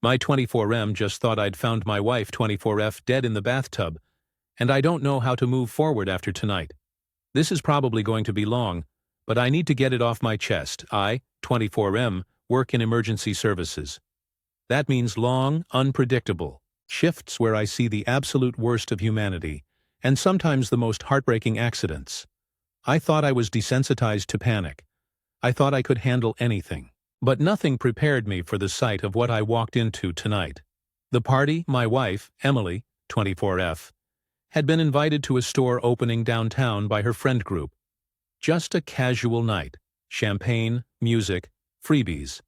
My 24M just thought I'd found my wife 24F dead in the bathtub, and I don't know how to move forward after tonight. This is probably going to be long, but I need to get it off my chest. I, 24M, work in emergency services. That means long, unpredictable shifts where I see the absolute worst of humanity, and sometimes the most heartbreaking accidents. I thought I was desensitized to panic. I thought I could handle anything. But nothing prepared me for the sight of what I walked into tonight. The party, my wife, Emily, 24F, had been invited to a store opening downtown by her friend group. Just a casual night. Champagne, music, freebies.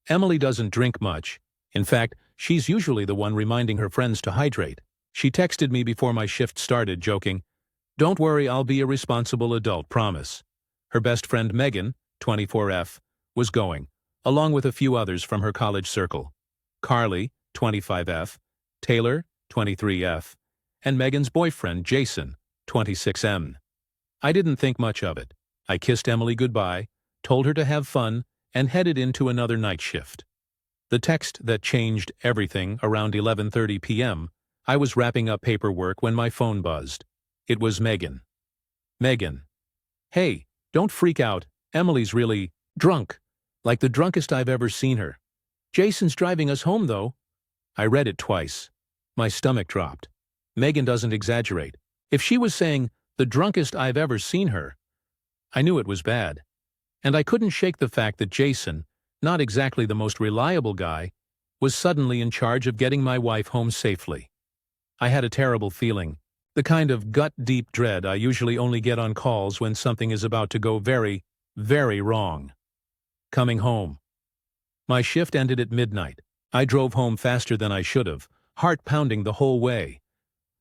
Emily doesn't drink much. In fact, she's usually the one reminding her friends to hydrate. She texted me before my shift started, joking, "Don't worry, I'll be a responsible adult, promise." Her best friend Megan, 24F, was going, along with a few others from her college circle. Carly, 25F, Taylor, 23F, and Megan's boyfriend, Jason, 26M. I didn't think much of it. I kissed Emily goodbye, told her to have fun, and headed into another night shift. The text that changed everything around 11:30 p.m., I was wrapping up paperwork when my phone buzzed. It was Megan. Megan. "Hey, don't freak out. Emily's really drunk. Like the drunkest I've ever seen her. Jason's driving us home, though." I read it twice. My stomach dropped. Megan doesn't exaggerate. If she was saying, "the drunkest I've ever seen her," I knew it was bad. And I couldn't shake the fact that Jason, not exactly the most reliable guy, was suddenly in charge of getting my wife home safely. I had a terrible feeling, the kind of gut-deep dread I usually only get on calls when something is about to go very, very wrong. Coming home. My shift ended at midnight. I drove home faster than I should have, heart pounding the whole way.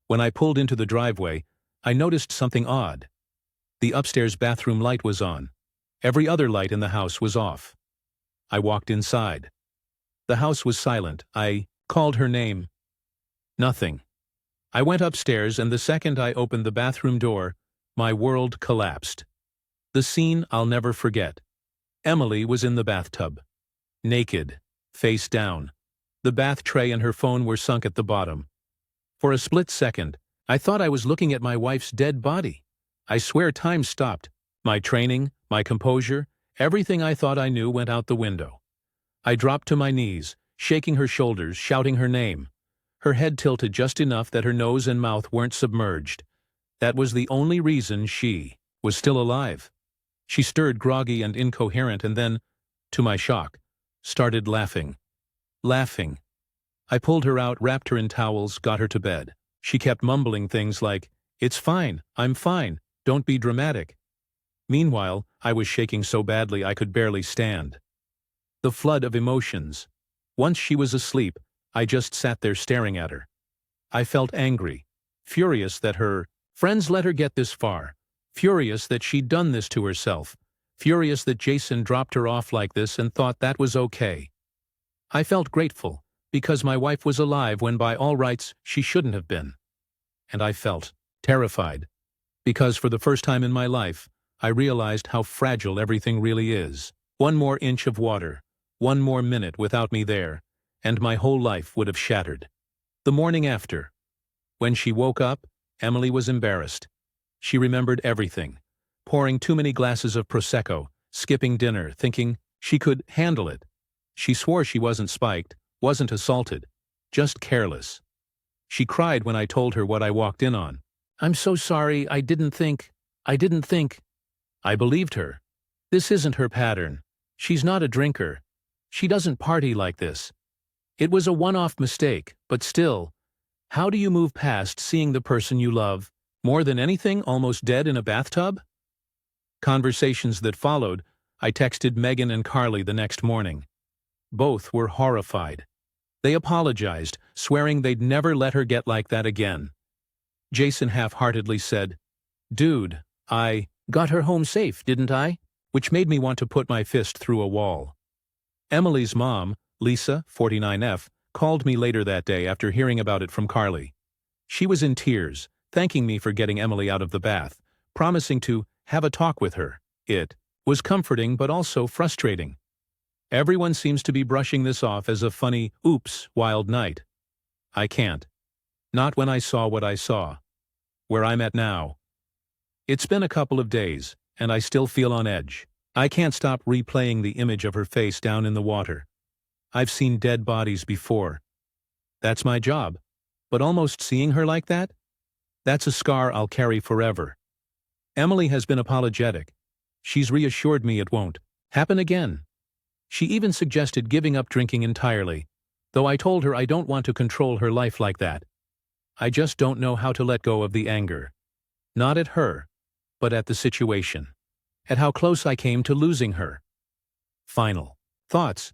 When I pulled into the driveway, I noticed something odd. The upstairs bathroom light was on. Every other light in the house was off. I walked inside. The house was silent. I called her name. Nothing. I went upstairs, and the second I opened the bathroom door, my world collapsed. The scene I'll never forget. Emily was in the bathtub. Naked, face down. The bath tray and her phone were sunk at the bottom. For a split second, I thought I was looking at my wife's dead body. I swear time stopped. My training, my composure, everything I thought I knew went out the window. I dropped to my knees, shaking her shoulders, shouting her name. Her head tilted just enough that her nose and mouth weren't submerged. That was the only reason she was still alive. She stirred groggy and incoherent and then, to my shock, started laughing. Laughing. I pulled her out, wrapped her in towels, got her to bed. She kept mumbling things like, "It's fine, I'm fine, don't be dramatic." Meanwhile, I was shaking so badly I could barely stand. The flood of emotions. Once she was asleep, I just sat there staring at her. I felt angry, furious that her friends let her get this far, furious that she'd done this to herself, furious that Jason dropped her off like this and thought that was okay. I felt grateful, because my wife was alive when by all rights she shouldn't have been. And I felt terrified, because for the first time in my life, I realized how fragile everything really is. One more inch of water, one more minute without me there, and my whole life would have shattered. The morning after. When she woke up, Emily was embarrassed. She remembered everything. Pouring too many glasses of Prosecco, skipping dinner, thinking she could handle it. She swore she wasn't spiked, wasn't assaulted, just careless. She cried when I told her what I walked in on. "I'm so sorry, I didn't think. I believed her. This isn't her pattern. She's not a drinker. She doesn't party like this. It was a one-off mistake, but still, how do you move past seeing the person you love, more than anything, almost dead in a bathtub?" Conversations that followed, I texted Megan and Carly the next morning. Both were horrified. They apologized, swearing they'd never let her get like that again. Jason half-heartedly said, "Dude, I got her home safe, didn't I?" Which made me want to put my fist through a wall. Emily's mom, Lisa, 49F, called me later that day after hearing about it from Carly. She was in tears, thanking me for getting Emily out of the bath, promising to have a talk with her. It was comforting but also frustrating. Everyone seems to be brushing this off as a funny, oops, wild night. I can't. Not when I saw what I saw. Where I'm at now. It's been a couple of days, and I still feel on edge. I can't stop replaying the image of her face down in the water. I've seen dead bodies before. That's my job. But almost seeing her like that? That's a scar I'll carry forever. Emily has been apologetic. She's reassured me it won't happen again. She even suggested giving up drinking entirely, though I told her I don't want to control her life like that. I just don't know how to let go of the anger. Not at her, but at the situation. At how close I came to losing her. Final thoughts.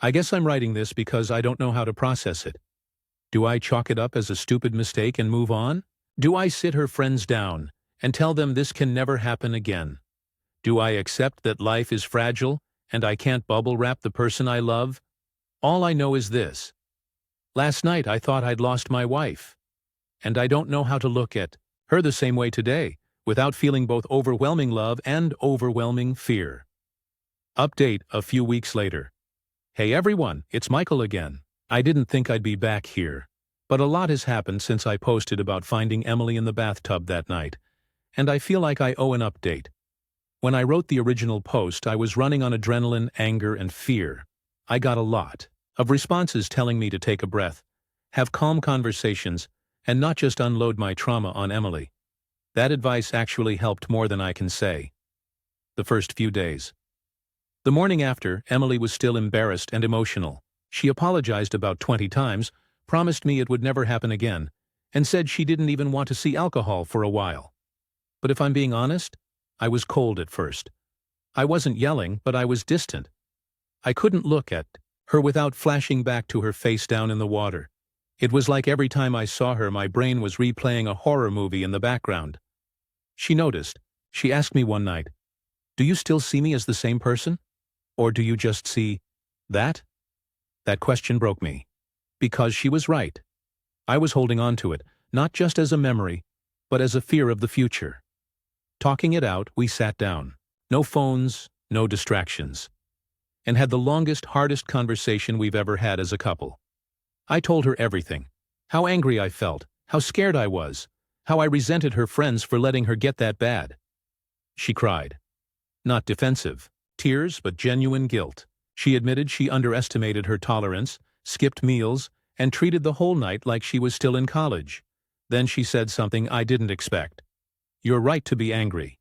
I guess I'm writing this because I don't know how to process it. Do I chalk it up as a stupid mistake and move on? Do I sit her friends down and tell them this can never happen again? Do I accept that life is fragile and I can't bubble wrap the person I love? All I know is this. Last night I thought I'd lost my wife. And I don't know how to look at her the same way today, without feeling both overwhelming love and overwhelming fear. Update a few weeks later. Hey everyone, it's Michael again. I didn't think I'd be back here, but a lot has happened since I posted about finding Emily in the bathtub that night, and I feel like I owe an update. When I wrote the original post, I was running on adrenaline, anger, and fear. I got a lot of responses telling me to take a breath, have calm conversations, and not just unload my trauma on Emily. That advice actually helped more than I can say. The first few days. The morning after, Emily was still embarrassed and emotional. She apologized about 20 times, promised me it would never happen again, and said she didn't even want to see alcohol for a while. But if I'm being honest, I was cold at first. I wasn't yelling, but I was distant. I couldn't look at her without flashing back to her face down in the water. It was like every time I saw her, my brain was replaying a horror movie in the background. She noticed. She asked me one night, "Do you still see me as the same person? Or do you just see that?" That question broke me. Because she was right. I was holding on to it, not just as a memory, but as a fear of the future. Talking it out, we sat down. No phones, no distractions. And had the longest, hardest conversation we've ever had as a couple. I told her everything. How angry I felt, how scared I was, how I resented her friends for letting her get that bad. She cried. Not defensive, tears, but genuine guilt. She admitted she underestimated her tolerance, skipped meals, and treated the whole night like she was still in college. Then she said something I didn't expect. "You're right to be angry.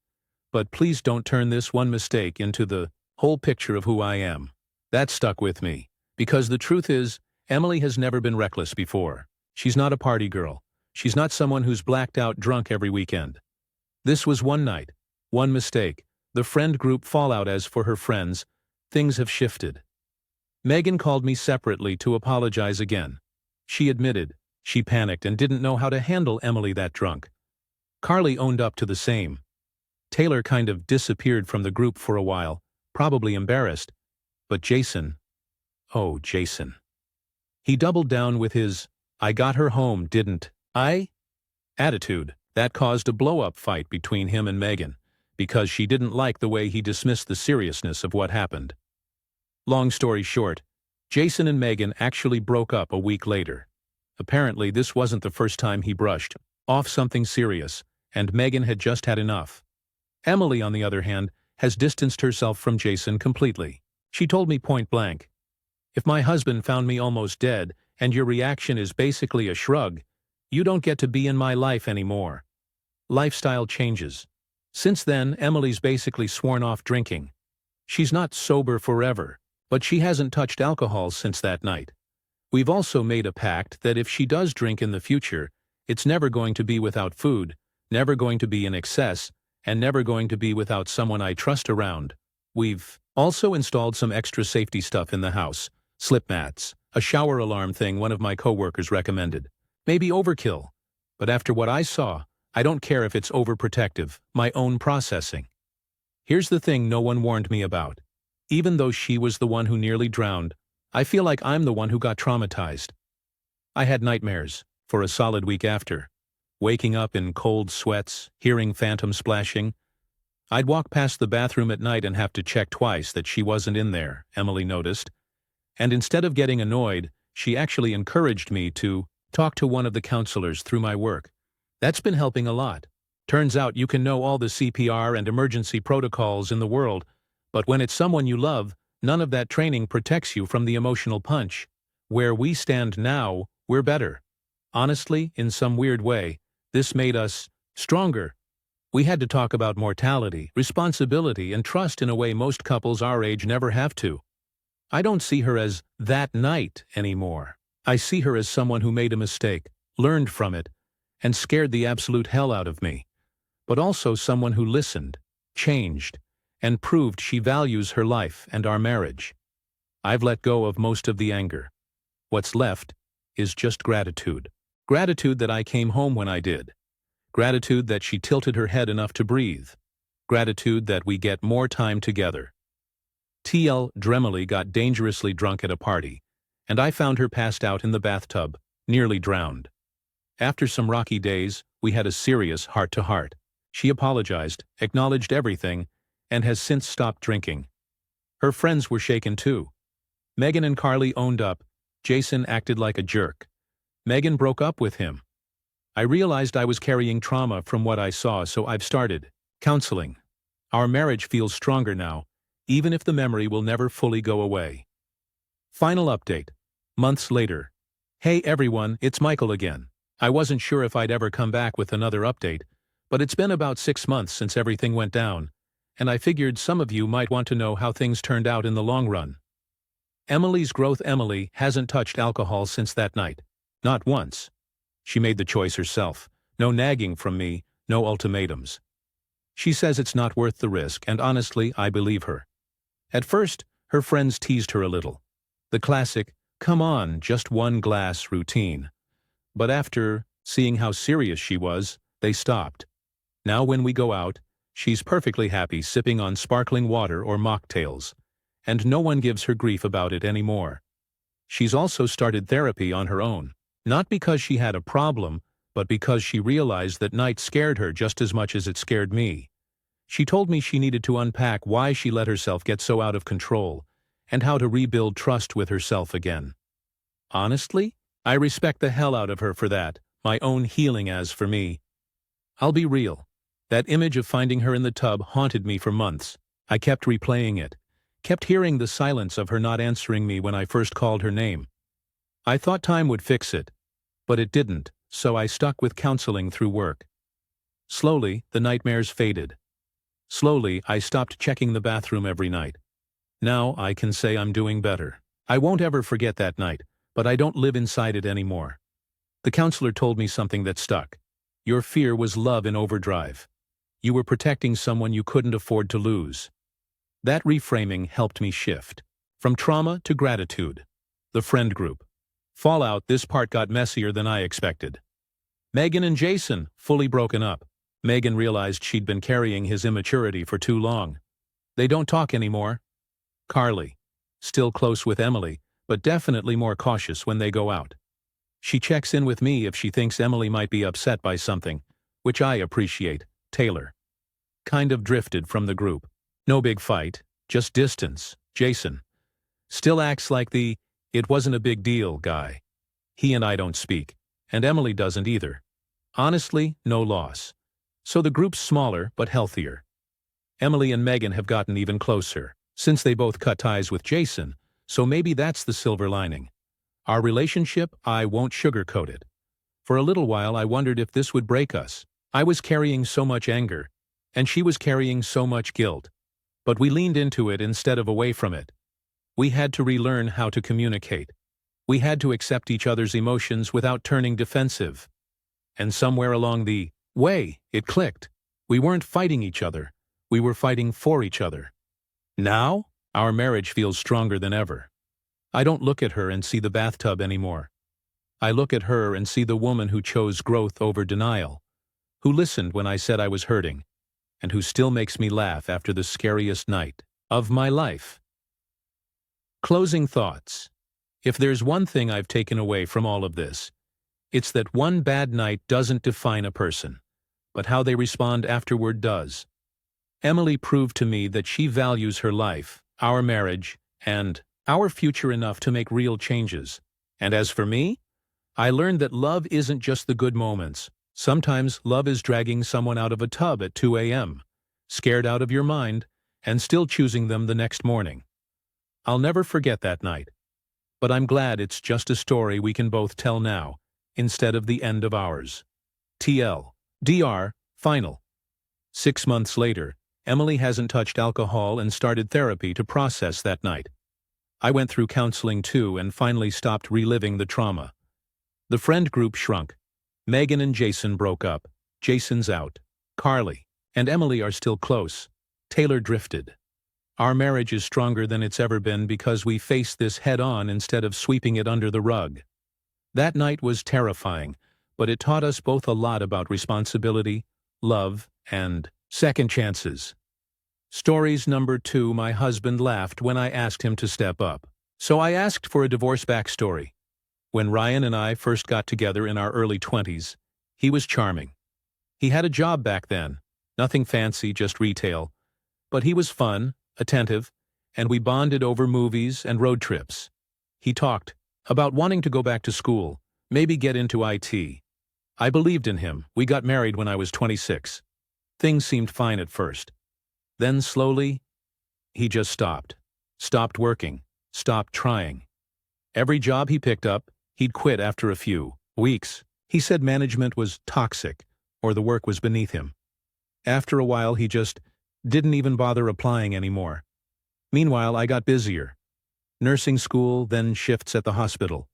But please don't turn this one mistake into the whole picture of who I am." That stuck with me. Because the truth is, Emily has never been reckless before. She's not a party girl. She's not someone who's blacked out drunk every weekend. This was one night, one mistake. The friend group fallout. As for her friends, things have shifted. Megan called me separately to apologize again. She admitted she panicked and didn't know how to handle Emily that drunk. Carly owned up to the same. Taylor kind of disappeared from the group for a while, probably embarrassed. But Jason, oh Jason. He doubled down with his, "I got her home, didn't I?" attitude. That caused a blow-up fight between him and Megan, because she didn't like the way he dismissed the seriousness of what happened. Long story short, Jason and Megan actually broke up a week later. Apparently this wasn't the first time he brushed off something serious, and Megan had just had enough. Emily, on the other hand, has distanced herself from Jason completely. She told me point blank, "If my husband found me almost dead, and your reaction is basically a shrug, you don't get to be in my life anymore." Lifestyle changes. Since then, Emily's basically sworn off drinking. She's not sober forever, but she hasn't touched alcohol since that night. We've also made a pact that if she does drink in the future, it's never going to be without food, never going to be in excess, and never going to be without someone I trust around. We've also installed some extra safety stuff in the house. Slip mats, a shower alarm thing one of my coworkers recommended. Maybe overkill, but after what I saw, I don't care if it's overprotective, my own processing. Here's the thing no one warned me about. Even though she was the one who nearly drowned, I feel like I'm the one who got traumatized. I had nightmares for a solid week after. Waking up in cold sweats, hearing phantom splashing. I'd walk past the bathroom at night and have to check twice that she wasn't in there, Emily noticed. And instead of getting annoyed, she actually encouraged me to talk to one of the counselors through my work. That's been helping a lot. Turns out you can know all the CPR and emergency protocols in the world, but when it's someone you love, none of that training protects you from the emotional punch. Where we stand now, we're better. Honestly, in some weird way, this made us stronger. We had to talk about mortality, responsibility, and trust in a way most couples our age never have to. I don't see her as that night anymore. I see her as someone who made a mistake, learned from it, and scared the absolute hell out of me. But also someone who listened, changed, and proved she values her life and our marriage. I've let go of most of the anger. What's left is just gratitude. Gratitude that I came home when I did. Gratitude that she tilted her head enough to breathe. Gratitude that we get more time together. T.L. Dremley got dangerously drunk at a party, and I found her passed out in the bathtub, nearly drowned. After some rocky days, we had a serious heart-to-heart. She apologized, acknowledged everything, and has since stopped drinking. Her friends were shaken too. Megan and Carly owned up. Jason acted like a jerk. Megan broke up with him. I realized I was carrying trauma from what I saw, so I've started counseling. Our marriage feels stronger now, even if the memory will never fully go away. Final update. Months later. Hey everyone, it's Michael again. I wasn't sure if I'd ever come back with another update, but it's been about 6 months since everything went down, and I figured some of you might want to know how things turned out in the long run. Emily's growth. Emily hasn't touched alcohol since that night. Not once. She made the choice herself. No nagging from me, no ultimatums. She says it's not worth the risk, and honestly, I believe her. At first, her friends teased her a little. The classic, come on, just one glass routine. But after seeing how serious she was, they stopped. Now when we go out, she's perfectly happy sipping on sparkling water or mocktails, and no one gives her grief about it anymore. She's also started therapy on her own, not because she had a problem, but because she realized that night scared her just as much as it scared me. She told me she needed to unpack why she let herself get so out of control, and how to rebuild trust with herself again. Honestly, I respect the hell out of her for that, my own healing as for me. I'll be real. That image of finding her in the tub haunted me for months. I kept replaying it, kept hearing the silence of her not answering me when I first called her name. I thought time would fix it, but it didn't, so I stuck with counseling through work. Slowly, the nightmares faded. Slowly, I stopped checking the bathroom every night. Now I can say I'm doing better. I won't ever forget that night, but I don't live inside it anymore. The counselor told me something that stuck. Your fear was love in overdrive. You were protecting someone you couldn't afford to lose. That reframing helped me shift. From trauma to gratitude. The friend group. Fallout. This part got messier than I expected. Megan and Jason, fully broken up. Megan realized she'd been carrying his immaturity for too long. They don't talk anymore. Carly. Still close with Emily, but definitely more cautious when they go out. She checks in with me if she thinks Emily might be upset by something, which I appreciate. Taylor. Kind of drifted from the group. No big fight, just distance. Jason. Still acts like the "it wasn't a big deal" guy. He and I don't speak, and Emily doesn't either. Honestly, no loss. So the group's smaller but healthier. Emily and Megan have gotten even closer, since they both cut ties with Jason, so maybe that's the silver lining. Our relationship, I won't sugarcoat it. For a little while I wondered if this would break us. I was carrying so much anger, and she was carrying so much guilt. But we leaned into it instead of away from it. We had to relearn how to communicate. We had to accept each other's emotions without turning defensive. And somewhere along the way, it clicked. We weren't fighting each other. We were fighting for each other. Now, our marriage feels stronger than ever. I don't look at her and see the bathtub anymore. I look at her and see the woman who chose growth over denial, who listened when I said I was hurting, and who still makes me laugh after the scariest night of my life. Closing thoughts. If there's one thing I've taken away from all of this, it's that one bad night doesn't define a person, but how they respond afterward does. Emily proved to me that she values her life, our marriage, and our future enough to make real changes. And as for me, I learned that love isn't just the good moments. Sometimes love is dragging someone out of a tub at 2 a.m., scared out of your mind, and still choosing them the next morning. I'll never forget that night. But I'm glad it's just a story we can both tell now, instead of the end of ours. TL. DR. Final. 6 months later, Emily hasn't touched alcohol and started therapy to process that night. I went through counseling too and finally stopped reliving the trauma. The friend group shrunk. Megan and Jason broke up. Jason's out. Carly and Emily are still close. Taylor drifted. Our marriage is stronger than it's ever been because we face this head-on instead of sweeping it under the rug. That night was terrifying, but it taught us both a lot about responsibility, love, and second chances. Stories number 2. My husband laughed when I asked him to step up. So I asked for a divorce backstory. When Ryan and I first got together in our early 20s, he was charming. He had a job back then, nothing fancy, just retail. But he was fun, attentive, and we bonded over movies and road trips. He talked about wanting to go back to school, maybe get into IT. I believed in him. We got married when I was 26. Things seemed fine at first. Then slowly, he just stopped. Stopped working. Stopped trying. Every job he picked up, he'd quit after a few weeks. He said management was toxic, or the work was beneath him. After a while, he just didn't even bother applying anymore. Meanwhile, I got busier. Nursing school, then shifts at the hospital.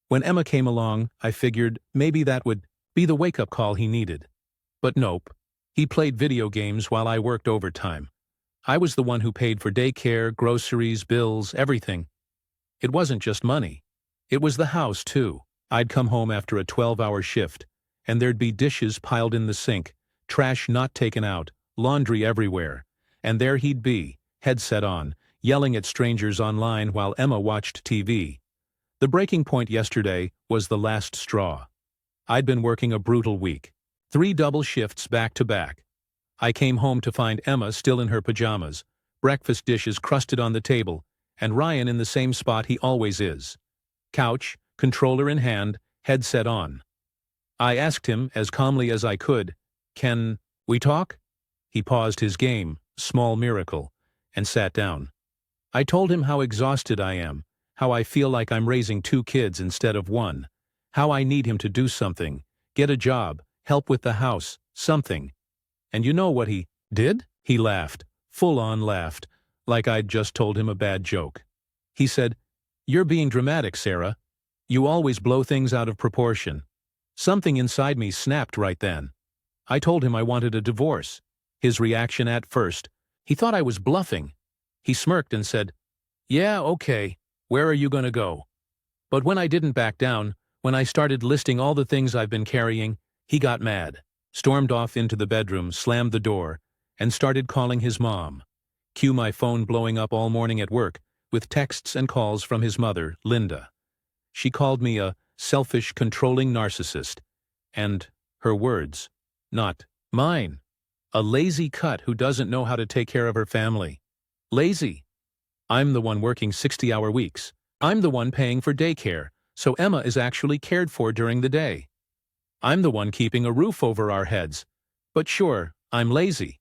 When Emma came along, I figured maybe that would be the wake-up call he needed. But nope. He played video games while I worked overtime. I was the one who paid for daycare, groceries, bills, everything. It wasn't just money. It was the house, too. I'd come home after a 12-hour shift, and there'd be dishes piled in the sink, trash not taken out, laundry everywhere. And there he'd be, headset on, yelling at strangers online while Emma watched TV. The breaking point yesterday was the last straw. I'd been working a brutal week. 3 double shifts back to back. I came home to find Emma still in her pajamas, breakfast dishes crusted on the table, and Ryan in the same spot he always is. Couch, controller in hand, headset on. I asked him, as calmly as I could, "Can we talk?" He paused his game, small miracle, and sat down. I told him how exhausted I am, how I feel like I'm raising 2 kids instead of 1, how I need him to do something, get a job, help with the house, something. And you know what he did? He laughed, full-on laughed, like I'd just told him a bad joke. He said, "You're being dramatic, Sarah. You always blow things out of proportion." Something inside me snapped right then. I told him I wanted a divorce. His reaction at first, he thought I was bluffing. He smirked and said, "Yeah, okay, where are you gonna go?" But when I didn't back down, when I started listing all the things I've been carrying, he got mad, stormed off into the bedroom, slammed the door, and started calling his mom. Cue my phone blowing up all morning at work, with texts and calls from his mother, Linda. She called me a selfish, controlling narcissist. And her words, not mine. A lazy cunt who doesn't know how to take care of her family. Lazy. I'm the one working 60-hour weeks. I'm the one paying for daycare, so Emma is actually cared for during the day. I'm the one keeping a roof over our heads. But sure, I'm lazy.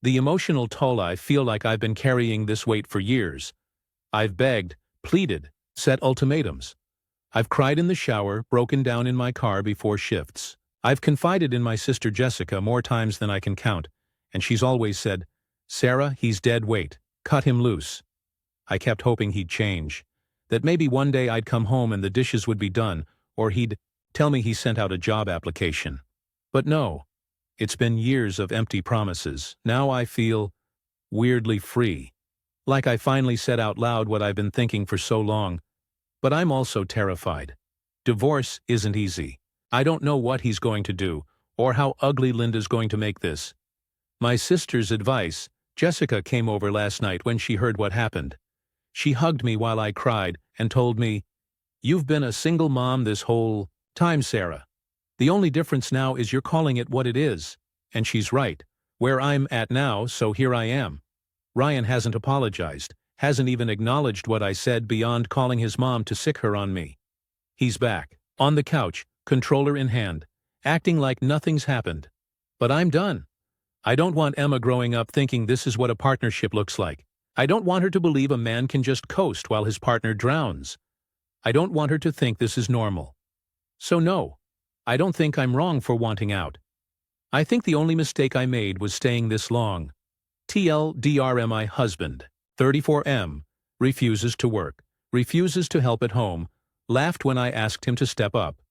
The emotional toll, I feel like I've been carrying this weight for years. I've begged, pleaded, set ultimatums. I've cried in the shower, broken down in my car before shifts. I've confided in my sister Jessica more times than I can count, and she's always said, "Sarah, he's dead weight. Cut him loose." I kept hoping he'd change, that maybe one day I'd come home and the dishes would be done, or he'd tell me he sent out a job application. But no, it's been years of empty promises. Now I feel weirdly free, like I finally said out loud what I've been thinking for so long. But I'm also terrified. Divorce isn't easy. I don't know what he's going to do, or how ugly Linda's going to make this. My sister's advice, Jessica came over last night when she heard what happened. She hugged me while I cried and told me, "You've been a single mom this whole time, Sarah. The only difference now is you're calling it what it is." And she's right. where I'm at now, so here I am. Ryan hasn't apologized, hasn't even acknowledged what I said beyond calling his mom to sick her on me. He's back, on the couch, controller in hand, acting like nothing's happened. But I'm done. I don't want Emma growing up thinking this is what a partnership looks like. I don't want her to believe a man can just coast while his partner drowns. I don't want her to think this is normal. So no, I don't think I'm wrong for wanting out. I think the only mistake I made was staying this long. TLDR, my husband, 34M, refuses to work, refuses to help at home, laughed when I asked him to step up.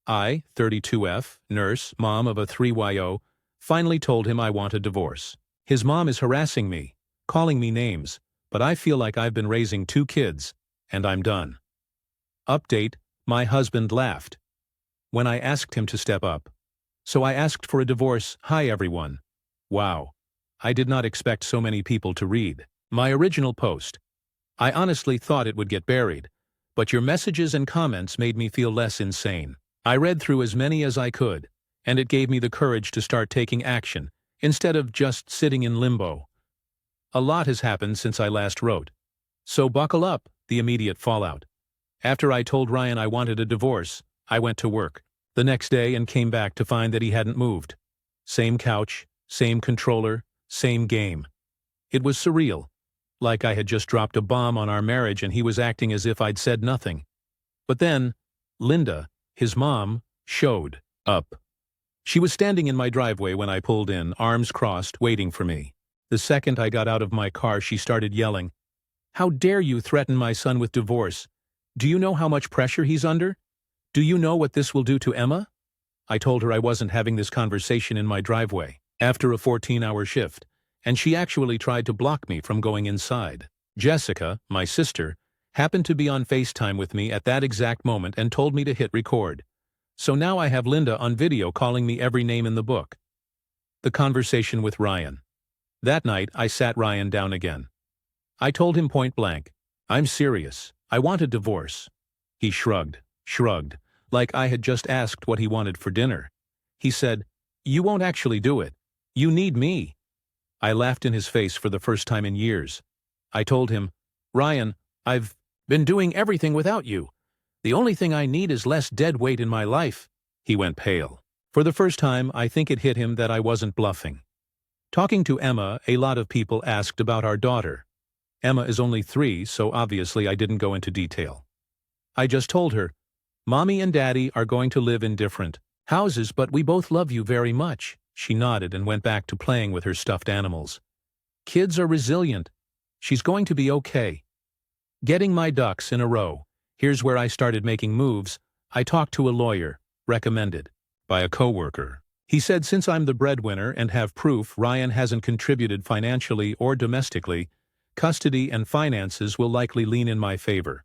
I, 32F, nurse, mom of a 3YO, finally told him I want a divorce. His mom is harassing me, calling me names, but I feel like I've been raising 2 kids, and I'm done. Update, my husband laughed when I asked him to step up. So I asked for a divorce. Hi everyone. Wow. I did not expect so many people to read my original post. I honestly thought it would get buried, but your messages and comments made me feel less insane. I read through as many as I could, and it gave me the courage to start taking action, instead of just sitting in limbo. A lot has happened since I last wrote. So buckle up, the immediate fallout. After I told Ryan I wanted a divorce, I went to work the next day and came back to find that he hadn't moved. Same couch, same controller, same game. It was surreal, like I had just dropped a bomb on our marriage and he was acting as if I'd said nothing. But then, Linda, his mom, showed up. She was standing in my driveway when I pulled in, arms crossed, waiting for me. The second I got out of my car, she started yelling, "How dare you threaten my son with divorce? Do you know how much pressure he's under? Do you know what this will do to Emma?" I told her I wasn't having this conversation in my driveway after a 14-hour shift, and she actually tried to block me from going inside. Jessica, my sister, happened to be on FaceTime with me at that exact moment and told me to hit record. So now I have Linda on video calling me every name in the book. The conversation with Ryan. That night, I sat Ryan down again. I told him point blank, "I'm serious. I want a divorce." He shrugged, like I had just asked what he wanted for dinner. He said, "You won't actually do it. You need me." I laughed in his face for the first time in years. I told him, "Ryan, I've been doing everything without you. The only thing I need is less dead weight in my life." He went pale. For the first time, I think it hit him that I wasn't bluffing. Talking to Emma, a lot of people asked about our daughter. Emma is only 3, so obviously I didn't go into detail. I just told her, "Mommy and Daddy are going to live in different houses, but we both love you very much." She nodded and went back to playing with her stuffed animals. "Kids are resilient. She's going to be okay." Getting my ducks in a row. Here's where I started making moves. I talked to a lawyer, recommended by a coworker. He said since I'm the breadwinner and have proof Ryan hasn't contributed financially or domestically, custody and finances will likely lean in my favor.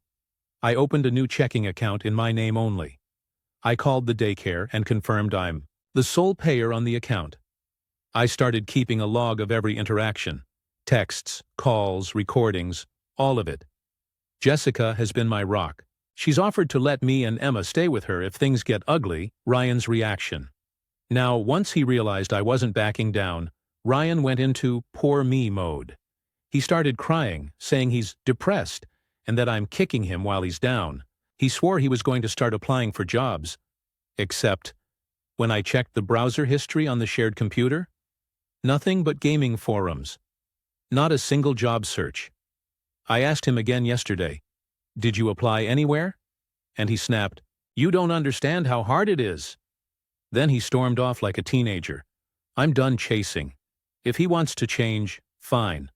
I opened a new checking account in my name only. I called the daycare and confirmed I'm the sole payer on the account. I started keeping a log of every interaction. Texts, calls, recordings, all of it. Jessica has been my rock. She's offered to let me and Emma stay with her if things get ugly. Ryan's reaction. Now, once he realized I wasn't backing down, Ryan went into poor me mode. He started crying, saying he's depressed and that I'm kicking him while he's down. He swore he was going to start applying for jobs. Except, when I checked the browser history on the shared computer, nothing but gaming forums. Not a single job search. I asked him again yesterday, "Did you apply anywhere?" And he snapped, "You don't understand how hard it is." Then he stormed off like a teenager. I'm done chasing. If he wants to change, fine.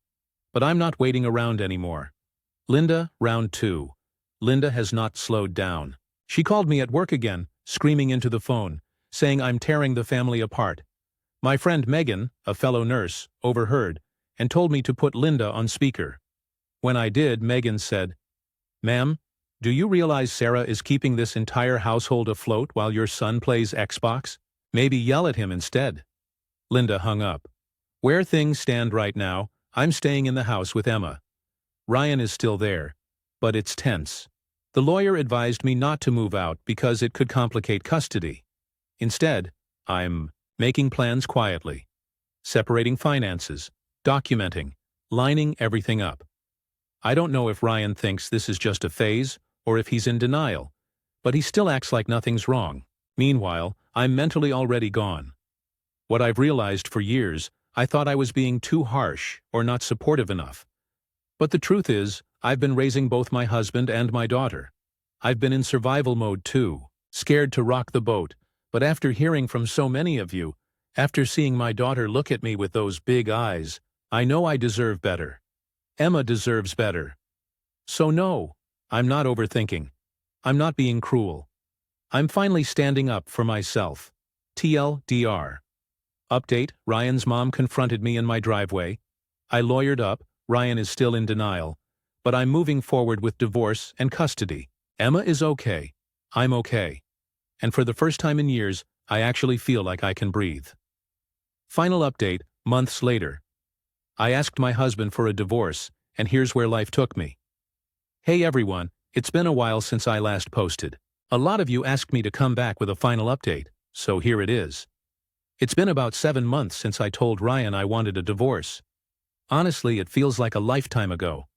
But I'm not waiting around anymore. Linda, round 2. Linda has not slowed down. She called me at work again, screaming into the phone, saying I'm tearing the family apart. My friend Megan, a fellow nurse, overheard and told me to put Linda on speaker. When I did, Megan said, "Ma'am, do you realize Sarah is keeping this entire household afloat while your son plays Xbox? Maybe yell at him instead." Linda hung up. Where things stand right now, I'm staying in the house with Emma. Ryan is still there, but it's tense. The lawyer advised me not to move out because it could complicate custody. Instead, I'm making plans quietly. separating finances, documenting, lining everything up. I don't know if Ryan thinks this is just a phase or if he's in denial, but he still acts like nothing's wrong. Meanwhile, I'm mentally already gone. What I've realized for years, I thought I was being too harsh or not supportive enough. But the truth is, I've been raising both my husband and my daughter. I've been in survival mode too, scared to rock the boat, but after hearing from so many of you, after seeing my daughter look at me with those big eyes, I know I deserve better. Emma deserves better. So no, I'm not overthinking. I'm not being cruel. I'm finally standing up for myself. TLDR. Update: Ryan's mom confronted me in my driveway. I lawyered up. Ryan is still in denial, but I'm moving forward with divorce and custody. Emma is okay. I'm okay. And for the first time in years, I actually feel like I can breathe. Final update: months later. I asked my husband for a divorce, and here's where life took me. Hey everyone, it's been a while since I last posted. A lot of you asked me to come back with a final update, so here it is. It's been about 7 months since I told Ryan I wanted a divorce. Honestly, it feels like a lifetime ago.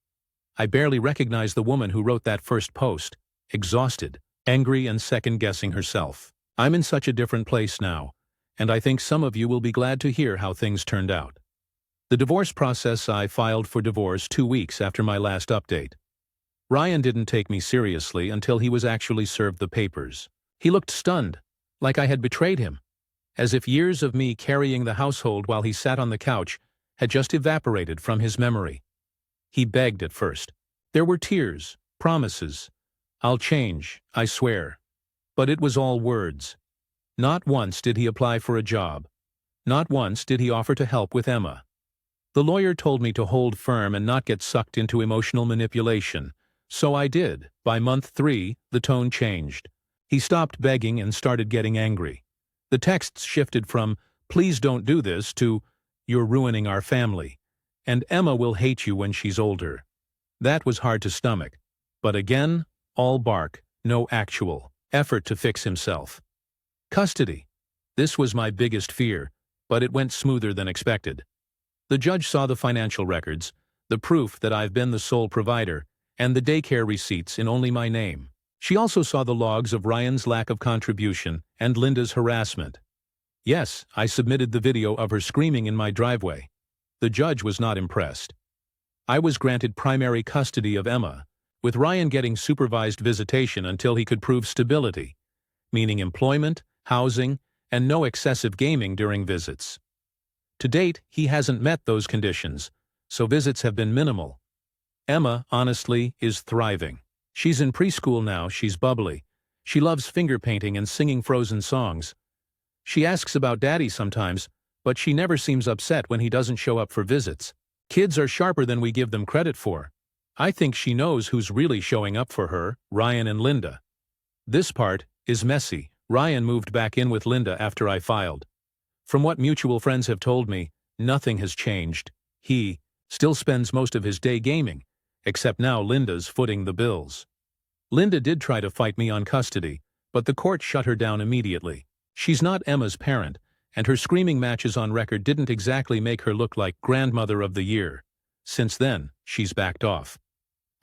I barely recognize the woman who wrote that first post, exhausted, angry and second-guessing herself. I'm in such a different place now, and I think some of you will be glad to hear how things turned out. The divorce process: I filed for divorce 2 weeks after my last update. Ryan didn't take me seriously until he was actually served the papers. He looked stunned, like I had betrayed him, as if years of me carrying the household while he sat on the couch had just evaporated from his memory. He begged at first. There were tears, promises. I'll change, I swear. But it was all words. Not once did he apply for a job. Not once did he offer to help with Emma. The lawyer told me to hold firm and not get sucked into emotional manipulation. So I did. By month 3, the tone changed. He stopped begging and started getting angry. The texts shifted from, "Please don't do this," to, "You're ruining our family," and "Emma will hate you when she's older." That was hard to stomach. But again, all bark, no actual effort to fix himself. Custody. This was my biggest fear, but it went smoother than expected. The judge saw the financial records, the proof that I've been the sole provider, and the daycare receipts in only my name. She also saw the logs of Ryan's lack of contribution and Linda's harassment. Yes, I submitted the video of her screaming in my driveway. The judge was not impressed. I was granted primary custody of Emma, with Ryan getting supervised visitation until he could prove stability, meaning employment, housing, and no excessive gaming during visits. To date, he hasn't met those conditions, so visits have been minimal. Emma, honestly, is thriving. She's in preschool now. She's bubbly. She loves finger painting and singing Frozen songs. She asks about Daddy sometimes, but she never seems upset when he doesn't show up for visits. Kids are sharper than we give them credit for. I think she knows who's really showing up for her: Ryan and Linda. This part is messy. Ryan moved back in with Linda after I filed. From what mutual friends have told me, nothing has changed. He still spends most of his day gaming, except now Linda's footing the bills. Linda did try to fight me on custody, but the court shut her down immediately. She's not Emma's parent, and her screaming matches on record didn't exactly make her look like grandmother of the year. Since then, she's backed off.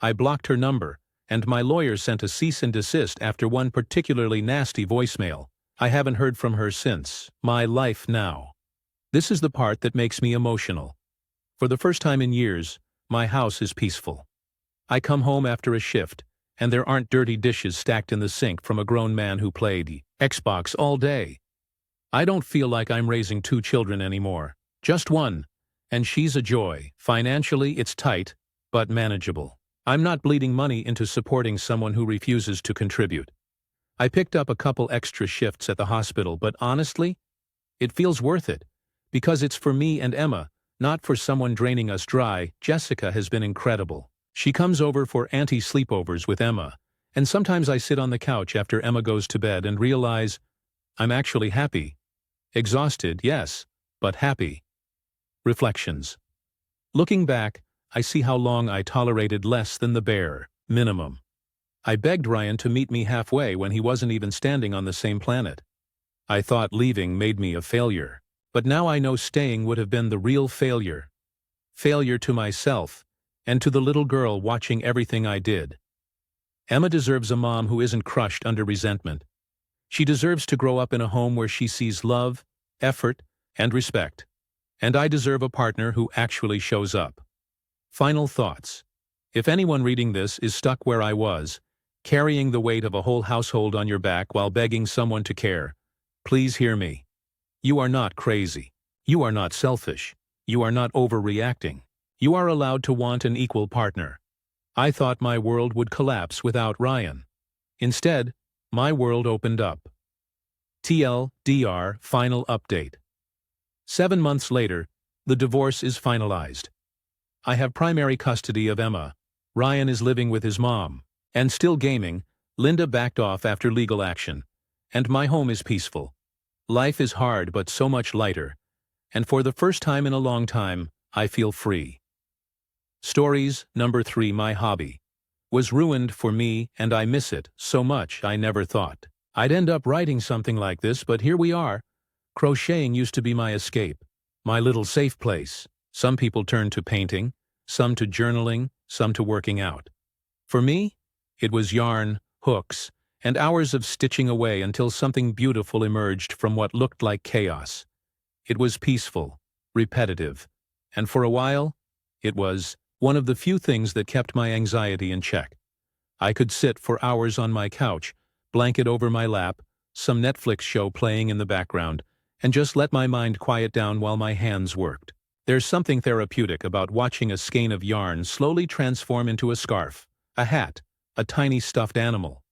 I blocked her number, and my lawyer sent a cease and desist after one particularly nasty voicemail. I haven't heard from her since. My life now. This is the part that makes me emotional. For the first time in years, my house is peaceful. I come home after a shift, and there aren't dirty dishes stacked in the sink from a grown man who played Xbox all day. I don't feel like I'm raising 2 children anymore. Just one, and she's a joy. Financially, it's tight, but manageable. I'm not bleeding money into supporting someone who refuses to contribute. I picked up a couple extra shifts at the hospital, but honestly, it feels worth it, because it's for me and Emma, not for someone draining us dry. Jessica has been incredible. She comes over for anti-sleepovers with Emma, and sometimes I sit on the couch after Emma goes to bed and realize I'm actually happy. Exhausted, yes, but happy. Reflections. Looking back, I see how long I tolerated less than the bare minimum. I begged Ryan to meet me halfway when he wasn't even standing on the same planet. I thought leaving made me a failure. But now I know staying would have been the real failure. Failure to myself, and to the little girl watching everything I did. Emma deserves a mom who isn't crushed under resentment. She deserves to grow up in a home where she sees love, effort, and respect. And I deserve a partner who actually shows up. Final thoughts. If anyone reading this is stuck where I was, carrying the weight of a whole household on your back while begging someone to care, please hear me. You are not crazy. You are not selfish. You are not overreacting. You are allowed to want an equal partner. I thought my world would collapse without Ryan. Instead, my world opened up. TLDR final update. 7 months later, the divorce is finalized. I have primary custody of Emma. Ryan is living with his mom. And still gaming, Linda backed off after legal action. And my home is peaceful. Life is hard but so much lighter. And for the first time in a long time, I feel free. Stories number 3. My hobby was ruined for me, and I miss it so much. I never thought I'd end up writing something like this, but here we are. Crocheting used to be my escape, my little safe place. Some people turn to painting, some to journaling, some to working out. For me, it was yarn, hooks, and hours of stitching away until something beautiful emerged from what looked like chaos. It was peaceful, repetitive, and for a while, it was one of the few things that kept my anxiety in check. I could sit for hours on my couch, blanket over my lap, some Netflix show playing in the background, and just let my mind quiet down while my hands worked. There's something therapeutic about watching a skein of yarn slowly transform into a scarf, a hat, a tiny stuffed animal.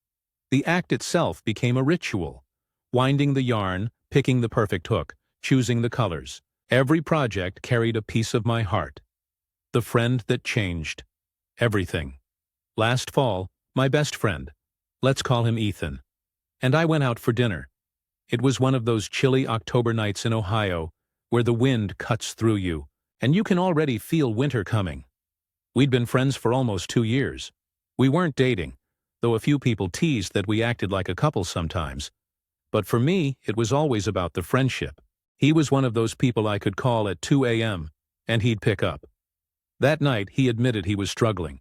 The act itself became a ritual. Winding the yarn, picking the perfect hook, choosing the colors. Every project carried a piece of my heart. The friend that changed everything. Last fall, my best friend, let's call him Ethan, and I went out for dinner. It was one of those chilly October nights in Ohio where the wind cuts through you, and you can already feel winter coming. We'd been friends for almost 2 years. We weren't dating, though a few people teased that we acted like a couple sometimes. But for me, it was always about the friendship. He was one of those people I could call at 2 a.m., and he'd pick up. That night, he admitted he was struggling.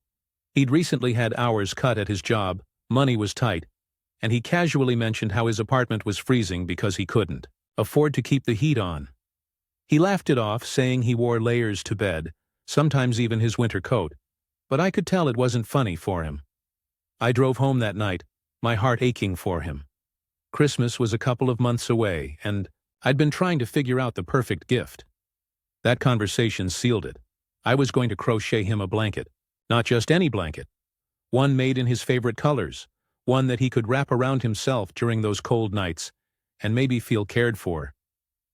He'd recently had hours cut at his job, money was tight, and he casually mentioned how his apartment was freezing because he couldn't afford to keep the heat on. He laughed it off, saying he wore layers to bed, sometimes even his winter coat, but I could tell it wasn't funny for him. I drove home that night, my heart aching for him. Christmas was a couple of months away, and I'd been trying to figure out the perfect gift. That conversation sealed it. I was going to crochet him a blanket. Not just any blanket. One made in his favorite colors. One that he could wrap around himself during those cold nights, and maybe feel cared for.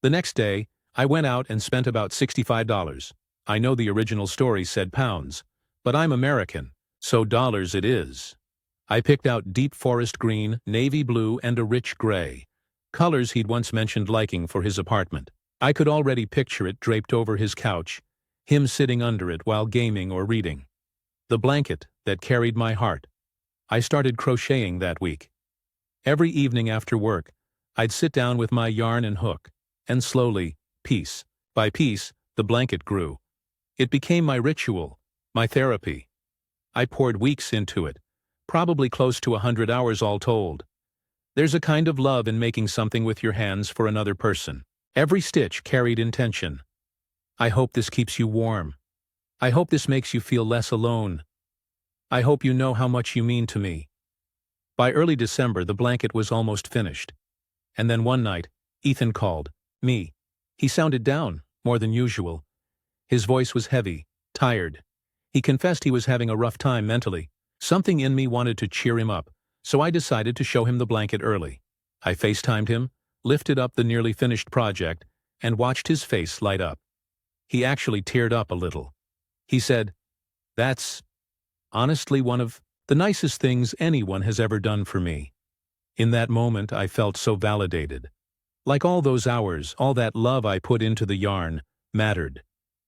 The next day, I went out and spent about $65. I know the original story said pounds, but I'm American, so dollars it is. I picked out deep forest green, navy blue, and a rich gray, colors he'd once mentioned liking for his apartment. I could already picture it draped over his couch, him sitting under it while gaming or reading. The blanket that carried my heart. I started crocheting that week. Every evening after work, I'd sit down with my yarn and hook, and slowly, piece by piece, the blanket grew. It became my ritual, my therapy. I poured weeks into it, probably close to 100 hours all told. There's a kind of love in making something with your hands for another person. Every stitch carried intention. I hope this keeps you warm. I hope this makes you feel less alone. I hope you know how much you mean to me. By early December, the blanket was almost finished. And then one night, Ethan called me. He sounded down, more than usual. His voice was heavy, tired. He confessed he was having a rough time mentally. Something in me wanted to cheer him up, so I decided to show him the blanket early. I FaceTimed him, lifted up the nearly finished project, and watched his face light up. He actually teared up a little. He said, "That's honestly one of the nicest things anyone has ever done for me." In that moment, I felt so validated. Like all those hours, all that love I put into the yarn, mattered.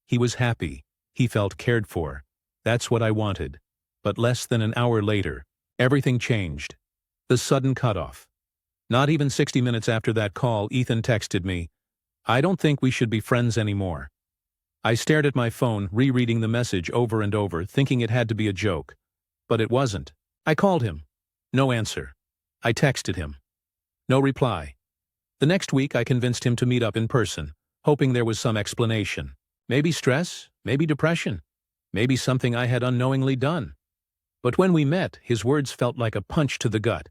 He was happy. He felt cared for. That's what I wanted. But less than an hour later, everything changed. The sudden cutoff. Not even 60 minutes after that call, Ethan texted me, I don't think we should be friends anymore. I stared at my phone, rereading the message over and over, thinking it had to be a joke. But it wasn't. I called him. No answer. I texted him. No reply. The next week I convinced him to meet up in person, hoping there was some explanation. Maybe stress, maybe depression, maybe something I had unknowingly done. But when we met, his words felt like a punch to the gut.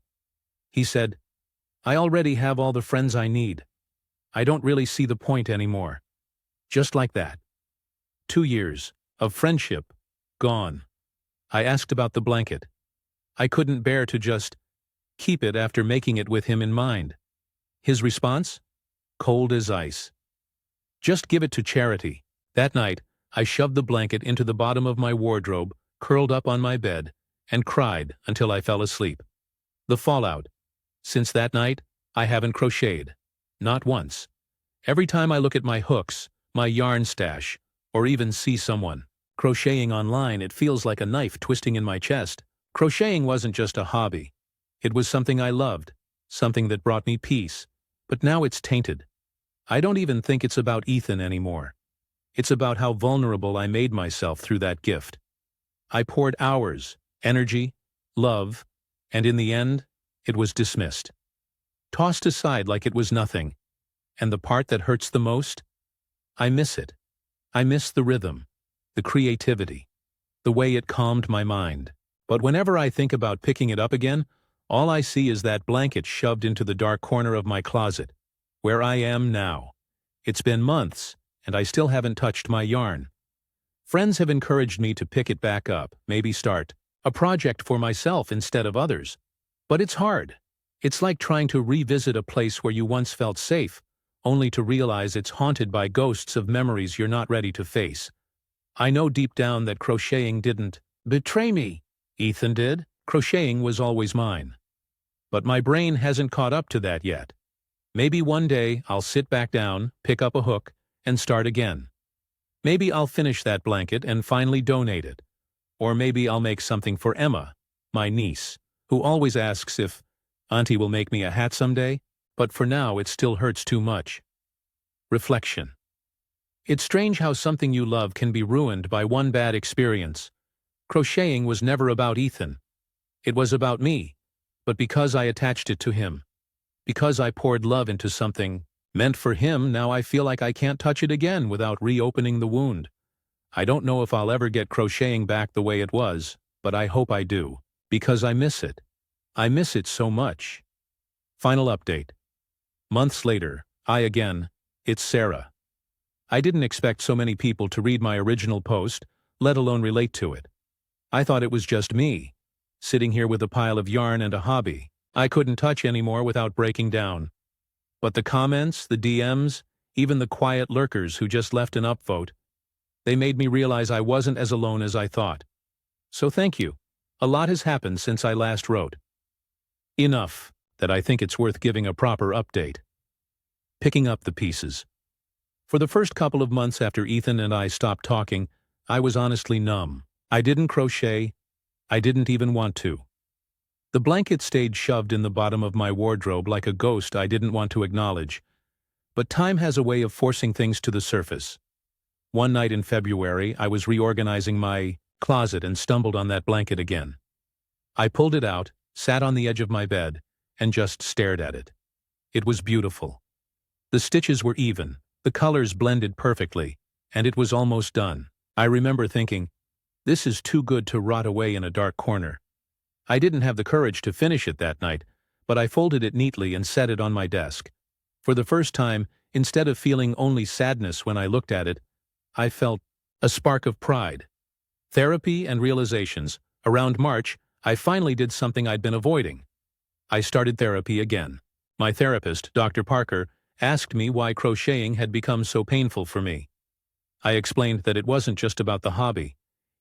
He said, "I already have all the friends I need. I don't really see the point anymore." Just like that. 2 years of friendship gone. I asked about the blanket. I couldn't bear to just keep it after making it with him in mind. His response? Cold as ice. Just give it to charity. That night, I shoved the blanket into the bottom of my wardrobe, curled up on my bed, and cried until I fell asleep. The fallout. Since that night, I haven't crocheted. Not once. Every time I look at my hooks, my yarn stash, or even see someone crocheting online, it feels like a knife twisting in my chest. Crocheting wasn't just a hobby. It was something I loved, something that brought me peace. But now it's tainted. I don't even think it's about Ethan anymore. It's about how vulnerable I made myself through that gift. I poured hours, energy, love, and in the end, it was dismissed. Tossed aside like it was nothing. And the part that hurts the most? I miss it. I miss the rhythm, the creativity, the way it calmed my mind. But whenever I think about picking it up again, all I see is that blanket shoved into the dark corner of my closet, where I am now. It's been months, and I still haven't touched my yarn. Friends have encouraged me to pick it back up, maybe start a project for myself instead of others. But it's hard. It's like trying to revisit a place where you once felt safe, only to realize it's haunted by ghosts of memories you're not ready to face. I know deep down that crocheting didn't betray me. Ethan did. Crocheting was always mine. But my brain hasn't caught up to that yet. Maybe one day I'll sit back down, pick up a hook, and start again. Maybe I'll finish that blanket and finally donate it. Or maybe I'll make something for Emma, my niece, who always asks if Auntie will make me a hat someday, but for now it still hurts too much. Reflection. It's strange how something you love can be ruined by one bad experience. Crocheting was never about Ethan. It was about me, but because I attached it to him, because I poured love into something meant for him, now I feel like I can't touch it again without reopening the wound. I don't know if I'll ever get crocheting back the way it was, but I hope I do, because I miss it. I miss it so much. Final update. Months later, it's Sarah. I didn't expect so many people to read my original post, let alone relate to it. I thought it was just me, sitting here with a pile of yarn and a hobby I couldn't touch anymore without breaking down. But the comments, the DMs, even the quiet lurkers who just left an upvote, they made me realize I wasn't as alone as I thought. So thank you. A lot has happened since I last wrote. Enough that I think it's worth giving a proper update. Picking up the pieces. For the first couple of months after Ethan and I stopped talking, I was honestly numb. I didn't crochet. I didn't even want to. The blanket stayed shoved in the bottom of my wardrobe like a ghost I didn't want to acknowledge. But time has a way of forcing things to the surface. One night in February, I was reorganizing my closet and stumbled on that blanket again. I pulled it out, sat on the edge of my bed, and just stared at it. It was beautiful. The stitches were even, the colors blended perfectly, and it was almost done. I remember thinking, this is too good to rot away in a dark corner. I didn't have the courage to finish it that night, but I folded it neatly and set it on my desk. For the first time, instead of feeling only sadness when I looked at it, I felt a spark of pride. Therapy and realizations. Around March, I finally did something I'd been avoiding. I started therapy again. My therapist, Dr. Parker, asked me why crocheting had become so painful for me. I explained that it wasn't just about the hobby.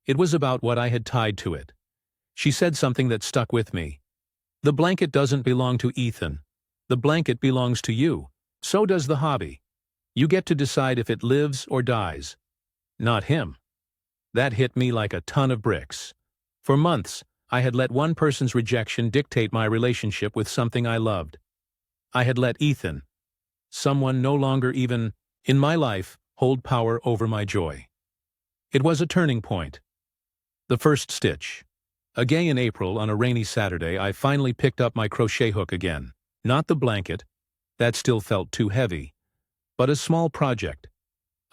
It was about what I had tied to it. She said something that stuck with me. The blanket doesn't belong to Ethan. The blanket belongs to you. So does the hobby. You get to decide if it lives or dies. Not him. That hit me like a ton of bricks. For months, I had let one person's rejection dictate my relationship with something I loved. I had let Ethan, someone no longer even In my life, hold power over my joy. It was a turning point. The first stitch. Again in April, on a rainy Saturday, I finally picked up my crochet hook again. Not the blanket. That still felt too heavy. But a small project.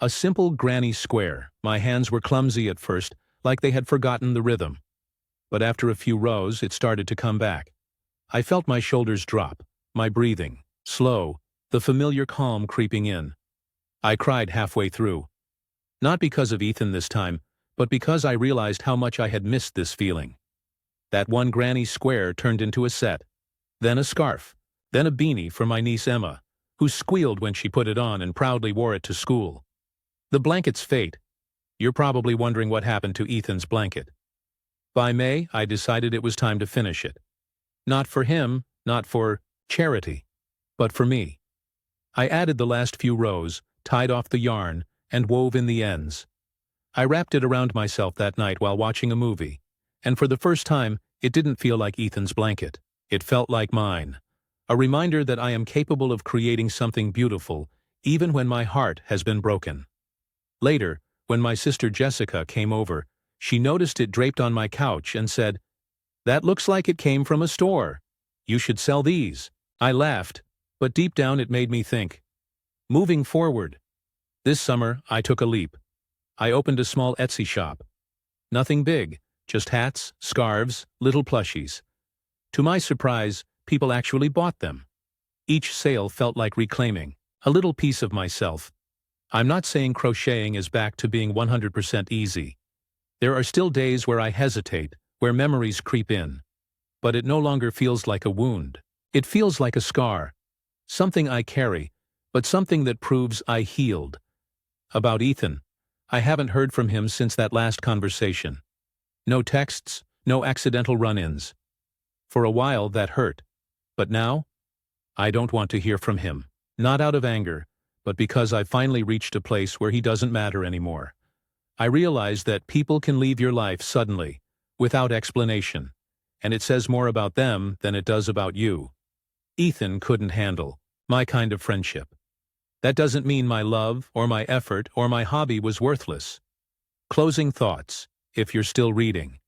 A simple granny square. My hands were clumsy at first, like they had forgotten the rhythm. But after a few rows, it started to come back. I felt my shoulders drop, my breathing slow, the familiar calm creeping in. I cried halfway through. Not because of Ethan this time, but because I realized how much I had missed this feeling. That one granny square turned into a set, then a scarf, then a beanie for my niece Emma, who squealed when she put it on and proudly wore it to school. The blanket's fate. You're probably wondering what happened to Ethan's blanket. By May, I decided it was time to finish it. Not for him, not for charity, but for me. I added the last few rows, tied off the yarn, and wove in the ends. I wrapped it around myself that night while watching a movie, and for the first time, it didn't feel like Ethan's blanket. It felt like mine. A reminder that I am capable of creating something beautiful, even when my heart has been broken. Later, when my sister Jessica came over, she noticed it draped on my couch and said, "That looks like it came from a store. You should sell these." I laughed, but deep down it made me think. Moving forward. This summer, I took a leap. I opened a small Etsy shop. Nothing big, just hats, scarves, little plushies. To my surprise, people actually bought them. Each sale felt like reclaiming a little piece of myself. I'm not saying crocheting is back to being 100% easy. There are still days where I hesitate, where memories creep in. But it no longer feels like a wound. It feels like a scar. Something I carry, but something that proves I healed. About Ethan, I haven't heard from him since that last conversation. No texts, no accidental run-ins. For a while that hurt. But now, I don't want to hear from him. Not out of anger, but because I finally reached a place where he doesn't matter anymore. I realize that people can leave your life suddenly, without explanation, and it says more about them than it does about you. Ethan couldn't handle my kind of friendship. That doesn't mean my love, or my effort, or my hobby was worthless. Closing thoughts, if you're still reading,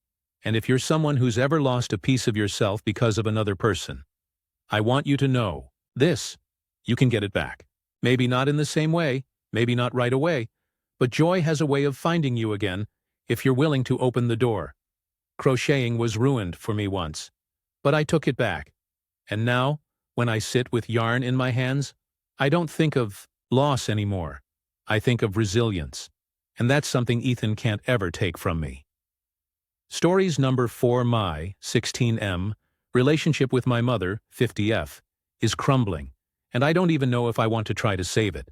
and if you're someone who's ever lost a piece of yourself because of another person, I want you to know this: you can get it back. Maybe not in the same way, maybe not right away, but joy has a way of finding you again if you're willing to open the door. Crocheting was ruined for me once, but I took it back. And now, when I sit with yarn in my hands, I don't think of loss anymore. I think of resilience. And that's something Ethan can't ever take from me. Stories number 4, my 16M, relationship with my mother, 50F, is crumbling, and I don't even know if I want to try to save it.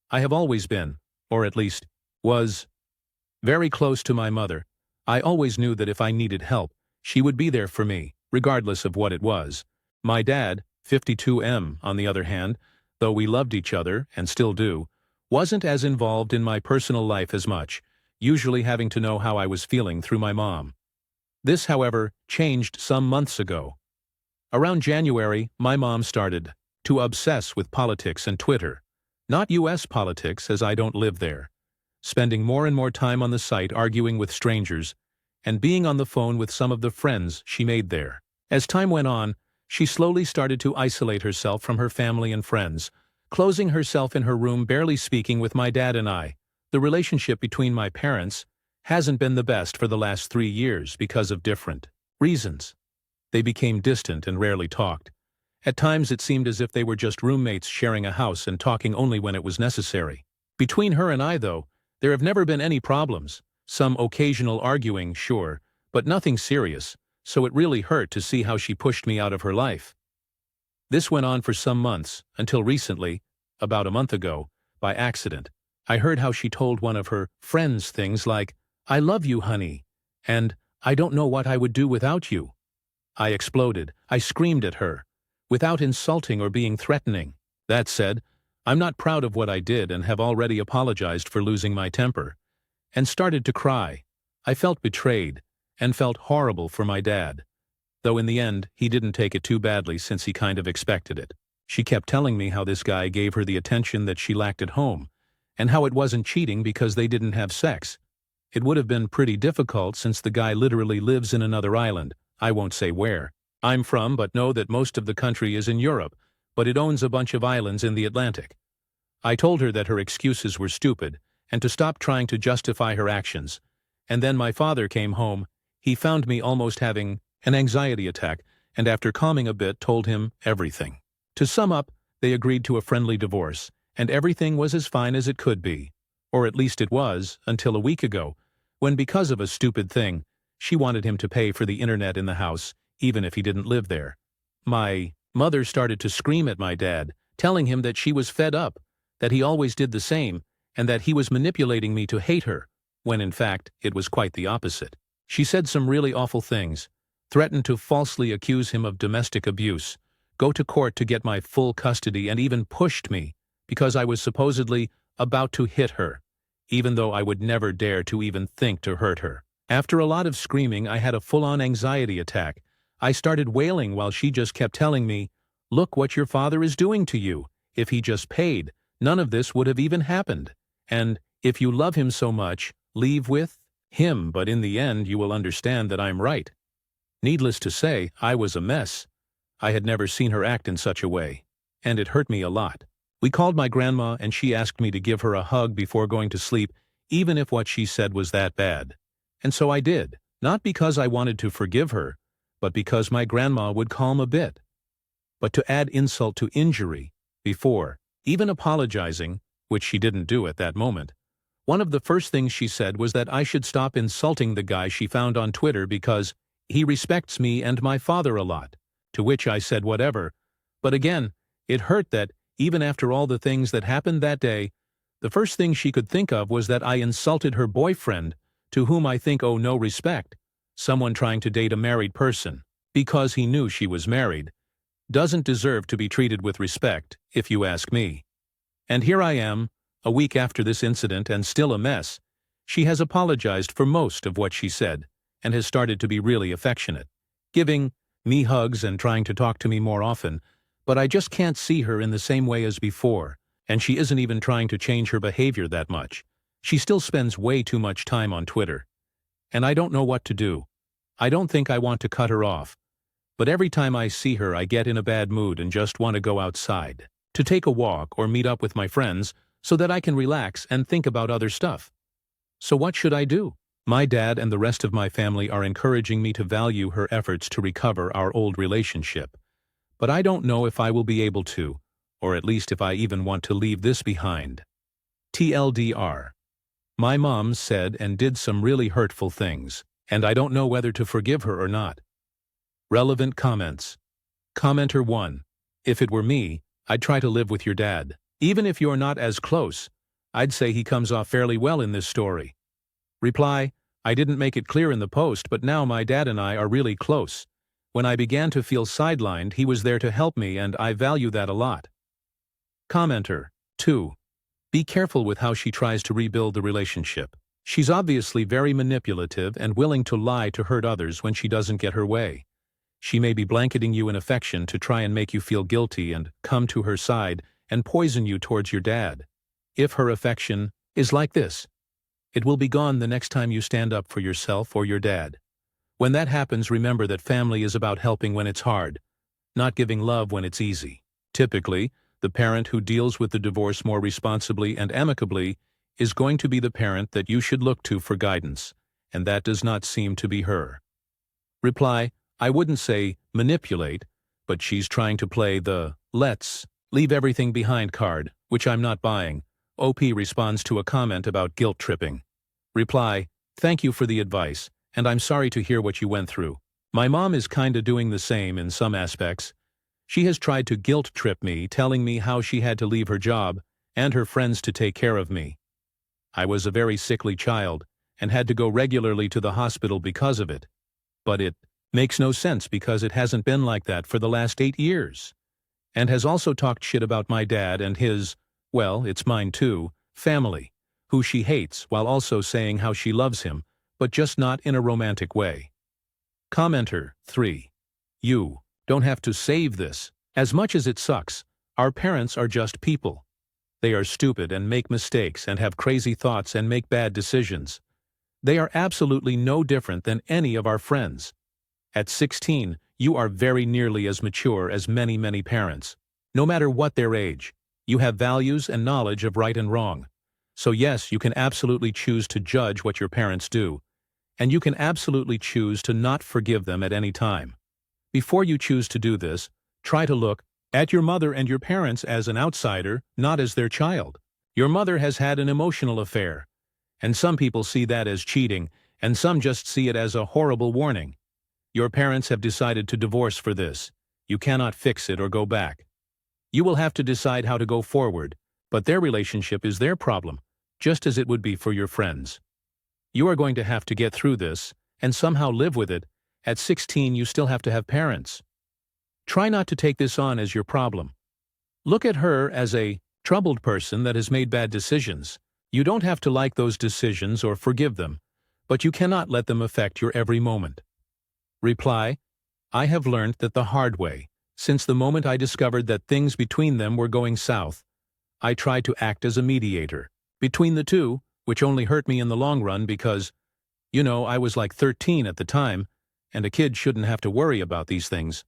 I have always been, or at least was, very close to my mother. I always knew that if I needed help, she would be there for me, regardless of what it was. My dad, 52M, on the other hand, though we loved each other, and still do, wasn't as involved in my personal life as much, usually having to know how I was feeling through my mom. This, however, changed some months ago. Around January, my mom started to obsess with politics and Twitter. Not US politics, as I don't live there. Spending more and more time on the site arguing with strangers, and being on the phone with some of the friends she made there. As time went on, she slowly started to isolate herself from her family and friends, closing herself in her room, barely speaking with my dad and I. The relationship between my parents hasn't been the best for the last 3 years because of different reasons. They became distant and rarely talked. At times it seemed as if they were just roommates sharing a house and talking only when it was necessary. Between her and I, though, there have never been any problems. Some occasional arguing, sure, but nothing serious, so it really hurt to see how she pushed me out of her life. This went on for some months, until recently, about a month ago, by accident, I heard how she told one of her friends things like, "I love you, honey," and "I don't know what I would do without you." I exploded. I screamed at her, without insulting or being threatening. That said, I'm not proud of what I did and have already apologized for losing my temper, and started to cry. I felt betrayed, and felt horrible for my dad. Though in the end, he didn't take it too badly since he kind of expected it. She kept telling me how this guy gave her the attention that she lacked at home, and how it wasn't cheating because they didn't have sex. It would have been pretty difficult since the guy literally lives in another island. I won't say where I'm from, but know that most of the country is in Europe, but it owns a bunch of islands in the Atlantic. I told her that her excuses were stupid, and to stop trying to justify her actions. And then my father came home. He found me almost having an anxiety attack, and after calming a bit told him everything. To sum up, they agreed to a friendly divorce, and everything was as fine as it could be. Or at least it was, until a week ago, when because of a stupid thing, she wanted him to pay for the internet in the house, even if he didn't live there. My mother started to scream at my dad, telling him that she was fed up, that he always did the same, and that he was manipulating me to hate her, when in fact it was quite the opposite. She said some really awful things, threatened to falsely accuse him of domestic abuse, go to court to get my full custody, and even pushed me because I was supposedly about to hit her, even though I would never dare to even think to hurt her. After a lot of screaming, I had a full-on anxiety attack. I started wailing while she just kept telling me, "Look what your father is doing to you. If he just paid, none of this would have even happened. And if you love him so much, leave with him, but in the end you will understand that I'm right." Needless to say, I was a mess. I had never seen her act in such a way, and it hurt me a lot. We called my grandma and she asked me to give her a hug before going to sleep, even if what she said was that bad. And so I did, not because I wanted to forgive her, but because my grandma would calm a bit. But to add insult to injury, before even apologizing, which she didn't do at that moment, one of the first things she said was that I should stop insulting the guy she found on Twitter because he respects me and my father a lot, to which I said whatever. But again, it hurt that, even after all the things that happened that day, the first thing she could think of was that I insulted her boyfriend, to whom I think owe no respect. Someone trying to date a married person, because he knew she was married, doesn't deserve to be treated with respect, if you ask me. And here I am, a week after this incident and still a mess. She has apologized for most of what she said, and has started to be really affectionate, giving me hugs and trying to talk to me more often, but I just can't see her in the same way as before, and she isn't even trying to change her behavior that much. She still spends way too much time on Twitter. And I don't know what to do. I don't think I want to cut her off, but every time I see her I get in a bad mood and just want to go outside, to take a walk or meet up with my friends so that I can relax and think about other stuff. So what should I do? My dad and the rest of my family are encouraging me to value her efforts to recover our old relationship. But I don't know if I will be able to, or at least if I even want to leave this behind. TLDR. My mom said and did some really hurtful things, and I don't know whether to forgive her or not. Relevant comments. Commenter 1. If it were me, I'd try to live with your dad. Even if you're not as close, I'd say he comes off fairly well in this story. Reply, I didn't make it clear in the post, but now my dad and I are really close. When I began to feel sidelined, he was there to help me, and I value that a lot. Commenter 2. Be careful with how she tries to rebuild the relationship. She's obviously very manipulative and willing to lie to hurt others when she doesn't get her way. She may be blanketing you in affection to try and make you feel guilty and come to her side and poison you towards your dad. If her affection is like this, it will be gone the next time you stand up for yourself or your dad. When that happens, remember that family is about helping when it's hard, not giving love when it's easy. Typically, the parent who deals with the divorce more responsibly and amicably is going to be the parent that you should look to for guidance, and that does not seem to be her. Reply, I wouldn't say manipulate, but she's trying to play the let's leave everything behind card, which I'm not buying. OP responds to a comment about guilt tripping. Reply, thank you for the advice, and I'm sorry to hear what you went through. My mom is kinda doing the same in some aspects. She has tried to guilt trip me, telling me how she had to leave her job and her friends to take care of me. I was a very sickly child and had to go regularly to the hospital because of it. But it makes no sense because it hasn't been like that for the last 8 years. And has also talked shit about my dad and his, well, it's mine too, family, who she hates, while also saying how she loves him, but just not in a romantic way. Commenter 3. You don't have to save this. As much as it sucks, our parents are just people. They are stupid and make mistakes and have crazy thoughts and make bad decisions. They are absolutely no different than any of our friends. At 16, you are very nearly as mature as many parents. No matter what their age, you have values and knowledge of right and wrong. So yes, you can absolutely choose to judge what your parents do, and you can absolutely choose to not forgive them at any time. Before you choose to do this, try to look at your mother and your parents as an outsider, not as their child. Your mother has had an emotional affair, and some people see that as cheating, and some just see it as a horrible warning. Your parents have decided to divorce for this. You cannot fix it or go back. You will have to decide how to go forward, but their relationship is their problem, just as it would be for your friends. You are going to have to get through this, and somehow live with it. At 16, you still have to have parents. Try not to take this on as your problem. Look at her as a troubled person that has made bad decisions. You don't have to like those decisions or forgive them, but you cannot let them affect your every moment. Reply, I have learned that the hard way. Since the moment I discovered that things between them were going south, I tried to act as a mediator between the two, which only hurt me in the long run because, I was like 13 at the time, and a kid shouldn't have to worry about these things.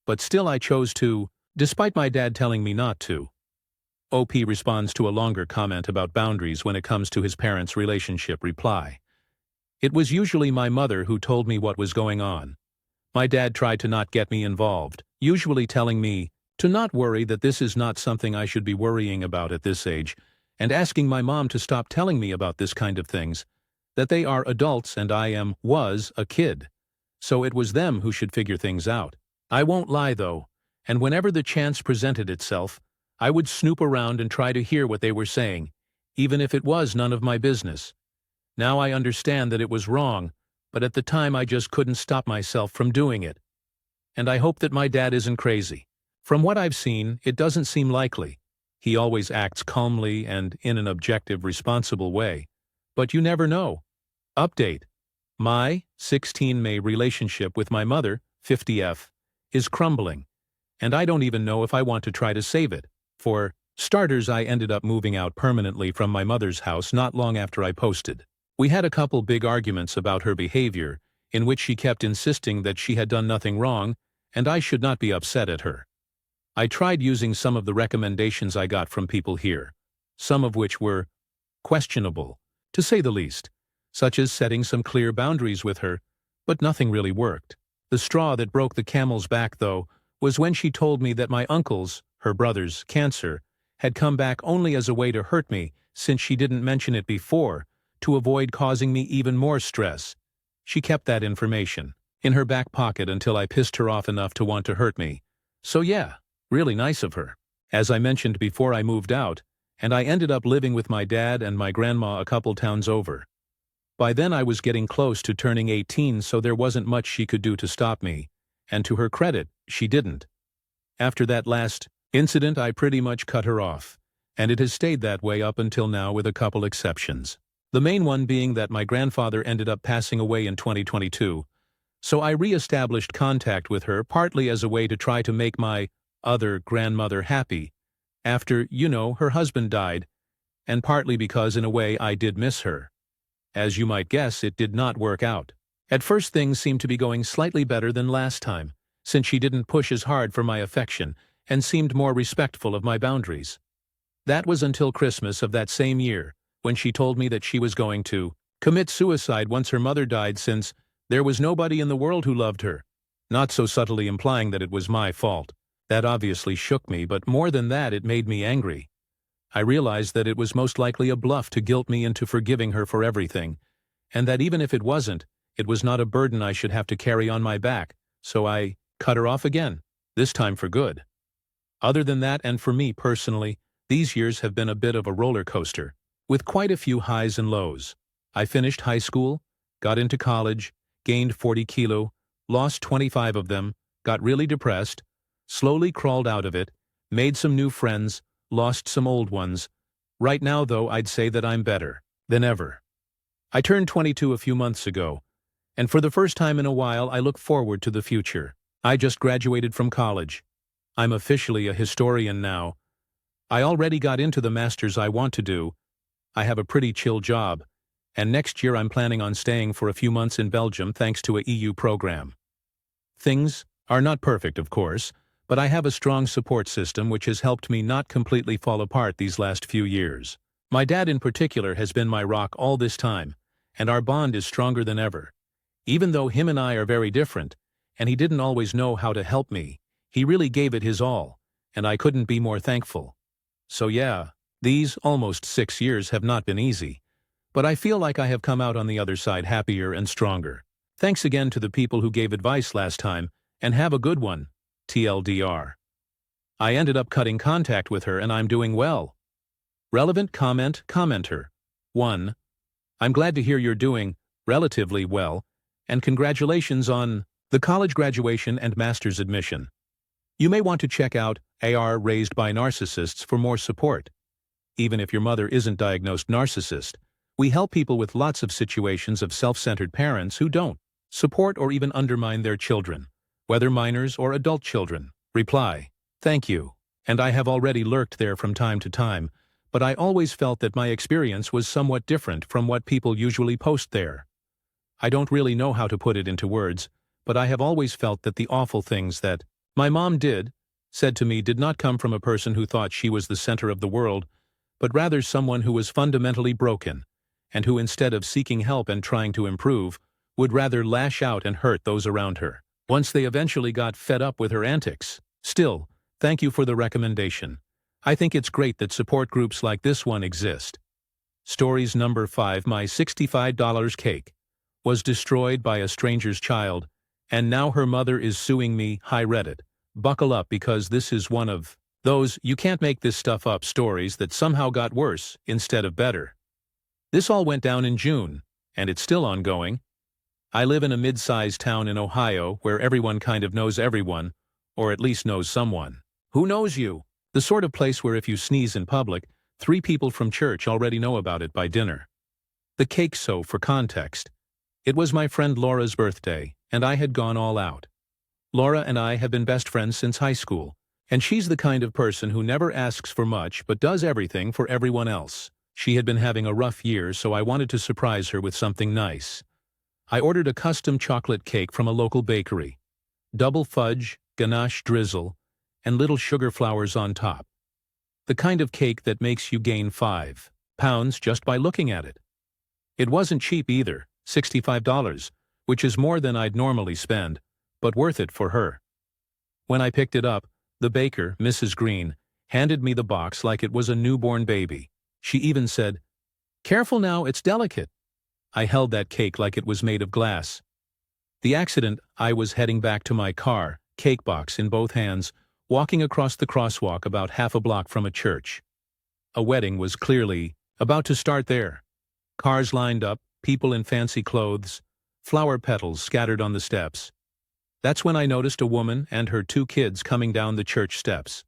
But still I chose to, despite my dad telling me not to. OP responds to a longer comment about boundaries when it comes to his parents' relationship. Reply, it was usually my mother who told me what was going on. My dad tried to not get me involved, usually telling me to not worry, that this is not something I should be worrying about at this age, and asking my mom to stop telling me about this kind of things, that they are adults and I was a kid. So it was them who should figure things out. I won't lie though, and whenever the chance presented itself, I would snoop around and try to hear what they were saying, even if it was none of my business. Now I understand that it was wrong, but at the time I just couldn't stop myself from doing it. And I hope that my dad isn't crazy. From what I've seen, it doesn't seem likely. He always acts calmly and in an objective, responsible way. But you never know. Update. My 16 May relationship with my mother, 50F, is crumbling, and I don't even know if I want to try to save it. For starters, I ended up moving out permanently from my mother's house not long after I posted. We had a couple big arguments about her behavior, in which she kept insisting that she had done nothing wrong and I should not be upset at her. I tried using some of the recommendations I got from people here, some of which were questionable, to say the least, such as setting some clear boundaries with her, but nothing really worked. The straw that broke the camel's back, though, was when she told me that my uncle's, her brother's, cancer had come back only as a way to hurt me, since she didn't mention it before, to avoid causing me even more stress. She kept that information in her back pocket until I pissed her off enough to want to hurt me. So yeah, really nice of her. As I mentioned before, I moved out, and I ended up living with my dad and my grandma a couple towns over. By then I was getting close to turning 18, so there wasn't much she could do to stop me, and to her credit, she didn't. After that last incident, I pretty much cut her off, and it has stayed that way up until now with a couple exceptions. The main one being that my grandfather ended up passing away in 2022, so I re-established contact with her partly as a way to try to make my other grandmother happy after, her husband died, and partly because in a way I did miss her. As you might guess, it did not work out. At first things seemed to be going slightly better than last time, since she didn't push as hard for my affection and seemed more respectful of my boundaries. That was until Christmas of that same year, when she told me that she was going to commit suicide once her mother died, since there was nobody in the world who loved her, not so subtly implying that it was my fault. That obviously shook me, but more than that, it made me angry. I realized that it was most likely a bluff to guilt me into forgiving her for everything, and that even if it wasn't, it was not a burden I should have to carry on my back, so I cut her off again, this time for good. Other than that, and for me personally, these years have been a bit of a roller coaster, with quite a few highs and lows. I finished high school, got into college, gained 40 kilo, lost 25 of them, got really depressed, slowly crawled out of it, made some new friends, lost some old ones. Right now, though, I'd say that I'm better than ever. I turned 22 a few months ago, and for the first time in a while I look forward to the future. I just graduated from college. I'm officially a historian now. I already got into the masters I want to do. I have a pretty chill job, and next year I'm planning on staying for a few months in Belgium thanks to a EU program. Things are not perfect, of course, but I have a strong support system which has helped me not completely fall apart these last few years. My dad in particular has been my rock all this time, and our bond is stronger than ever. Even though him and I are very different, and he didn't always know how to help me, he really gave it his all, and I couldn't be more thankful. So yeah, these almost 6 years have not been easy, but I feel like I have come out on the other side happier and stronger. Thanks again to the people who gave advice last time, and have a good one, TLDR. I ended up cutting contact with her and I'm doing well. Relevant comment commenter. 1. I'm glad to hear you're doing relatively well, and congratulations on the college graduation and master's admission. You may want to check out AR Raised by Narcissists for more support. Even if your mother isn't diagnosed narcissist, we help people with lots of situations of self-centered parents who don't support or even undermine their children, whether minors or adult children. Reply, thank you. And I have already lurked there from time to time, but I always felt that my experience was somewhat different from what people usually post there. I don't really know how to put it into words, but I have always felt that the awful things that my mom said to me did not come from a person who thought she was the center of the world, but rather someone who was fundamentally broken, and who instead of seeking help and trying to improve, would rather lash out and hurt those around her, once they eventually got fed up with her antics. Still, thank you for the recommendation. I think it's great that support groups like this one exist. Stories number 5. My $65 cake was destroyed by a stranger's child, and now her mother is suing me. Hi Reddit. Buckle up, because this is one of those you can't make this stuff up stories that somehow got worse instead of better. This all went down in June, and it's still ongoing. I live in a mid-sized town in Ohio where everyone kind of knows everyone, or at least knows someone. Who knows you? The sort of place where if you sneeze in public, 3 people from church already know about it by dinner. The cake. So, for context, it was my friend Laura's birthday, and I had gone all out. Laura and I have been best friends since high school, and she's the kind of person who never asks for much but does everything for everyone else. She had been having a rough year, so I wanted to surprise her with something nice. I ordered a custom chocolate cake from a local bakery. Double fudge, ganache drizzle, and little sugar flowers on top. The kind of cake that makes you gain 5 pounds just by looking at it. It wasn't cheap either, $65, which is more than I'd normally spend, but worth it for her. When I picked it up, the baker, Mrs. Green, handed me the box like it was a newborn baby. She even said, "Careful now, it's delicate." I held that cake like it was made of glass. The accident, I was heading back to my car, cake box in both hands, walking across the crosswalk about half a block from a church. A wedding was clearly about to start there. Cars lined up, people in fancy clothes, flower petals scattered on the steps. That's when I noticed a woman and her 2 kids coming down the church steps.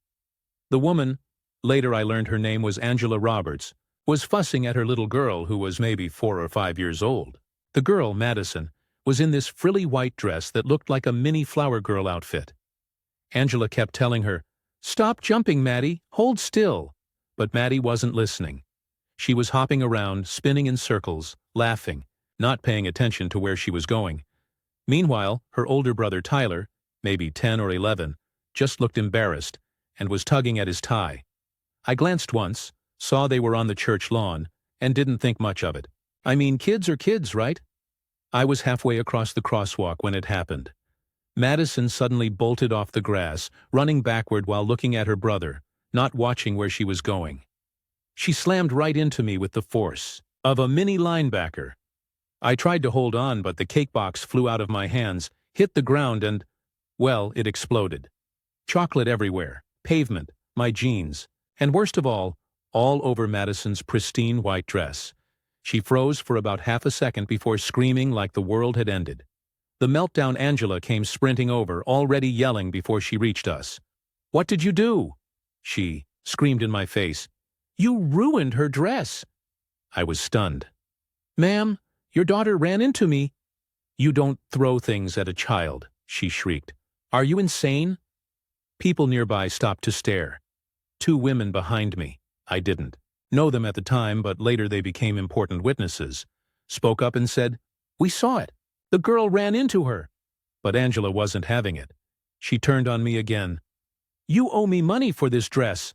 The woman, later I learned her name was Angela Roberts, was fussing at her little girl who was maybe 4 or 5 years old. The girl, Madison, was in this frilly white dress that looked like a mini flower girl outfit. Angela kept telling her, "Stop jumping, Maddie, hold still." But Maddie wasn't listening. She was hopping around, spinning in circles, laughing, not paying attention to where she was going. Meanwhile, her older brother Tyler, maybe 10 or 11, just looked embarrassed and was tugging at his tie. I glanced once, saw they were on the church lawn, and didn't think much of it. I mean, kids are kids, right? I was halfway across the crosswalk when it happened. Madison suddenly bolted off the grass, running backward while looking at her brother, not watching where she was going. She slammed right into me with the force of a mini linebacker. I tried to hold on, but the cake box flew out of my hands, hit the ground and, well, it exploded. Chocolate everywhere, pavement, my jeans, and worst of all over Madison's pristine white dress. She froze for about half a second before screaming like the world had ended. The meltdown Angela came sprinting over, already yelling before she reached us. "What did you do?" she screamed in my face. "You ruined her dress." I was stunned. "Ma'am, your daughter ran into me." "You don't throw things at a child," she shrieked. "Are you insane?" People nearby stopped to stare. 2 women behind me. I didn't know them at the time, but later they became important witnesses. Spoke up and said, "We saw it. The girl ran into her." But Angela wasn't having it. She turned on me again. "You owe me money for this dress.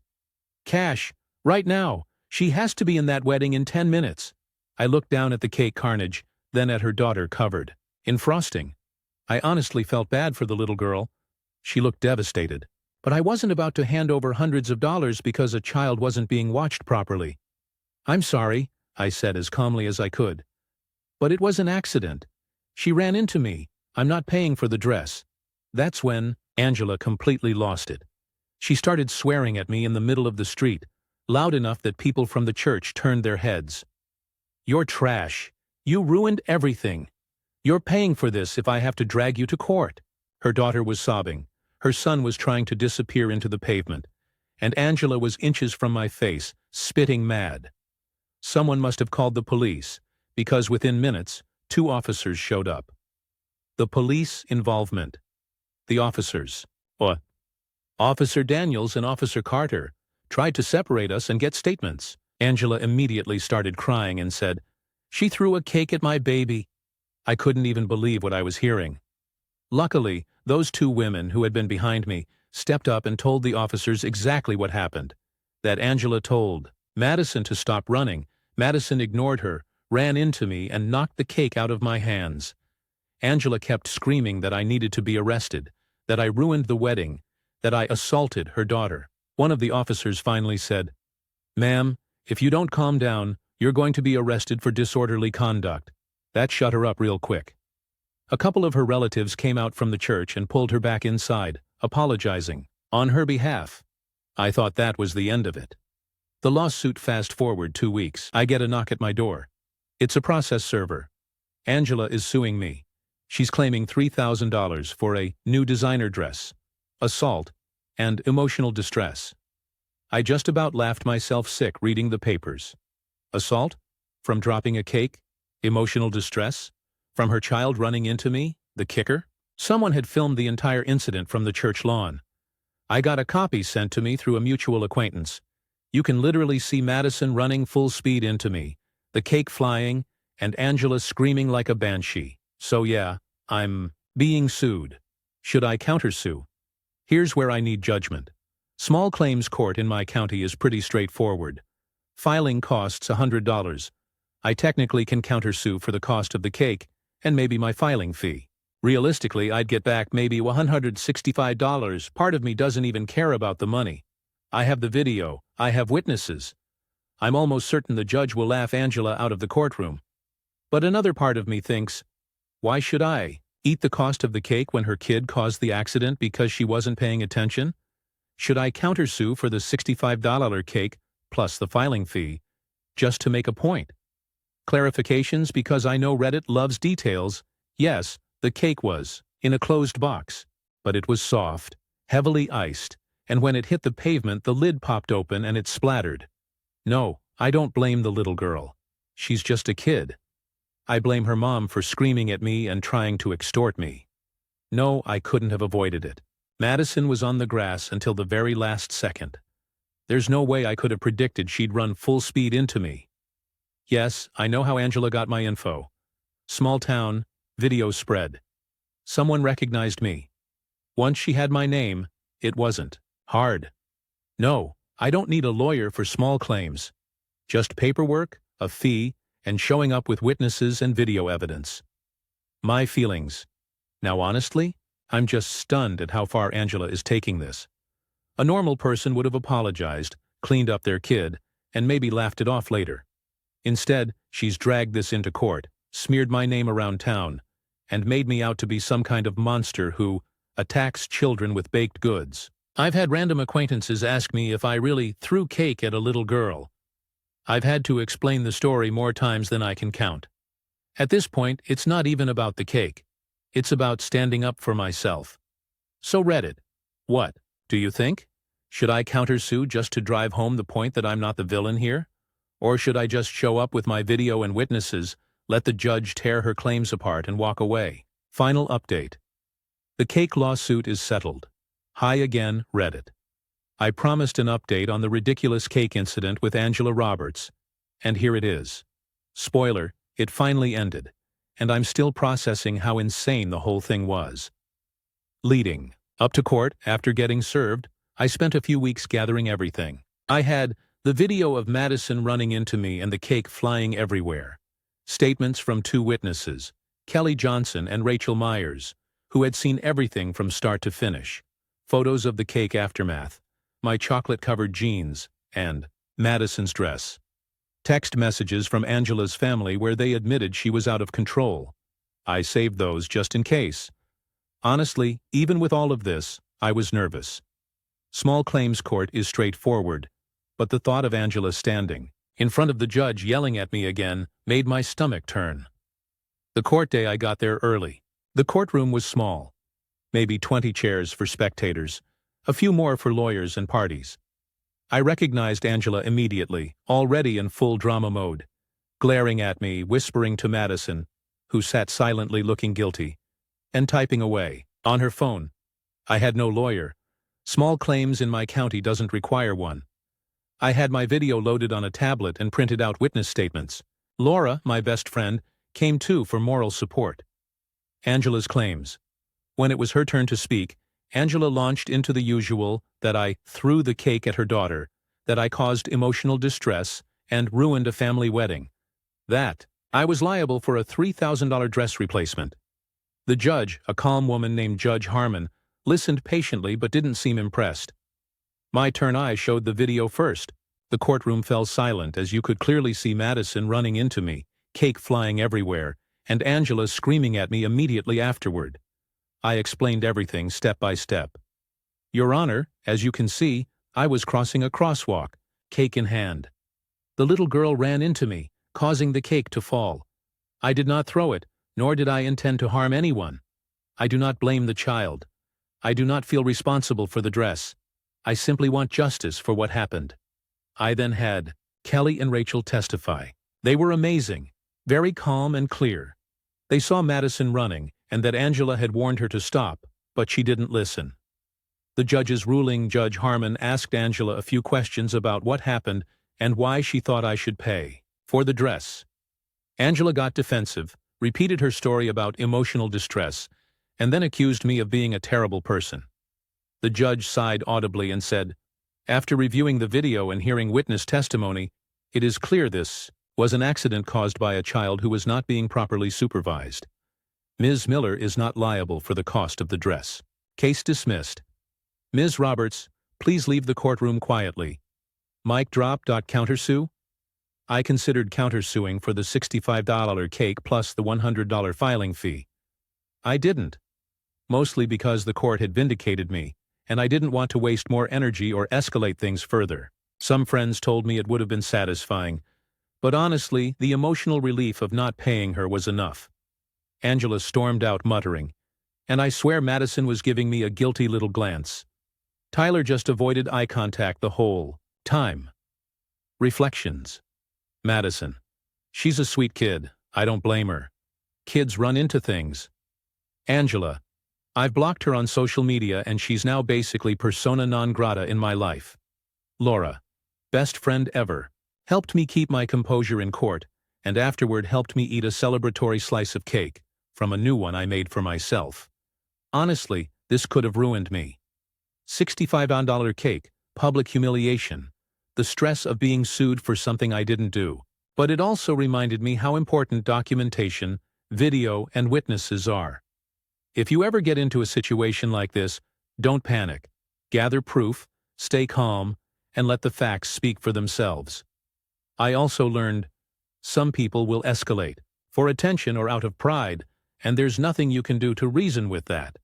Cash, right now. She has to be in that wedding in 10 minutes. I looked down at the cake carnage, then at her daughter covered in frosting. I honestly felt bad for the little girl. She looked devastated. But I wasn't about to hand over hundreds of dollars because a child wasn't being watched properly. "I'm sorry," I said as calmly as I could. "But it was an accident. She ran into me. I'm not paying for the dress." That's when Angela completely lost it. She started swearing at me in the middle of the street, loud enough that people from the church turned their heads. "You're trash. You ruined everything. You're paying for this if I have to drag you to court." Her daughter was sobbing. Her son was trying to disappear into the pavement, and Angela was inches from my face, spitting mad. Someone must have called the police, because within minutes, 2 officers showed up. The police involvement. The officers, Officer Daniels and Officer Carter, tried to separate us and get statements. Angela immediately started crying and said, "She threw a cake at my baby." I couldn't even believe what I was hearing. Luckily, those 2 women who had been behind me stepped up and told the officers exactly what happened. That Angela told Madison to stop running. Madison ignored her, ran into me, and knocked the cake out of my hands. Angela kept screaming that I needed to be arrested, that I ruined the wedding, that I assaulted her daughter. One of the officers finally said, "Ma'am, if you don't calm down, you're going to be arrested for disorderly conduct." That shut her up real quick. A couple of her relatives came out from the church and pulled her back inside, apologizing on her behalf. I thought that was the end of it. The lawsuit fast forward 2 weeks. I get a knock at my door. It's a process server. Angela is suing me. She's claiming $3,000 for a new designer dress, assault, and emotional distress. I just about laughed myself sick reading the papers. Assault? From dropping a cake? Emotional distress? From her child running into me, the kicker? Someone had filmed the entire incident from the church lawn. I got a copy sent to me through a mutual acquaintance. You can literally see Madison running full speed into me, the cake flying, and Angela screaming like a banshee. So yeah, I'm being sued. Should I countersue? Here's where I need judgment. Small claims court in my county is pretty straightforward. Filing costs $100. I technically can countersue for the cost of the cake, and maybe my filing fee. Realistically, I'd get back maybe $165. Part of me doesn't even care about the money. I have the video. I have witnesses. I'm almost certain the judge will laugh Angela out of the courtroom. But another part of me thinks, why should I eat the cost of the cake when her kid caused the accident because she wasn't paying attention? Should I countersue for the $65 cake plus the filing fee just to make a point? Clarifications because I know Reddit loves details. Yes, the cake was in a closed box, but it was soft, heavily iced, and when it hit the pavement the lid popped open and it splattered. No, I don't blame the little girl. She's just a kid. I blame her mom for screaming at me and trying to extort me. No, I couldn't have avoided it. Madison was on the grass until the very last second. There's no way I could have predicted she'd run full speed into me. Yes, I know how Angela got my info. Small town, video spread. Someone recognized me. Once she had my name, it wasn't hard. No, I don't need a lawyer for small claims. Just paperwork, a fee, and showing up with witnesses and video evidence. My feelings. Now honestly, I'm just stunned at how far Angela is taking this. A normal person would have apologized, cleaned up their kid, and maybe laughed it off later. Instead, she's dragged this into court, smeared my name around town, and made me out to be some kind of monster who attacks children with baked goods. I've had random acquaintances ask me if I really threw cake at a little girl. I've had to explain the story more times than I can count. At this point, it's not even about the cake. It's about standing up for myself. So Reddit, what do you think? Should I countersue just to drive home the point that I'm not the villain here? Or should I just show up with my video and witnesses, let the judge tear her claims apart and walk away? Final update. The cake lawsuit is settled. Hi again, Reddit. I promised an update on the ridiculous cake incident with Angela Roberts, and here it is. Spoiler, it finally ended, and I'm still processing how insane the whole thing was. Leading up to court after getting served, I spent a few weeks gathering everything. I had the video of Madison running into me and the cake flying everywhere. Statements from two witnesses, Kelly Johnson and Rachel Myers, who had seen everything from start to finish. Photos of the cake aftermath, my chocolate-covered jeans, and Madison's dress. Text messages from Angela's family where they admitted she was out of control. I saved those just in case. Honestly, even with all of this, I was nervous. Small claims court is straightforward, but the thought of Angela standing in front of the judge yelling at me again made my stomach turn. The court day I got there early. The courtroom was small. Maybe 20 chairs for spectators, a few more for lawyers and parties. I recognized Angela immediately, already in full drama mode, glaring at me, whispering to Madison, who sat silently looking guilty, and typing away on her phone. I had no lawyer. Small claims in my county doesn't require one. I had my video loaded on a tablet and printed out witness statements. Laura, my best friend, came too for moral support. Angela's claims. When it was her turn to speak, Angela launched into the usual that I threw the cake at her daughter, that I caused emotional distress and ruined a family wedding, that I was liable for a $3,000 dress replacement. The judge, a calm woman named Judge Harmon, listened patiently but didn't seem impressed. My turn. I showed the video first. The courtroom fell silent as you could clearly see Madison running into me, cake flying everywhere, and Angela screaming at me immediately afterward. I explained everything step by step. Your Honor, as you can see, I was crossing a crosswalk, cake in hand. The little girl ran into me, causing the cake to fall. I did not throw it, nor did I intend to harm anyone. I do not blame the child. I do not feel responsible for the dress. I simply want justice for what happened. I then had Kelly and Rachel testify. They were amazing, very calm and clear. They saw Madison running, and that Angela had warned her to stop, but she didn't listen. The judge's ruling, Judge Harmon, asked Angela a few questions about what happened and why she thought I should pay for the dress. Angela got defensive, repeated her story about emotional distress, and then accused me of being a terrible person. The judge sighed audibly and said, "After reviewing the video and hearing witness testimony, it is clear this was an accident caused by a child who was not being properly supervised. Ms. Miller is not liable for the cost of the dress. Case dismissed. Ms. Roberts, please leave the courtroom quietly. Mic drop. Countersue?" I considered countersuing for the $65 cake plus the $100 filing fee. I didn't. Mostly because the court had vindicated me, and I didn't want to waste more energy or escalate things further. Some friends told me it would have been satisfying, but honestly, the emotional relief of not paying her was enough. Angela stormed out muttering, and I swear Madison was giving me a guilty little glance. Tyler just avoided eye contact the whole time. Reflections. Madison. She's a sweet kid. I don't blame her. Kids run into things. Angela. I've blocked her on social media and she's now basically persona non grata in my life. Laura. Best friend ever. Helped me keep my composure in court, and afterward helped me eat a celebratory slice of cake, from a new one I made for myself. Honestly, this could have ruined me. $65 cake, public humiliation, the stress of being sued for something I didn't do. But it also reminded me how important documentation, video, and witnesses are. If you ever get into a situation like this, don't panic. Gather proof, stay calm, and let the facts speak for themselves. I also learned, some people will escalate, for attention or out of pride, and there's nothing you can do to reason with that.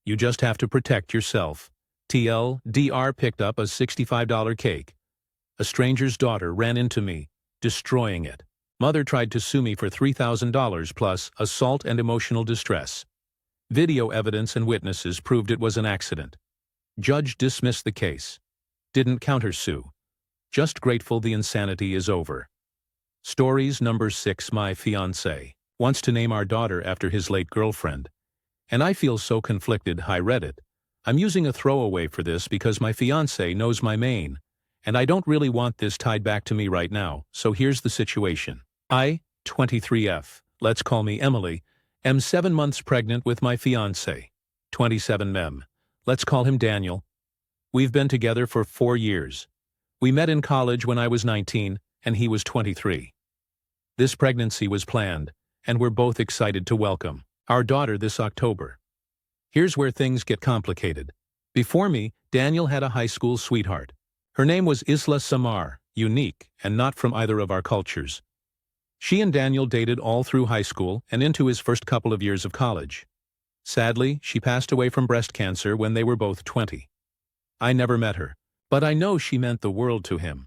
You just have to protect yourself. TLDR picked up a $65 cake. A stranger's daughter ran into me, destroying it. Mother tried to sue me for $3,000 plus assault and emotional distress. Video evidence and witnesses proved it was an accident. Judge dismissed the case. Didn't countersue. Just grateful the insanity is over. Stories number 6. My fiancé wants to name our daughter after his late girlfriend. And I feel so conflicted. I read it. I'm using a throwaway for this because my fiancé knows my main, and I don't really want this tied back to me right now, so here's the situation. I, 23F, let's call me Emily, am 7 months pregnant with my fiancé, 27M. Let's call him Daniel. We've been together for 4 years. We met in college when I was 19, and he was 23. This pregnancy was planned, and we're both excited to welcome our daughter this October. Here's where things get complicated. Before me, Daniel had a high school sweetheart. Her name was Isla Samar, unique, and not from either of our cultures. She and Daniel dated all through high school and into his first couple of years of college. Sadly, she passed away from breast cancer when they were both 20. I never met her, but I know she meant the world to him.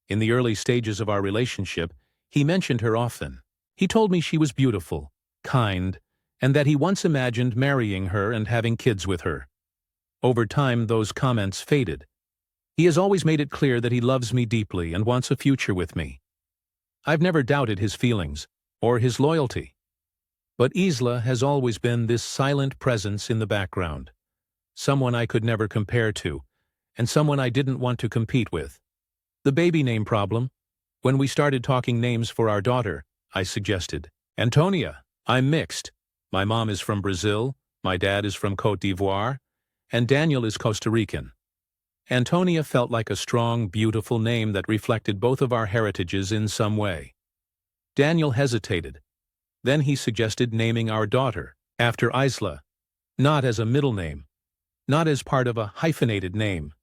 In the early stages of our relationship, he mentioned her often. He told me she was beautiful, kind, and that he once imagined marrying her and having kids with her. Over time, those comments faded. He has always made it clear that he loves me deeply and wants a future with me. I've never doubted his feelings or his loyalty. But Isla has always been this silent presence in the background, someone I could never compare to, and someone I didn't want to compete with. The baby name problem. When we started talking names for our daughter, I suggested Antonia. I'm mixed. My mom is from Brazil, my dad is from Côte d'Ivoire, and Daniel is Costa Rican. Antonia felt like a strong, beautiful name that reflected both of our heritages in some way. Daniel hesitated. Then he suggested naming our daughter after Isla, not as a middle name, not as part of a hyphenated name.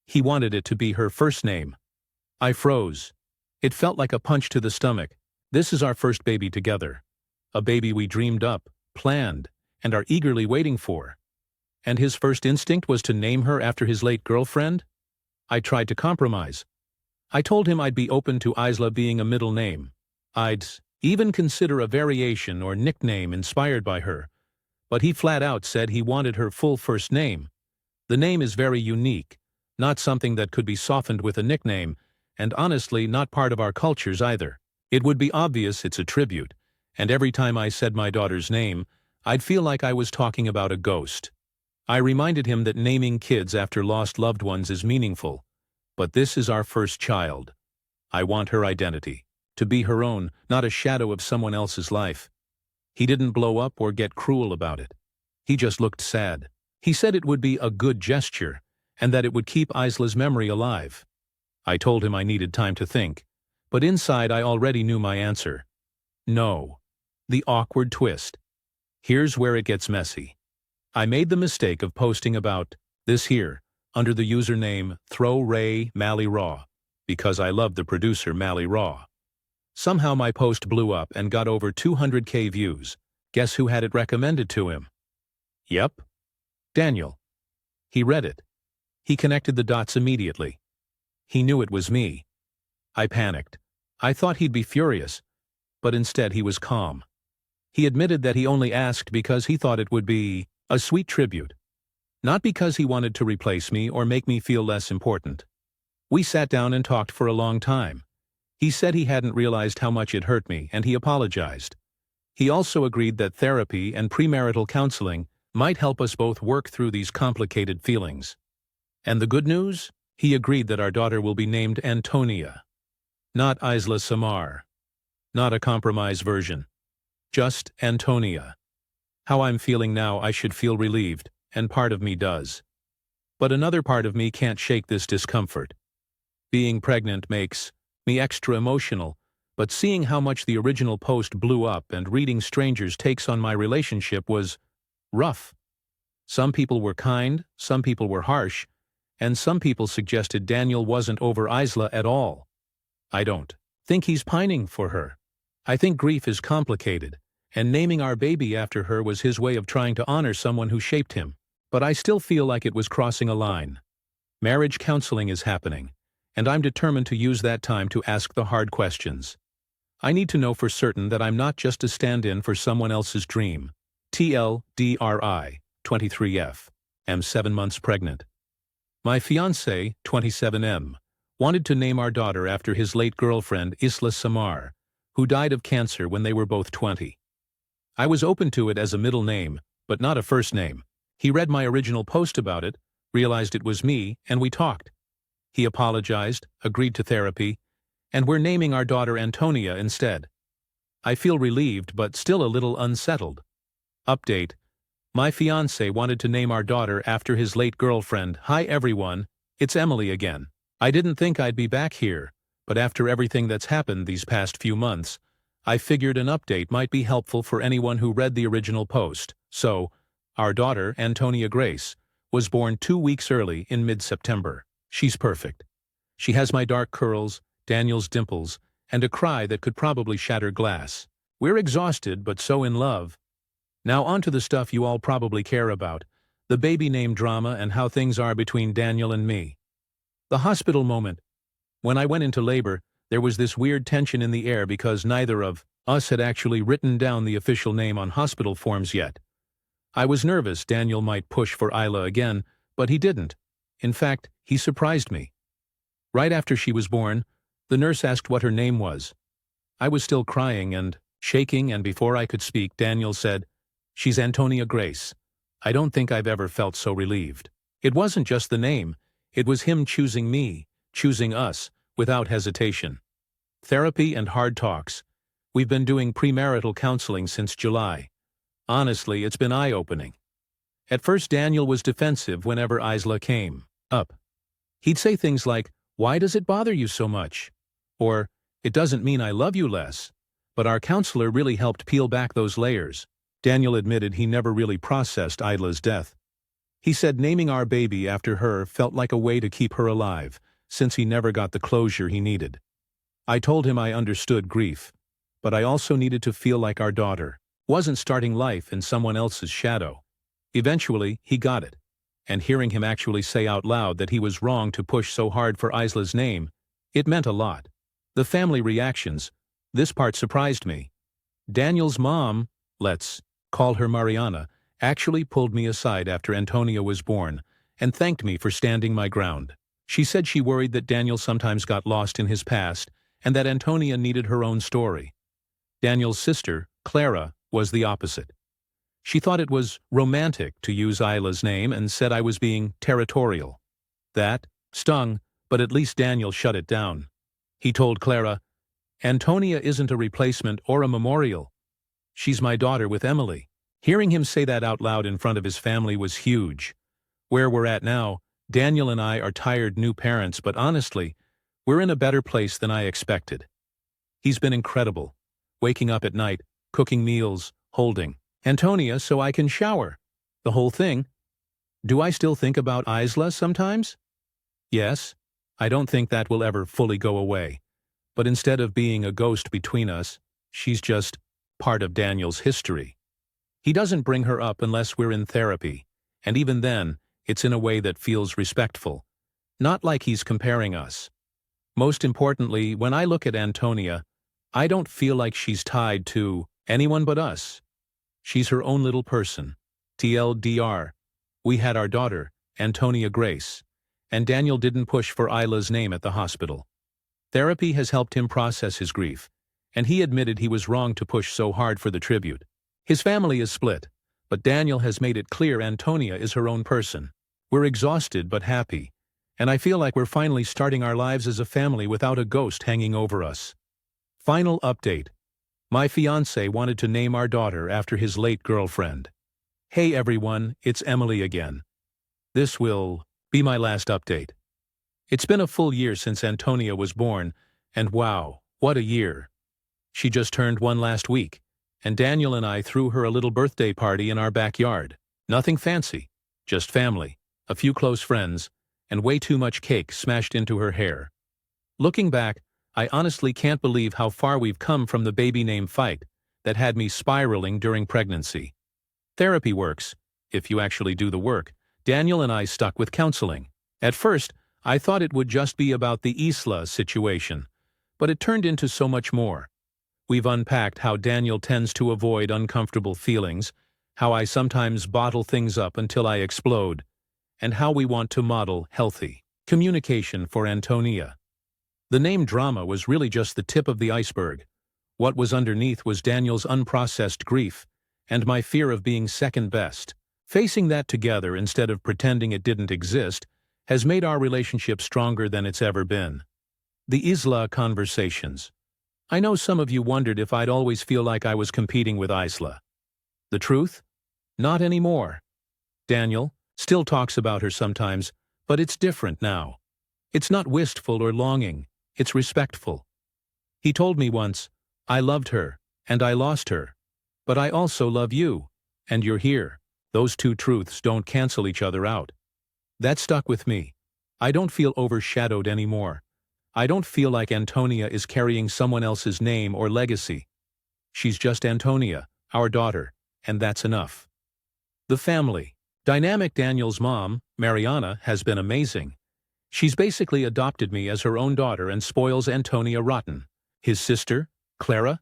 He wanted it to be her first name. I froze. It felt like a punch to the stomach. This is our first baby together. A baby we dreamed up, planned, and are eagerly waiting for. And his first instinct was to name her after his late girlfriend? I tried to compromise. I told him I'd be open to Isla being a middle name. I'd even consider a variation or nickname inspired by her. But he flat out said he wanted her full first name. The name is very unique, not something that could be softened with a nickname, and honestly not part of our cultures either. It would be obvious it's a tribute, and every time I said my daughter's name, I'd feel like I was talking about a ghost. I reminded him that naming kids after lost loved ones is meaningful, but this is our first child. I want her identity, to be her own, not a shadow of someone else's life. He didn't blow up or get cruel about it. He just looked sad. He said it would be a good gesture, and that it would keep Isla's memory alive. I told him I needed time to think, but inside I already knew my answer. No. The awkward twist. Here's where it gets messy. I made the mistake of posting about this here under the username throwray_Mally_Raw because I love the producer Mally Raw. Somehow my post blew up and got over 200K views. Guess who had it recommended to him? Yep. Daniel. He read it. He connected the dots immediately. He knew it was me. I panicked. I thought he'd be furious, but instead he was calm. He admitted that he only asked because he thought it would be a sweet tribute, not because he wanted to replace me or make me feel less important. We sat down and talked for a long time. He said he hadn't realized how much it hurt me, and he apologized. He also agreed that therapy and premarital counseling might help us both work through these complicated feelings. And the good news? He agreed that our daughter will be named Antonia, not Isla Samar, not a compromise version. Just Antonia. How I'm feeling now, I should feel relieved, and part of me does. But another part of me can't shake this discomfort. Being pregnant makes me extra emotional, but seeing how much the original post blew up and reading strangers' takes on my relationship was rough. Some people were kind, some people were harsh, and some people suggested Daniel wasn't over Isla at all. I don't think he's pining for her. I think grief is complicated, and naming our baby after her was his way of trying to honor someone who shaped him. But I still feel like it was crossing a line. Marriage counseling is happening, and I'm determined to use that time to ask the hard questions. I need to know for certain that I'm not just a stand-in for someone else's dream. TLDRI, 23F, am 7 months pregnant. My fiancé, 27M, wanted to name our daughter after his late girlfriend Isla Samar, who died of cancer when they were both 20. I was open to it as a middle name, but not a first name, He read my original post about it, realized it was me, and we talked. He apologized, agreed to therapy, and we're naming our daughter Antonia instead. I feel relieved but still a little unsettled. Update. My fiancé wanted to name our daughter after his late girlfriend. Hi everyone, it's Emily again. I didn't think I'd be back here, but after everything that's happened these past few months, I figured an update might be helpful for anyone who read the original post. So, our daughter, Antonia Grace, was born 2 weeks early in mid-September. She's perfect. She has my dark curls, Daniel's dimples, and a cry that could probably shatter glass. We're exhausted but so in love. Now on to the stuff you all probably care about, the baby name drama and how things are between Daniel and me. The hospital moment. When I went into labor, there was this weird tension in the air because neither of us had actually written down the official name on hospital forms yet. I was nervous Daniel might push for Isla again, but he didn't. In fact, he surprised me. Right after she was born, the nurse asked what her name was. I was still crying and shaking, and before I could speak, Daniel said, "She's Antonia Grace." I don't think I've ever felt so relieved. It wasn't just the name, it was him choosing me, choosing us, without hesitation. Therapy and hard talks. We've been doing premarital counseling since July. Honestly, it's been eye-opening. At first, Daniel was defensive whenever Isla came up. He'd say things like, "Why does it bother you so much?" Or, "It doesn't mean I love you less." But our counselor really helped peel back those layers. Daniel admitted he never really processed Isla's death. He said naming our baby after her felt like a way to keep her alive, since he never got the closure he needed. I told him I understood grief, but I also needed to feel like our daughter wasn't starting life in someone else's shadow. Eventually, he got it, and hearing him actually say out loud that he was wrong to push so hard for Isla's name, it meant a lot. The family reactions, this part surprised me. Daniel's mom, let's call her Mariana, actually pulled me aside after Antonia was born and thanked me for standing my ground. She said she worried that Daniel sometimes got lost in his past and that Antonia needed her own story. Daniel's sister, Clara, was the opposite. She thought it was romantic to use Isla's name and said I was being territorial. That stung, but at least Daniel shut it down. He told Clara, "Antonia isn't a replacement or a memorial. She's my daughter with Emily." Hearing him say that out loud in front of his family was huge. Where we're at now, Daniel and I are tired new parents, but honestly, we're in a better place than I expected. He's been incredible, waking up at night, cooking meals, holding Antonia so I can shower. The whole thing. Do I still think about Isla sometimes? Yes. I don't think that will ever fully go away. But instead of being a ghost between us, she's just part of Daniel's history. He doesn't bring her up unless we're in therapy, and even then, it's in a way that feels respectful. Not like he's comparing us. Most importantly, when I look at Antonia, I don't feel like she's tied to anyone but us. She's her own little person. TLDR. We had our daughter, Antonia Grace, and Daniel didn't push for Isla's name at the hospital. Therapy has helped him process his grief, and he admitted he was wrong to push so hard for the tribute. His family is split, but Daniel has made it clear Antonia is her own person. We're exhausted but happy, and I feel like we're finally starting our lives as a family without a ghost hanging over us. Final update. My fiancé wanted to name our daughter after his late girlfriend. Hey everyone, it's Emily again. This will be my last update. It's been a full year since Antonia was born, and wow, what a year. She just turned 1 last week, and Daniel and I threw her a little birthday party in our backyard. Nothing fancy, just family, a few close friends, and way too much cake smashed into her hair. Looking back, I honestly can't believe how far we've come from the baby name fight that had me spiraling during pregnancy. Therapy works, if you actually do the work. Daniel and I stuck with counseling. At first, I thought it would just be about the Isla situation, but it turned into so much more. We've unpacked how Daniel tends to avoid uncomfortable feelings, how I sometimes bottle things up until I explode, and how we want to model healthy communication for Antonia. The name drama was really just the tip of the iceberg. What was underneath was Daniel's unprocessed grief and my fear of being second best. Facing that together instead of pretending it didn't exist has made our relationship stronger than it's ever been. The Isla conversations. I know some of you wondered if I'd always feel like I was competing with Isla. The truth? Not anymore. Daniel still talks about her sometimes, but it's different now. It's not wistful or longing, it's respectful. He told me once, I loved her, and I lost her. But I also love you, and you're here. Those two truths don't cancel each other out. That stuck with me. I don't feel overshadowed anymore. I don't feel like Antonia is carrying someone else's name or legacy. She's just Antonia, our daughter, and that's enough. The family. Dynamic Daniel's mom, Mariana, has been amazing. She's basically adopted me as her own daughter and spoils Antonia rotten. His sister, Clara?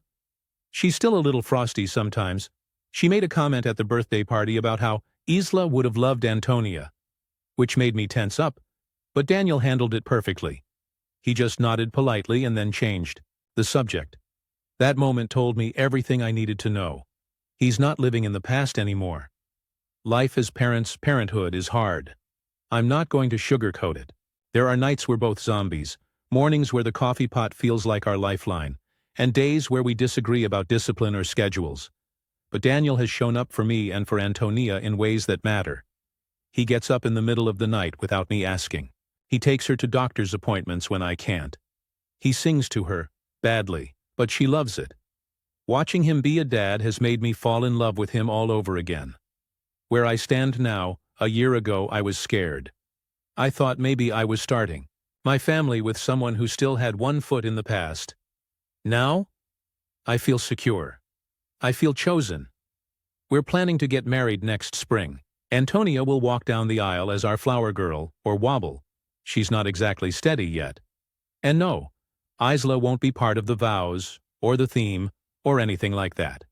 She's still a little frosty sometimes. She made a comment at the birthday party about how Isla would have loved Antonia, which made me tense up, but Daniel handled it perfectly. He just nodded politely and then changed the subject. That moment told me everything I needed to know. He's not living in the past anymore. Life as parents, parenthood is hard. I'm not going to sugarcoat it. There are nights we're both zombies, mornings where the coffee pot feels like our lifeline, and days where we disagree about discipline or schedules. But Daniel has shown up for me and for Antonia in ways that matter. He gets up in the middle of the night without me asking. He takes her to doctor's appointments when I can't. He sings to her, badly, but she loves it. Watching him be a dad has made me fall in love with him all over again. Where I stand now, a year ago I was scared. I thought maybe I was starting my family with someone who still had one foot in the past. Now, I feel secure. I feel chosen. We're planning to get married next spring. Antonia will walk down the aisle as our flower girl, or wobble. She's not exactly steady yet. And no, Isla won't be part of the vows, or the theme, or anything like that.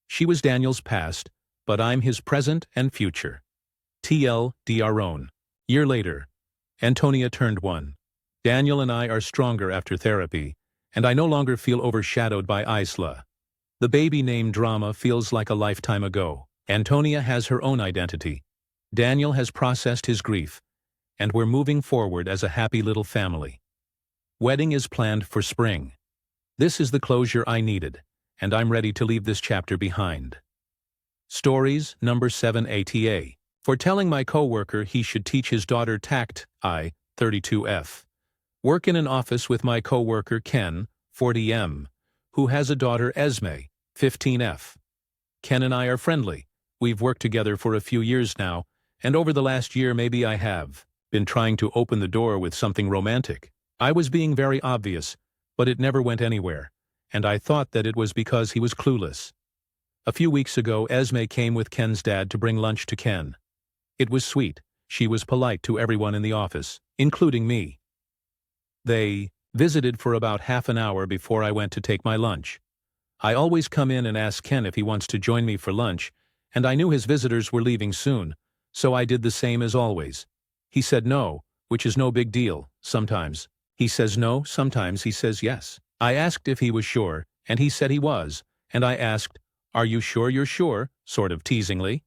She was Daniel's past, but I'm his present and future. TLDR. Year later, Antonia turned 1. Daniel and I are stronger after therapy, and I no longer feel overshadowed by Isla. The baby name drama feels like a lifetime ago. Antonia has her own identity. Daniel has processed his grief, and we're moving forward as a happy little family. Wedding is planned for spring. This is the closure I needed, and I'm ready to leave this chapter behind. Stories number 7 ATA. For telling my coworker he should teach his daughter tact, I, 32F. Work in an office with my coworker Ken, 40M, who has a daughter Esme, 15F. Ken and I are friendly. We've worked together for a few years now, and over the last year maybe I have been trying to open the door with something romantic. I was being very obvious, but it never went anywhere, and I thought that it was because he was clueless. A few weeks ago, Esme came with Ken's dad to bring lunch to Ken. It was sweet. She was polite to everyone in the office, including me. They visited for about half an hour before I went to take my lunch. I always come in and ask Ken if he wants to join me for lunch, and I knew his visitors were leaving soon, so I did the same as always. He said no, which is no big deal, sometimes. He says no, sometimes he says yes. I asked if he was sure, and he said he was, and I asked, "Are you sure you're sure?" sort of teasingly.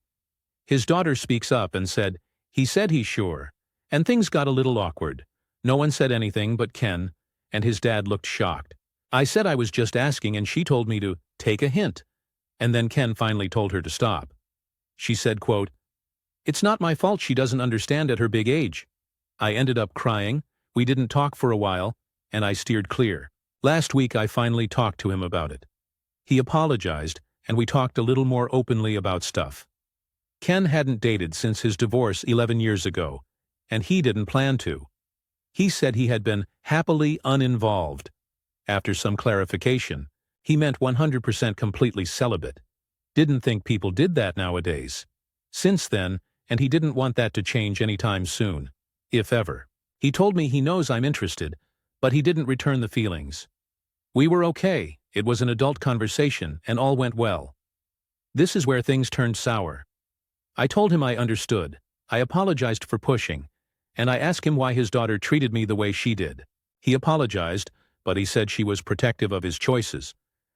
His daughter speaks up and said, "He said he's sure," and things got a little awkward. No one said anything but Ken, and his dad looked shocked. I said I was just asking, and she told me to take a hint, and then Ken finally told her to stop. She said, quote, "It's not my fault she doesn't understand at her big age." I ended up crying, we didn't talk for a while, and I steered clear. Last week I finally talked to him about it. He apologized, and we talked a little more openly about stuff. Ken hadn't dated since his divorce 11 years ago, and he didn't plan to. He said he had been happily uninvolved. After some clarification, he meant 100% completely celibate. Didn't think people did that nowadays. Since then, and he didn't want that to change anytime soon, if ever. He told me he knows I'm interested, but he didn't return the feelings. We were okay, it was an adult conversation, and all went well. This is where things turned sour. I told him I understood, I apologized for pushing, and I asked him why his daughter treated me the way she did. He apologized, but he said she was protective of his choices.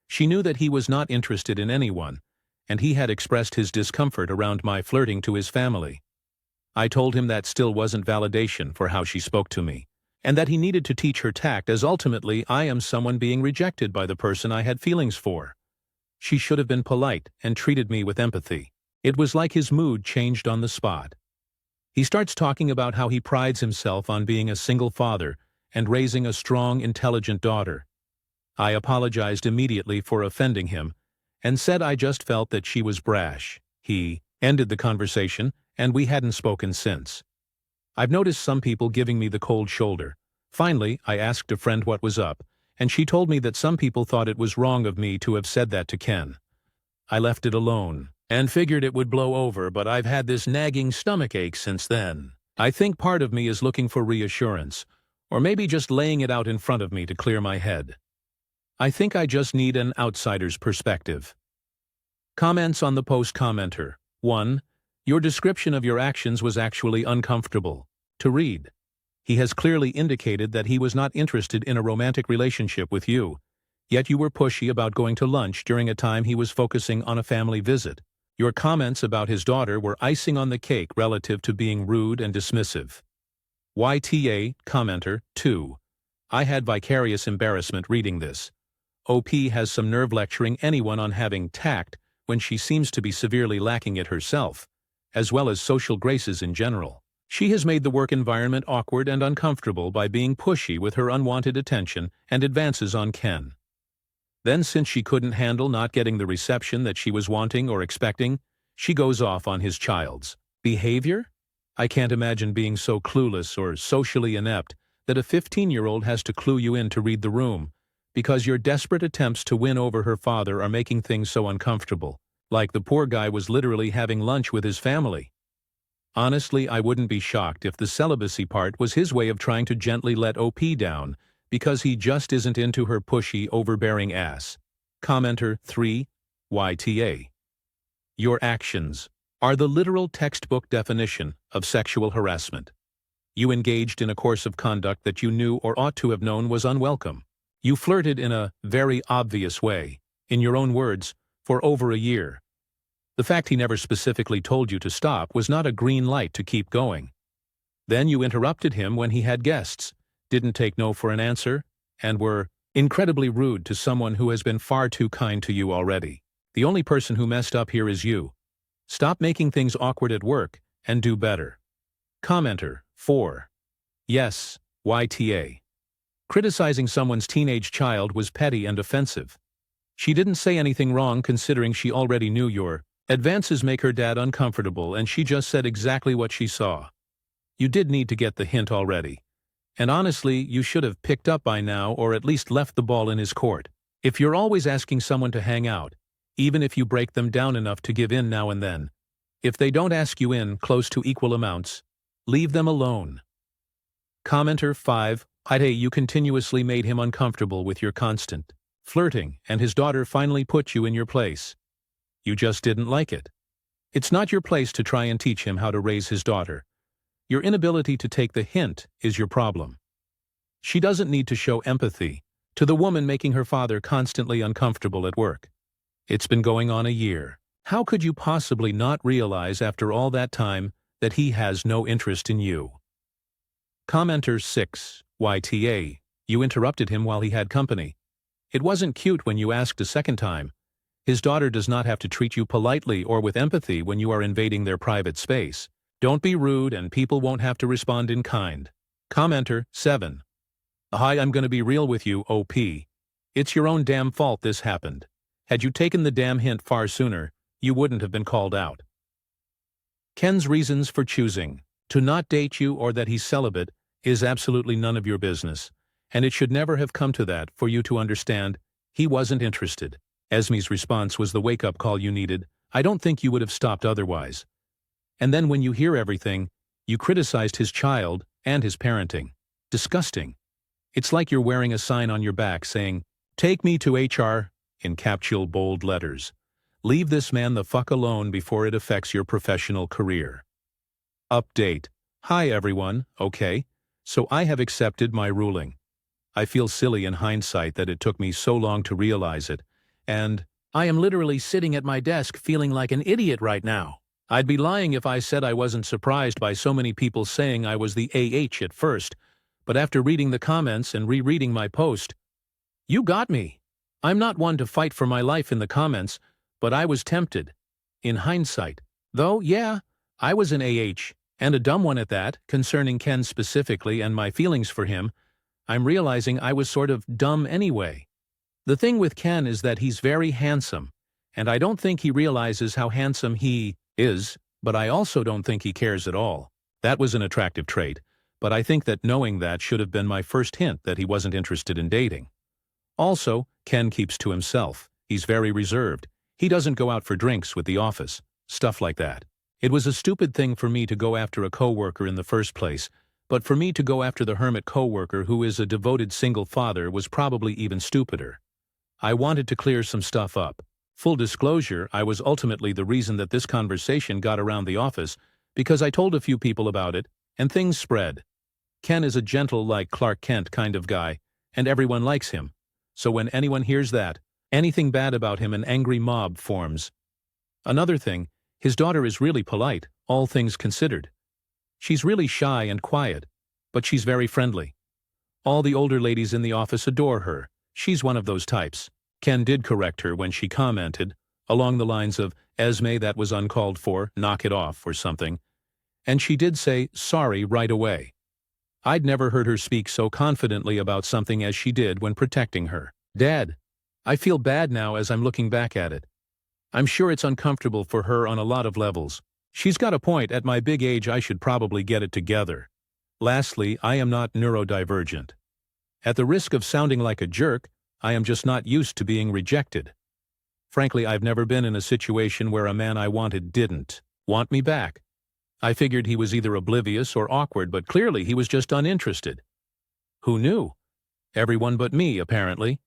She knew that he was not interested in anyone, and he had expressed his discomfort around my flirting to his family. I told him that still wasn't validation for how she spoke to me, and that he needed to teach her tact, as ultimately I am someone being rejected by the person I had feelings for. She should have been polite and treated me with empathy. It was like his mood changed on the spot. He starts talking about how he prides himself on being a single father and raising a strong, intelligent daughter. I apologized immediately for offending him and said I just felt that she was brash. He ended the conversation, and we hadn't spoken since. I've noticed some people giving me the cold shoulder. Finally, I asked a friend what was up, and she told me that some people thought it was wrong of me to have said that to Ken. I left it alone and figured it would blow over, but I've had this nagging stomachache since then. I think part of me is looking for reassurance, or maybe just laying it out in front of me to clear my head. I think I just need an outsider's perspective. Comments on the post. Commenter 1. Your description of your actions was actually uncomfortable to read. He has clearly indicated that he was not interested in a romantic relationship with you, yet you were pushy about going to lunch during a time he was focusing on a family visit. Your comments about his daughter were icing on the cake relative to being rude and dismissive. YTA. Commenter 2. I had vicarious embarrassment reading this. OP has some nerve lecturing anyone on having tact when she seems to be severely lacking it herself, as well as social graces in general. She has made the work environment awkward and uncomfortable by being pushy with her unwanted attention and advances on Ken. Then, since she couldn't handle not getting the reception that she was wanting or expecting, she goes off on his child's behavior? I can't imagine being so clueless or socially inept that a 15-year-old has to clue you in to read the room, because your desperate attempts to win over her father are making things so uncomfortable, like the poor guy was literally having lunch with his family. Honestly, I wouldn't be shocked if the celibacy part was his way of trying to gently let OP down, because he just isn't into her pushy, overbearing ass. Commenter 3. YTA. Your actions are the literal textbook definition of sexual harassment. You engaged in a course of conduct that you knew or ought to have known was unwelcome. You flirted in a very obvious way, in your own words, for over a year. The fact he never specifically told you to stop was not a green light to keep going. Then you interrupted him when he had guests, didn't take no for an answer, and were incredibly rude to someone who has been far too kind to you already. The only person who messed up here is you. Stop making things awkward at work and do better. Commenter 4. Yes, YTA. Criticizing someone's teenage child was petty and offensive. She didn't say anything wrong considering she already knew your advances make her dad uncomfortable, and she just said exactly what she saw. You did need to get the hint already. And honestly, you should have picked up by now, or at least left the ball in his court. If you're always asking someone to hang out, even if you break them down enough to give in now and then, if they don't ask you in close to equal amounts, leave them alone. Commenter 5. Hey, you continuously made him uncomfortable with your constant flirting, and his daughter finally put you in your place. You just didn't like it. It's not your place to try and teach him how to raise his daughter. Your inability to take the hint is your problem. She doesn't need to show empathy to the woman making her father constantly uncomfortable at work. It's been going on a year. How could you possibly not realize after all that time that he has no interest in you? Commenter 6. YTA. You interrupted him while he had company. It wasn't cute when you asked a second time. His daughter does not have to treat you politely or with empathy when you are invading their private space. Don't be rude, and people won't have to respond in kind. Commenter 7. Hi, I'm gonna be real with you, OP. It's your own damn fault this happened. Had you taken the damn hint far sooner, you wouldn't have been called out. Ken's reasons for choosing to not date you, or that he's celibate, is absolutely none of your business, and it should never have come to that for you to understand he wasn't interested. Esme's response was the wake-up call you needed. I don't think you would have stopped otherwise. And then when you hear everything, you criticized his child and his parenting. Disgusting. It's like you're wearing a sign on your back saying, "Take me to HR," in capsule bold letters. Leave this man the fuck alone before it affects your professional career. Update. Hi everyone, okay, so I have accepted my ruling. I feel silly in hindsight that it took me so long to realize it, and I am literally sitting at my desk feeling like an idiot right now. I'd be lying if I said I wasn't surprised by so many people saying I was the AH at first, but after reading the comments and rereading my post, you got me. I'm not one to fight for my life in the comments, but I was tempted. In hindsight. Though, yeah, I was an AH, and a dumb one at that, concerning Ken specifically and my feelings for him. I'm realizing I was sort of dumb anyway. The thing with Ken is that he's very handsome, and I don't think he realizes how handsome he is, but I also don't think he cares at all. That was an attractive trait, but I think that knowing that should have been my first hint that he wasn't interested in dating. Also, Ken keeps to himself. He's very reserved. He doesn't go out for drinks with the office, stuff like that. It was a stupid thing for me to go after a coworker in the first place, but for me to go after the hermit coworker who is a devoted single father was probably even stupider. I wanted to clear some stuff up. Full disclosure, I was ultimately the reason that this conversation got around the office because I told a few people about it, and things spread. Ken is a gentle, like Clark Kent kind of guy, and everyone likes him. So when anyone hears that, anything bad about him, an angry mob forms. Another thing, his daughter is really polite, all things considered. She's really shy and quiet, but she's very friendly. All the older ladies in the office adore her. She's one of those types. Ken did correct her when she commented, along the lines of, "Esme, that was uncalled for, knock it off," or something. And she did say sorry right away. I'd never heard her speak so confidently about something as she did when protecting her. Dad. I feel bad now as I'm looking back at it. I'm sure it's uncomfortable for her on a lot of levels. She's got a point. At my big age I should probably get it together. Lastly, I am not neurodivergent. At the risk of sounding like a jerk, I am just not used to being rejected. Frankly, I've never been in a situation where a man I wanted didn't want me back. I figured he was either oblivious or awkward, but clearly he was just uninterested. Who knew? Everyone but me, apparently.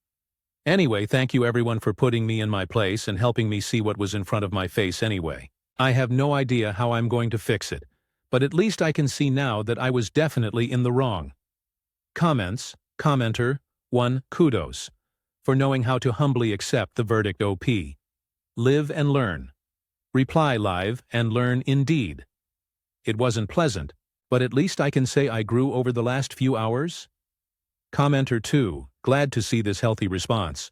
Anyway, thank you everyone for putting me in my place and helping me see what was in front of my face anyway. I have no idea how I'm going to fix it, but at least I can see now that I was definitely in the wrong. Comments. Commenter 1. Kudos. For knowing how to humbly accept the verdict OP. Live and learn. Reply live and learn indeed. It wasn't pleasant, but at least I can say I grew over the last few hours. Commenter 2. Glad to see this healthy response.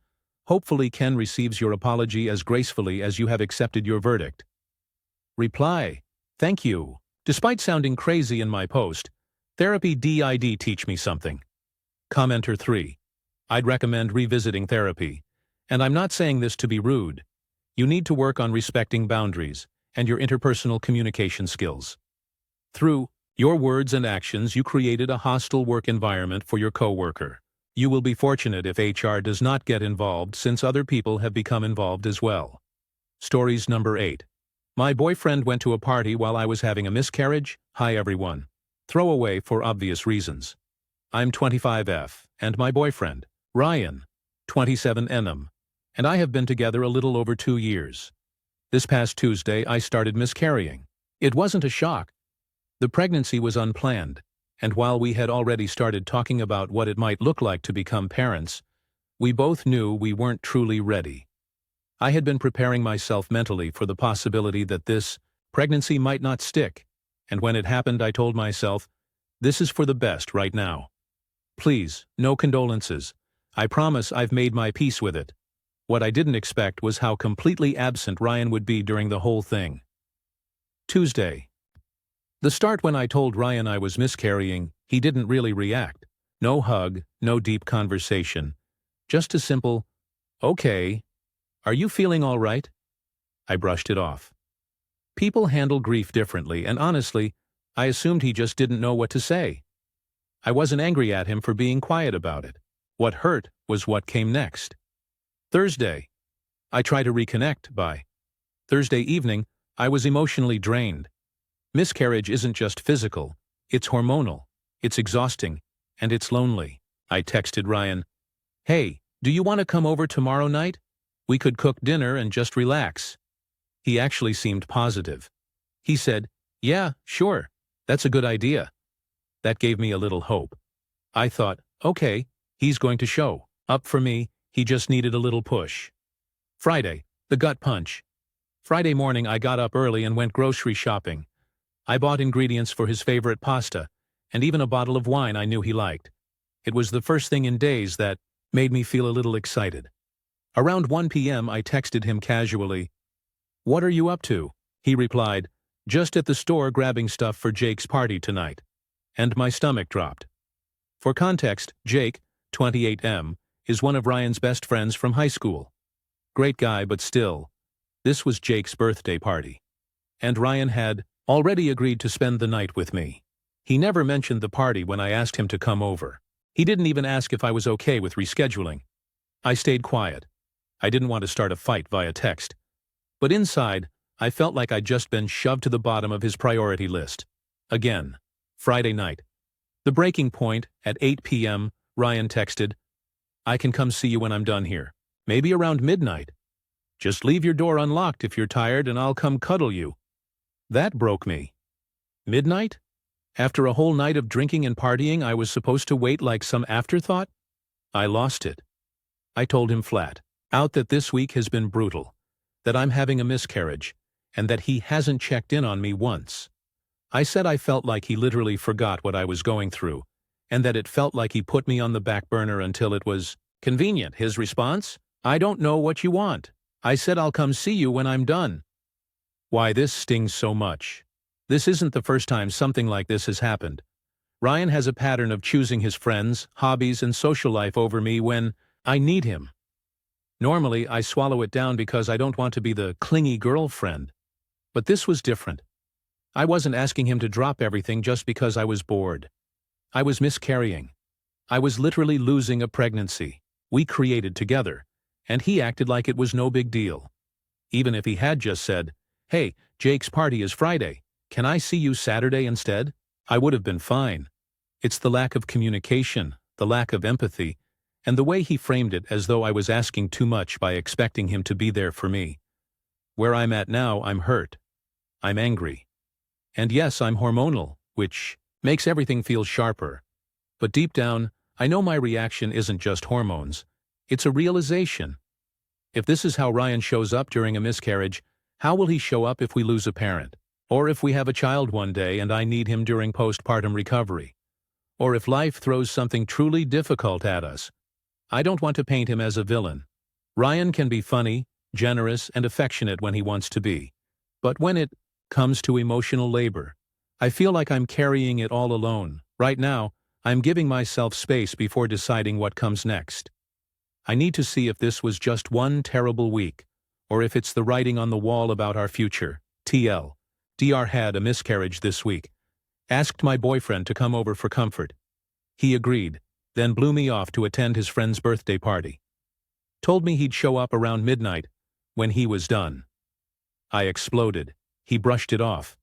Hopefully Ken receives your apology as gracefully as you have accepted your verdict. Reply. Thank you. Despite sounding crazy in my post, therapy did teach me something. Commenter 3. I'd recommend revisiting therapy. And I'm not saying this to be rude. You need to work on respecting boundaries and your interpersonal communication skills. Through your words and actions, you created a hostile work environment for your coworker. You will be fortunate if HR does not get involved, since other people have become involved as well. Stories number 8. My boyfriend went to a party while I was having a miscarriage. Hi everyone. Throwaway for obvious reasons. I'm 25F, and my boyfriend, Ryan, 27NM, and I have been together a little over 2 years. This past Tuesday I started miscarrying. It wasn't a shock. The pregnancy was unplanned, and while we had already started talking about what it might look like to become parents, we both knew we weren't truly ready. I had been preparing myself mentally for the possibility that this pregnancy might not stick, and when it happened I told myself, this is for the best right now. Please, no condolences. I promise I've made my peace with it. What I didn't expect was how completely absent Ryan would be during the whole thing. Tuesday. The start when I told Ryan I was miscarrying, he didn't really react. No hug, no deep conversation. Just a simple, "Okay. Are you feeling all right?" I brushed it off. People handle grief differently, and honestly, I assumed he just didn't know what to say. I wasn't angry at him for being quiet about it. What hurt was what came next. Thursday. I tried to reconnect by Thursday evening, I was emotionally drained. Miscarriage isn't just physical, it's hormonal, it's exhausting, and it's lonely. I texted Ryan, "Hey, do you want to come over tomorrow night? We could cook dinner and just relax." He actually seemed positive. He said, "Yeah, sure, that's a good idea." That gave me a little hope. I thought, okay, he's going to show up for me, he just needed a little push. Friday, The gut punch. Friday morning I got up early and went grocery shopping. I bought ingredients for his favorite pasta, and even a bottle of wine I knew he liked. It was the first thing in days that made me feel a little excited. Around 1 p.m. I texted him casually, "What are you up to?" He replied, "Just at the store grabbing stuff for Jake's party tonight." And my stomach dropped. For context, Jake, 28M, is one of Ryan's best friends from high school. Great guy, but still, this was Jake's birthday party. And Ryan had already agreed to spend the night with me. He never mentioned the party when I asked him to come over. He didn't even ask if I was okay with rescheduling. I stayed quiet. I didn't want to start a fight via text. But inside, I felt like I'd just been shoved to the bottom of his priority list. Again, Friday night. The breaking point, at 8 p.m., Ryan texted, "I can come see you when I'm done here. Maybe around midnight. Just leave your door unlocked if you're tired and I'll come cuddle you." That broke me. Midnight? After a whole night of drinking and partying, I was supposed to wait like some afterthought? I lost it. I told him flat out that this week has been brutal, that I'm having a miscarriage, and that he hasn't checked in on me once. I said I felt like he literally forgot what I was going through, and that it felt like he put me on the back burner until it was convenient. His response? "I don't know what you want. I said I'll come see you when I'm done." Why this stings so much? This isn't the first time something like this has happened. Ryan has a pattern of choosing his friends, hobbies, and social life over me when I need him. Normally, I swallow it down because I don't want to be the clingy girlfriend. But this was different. I wasn't asking him to drop everything just because I was bored. I was miscarrying. I was literally losing a pregnancy we created together, and he acted like it was no big deal. Even if he had just said, "Hey, Jake's party is Friday. Can I see you Saturday instead?" I would have been fine. It's the lack of communication, the lack of empathy, and the way he framed it as though I was asking too much by expecting him to be there for me. Where I'm at now, I'm hurt. I'm angry. And yes, I'm hormonal, which makes everything feel sharper. But deep down, I know my reaction isn't just hormones. It's a realization. If this is how Ryan shows up during a miscarriage, how will he show up if we lose a parent? Or if we have a child one day and I need him during postpartum recovery? Or if life throws something truly difficult at us? I don't want to paint him as a villain. Ryan can be funny, generous, and affectionate when he wants to be. But when it comes to emotional labor, I feel like I'm carrying it all alone. Right now, I'm giving myself space before deciding what comes next. I need to see if this was just one terrible week, or if it's the writing on the wall about our future. TL. Dr. had a miscarriage this week. Asked my boyfriend to come over for comfort. He agreed, then blew me off to attend his friend's birthday party. Told me he'd show up around midnight when he was done. I exploded. He brushed it off.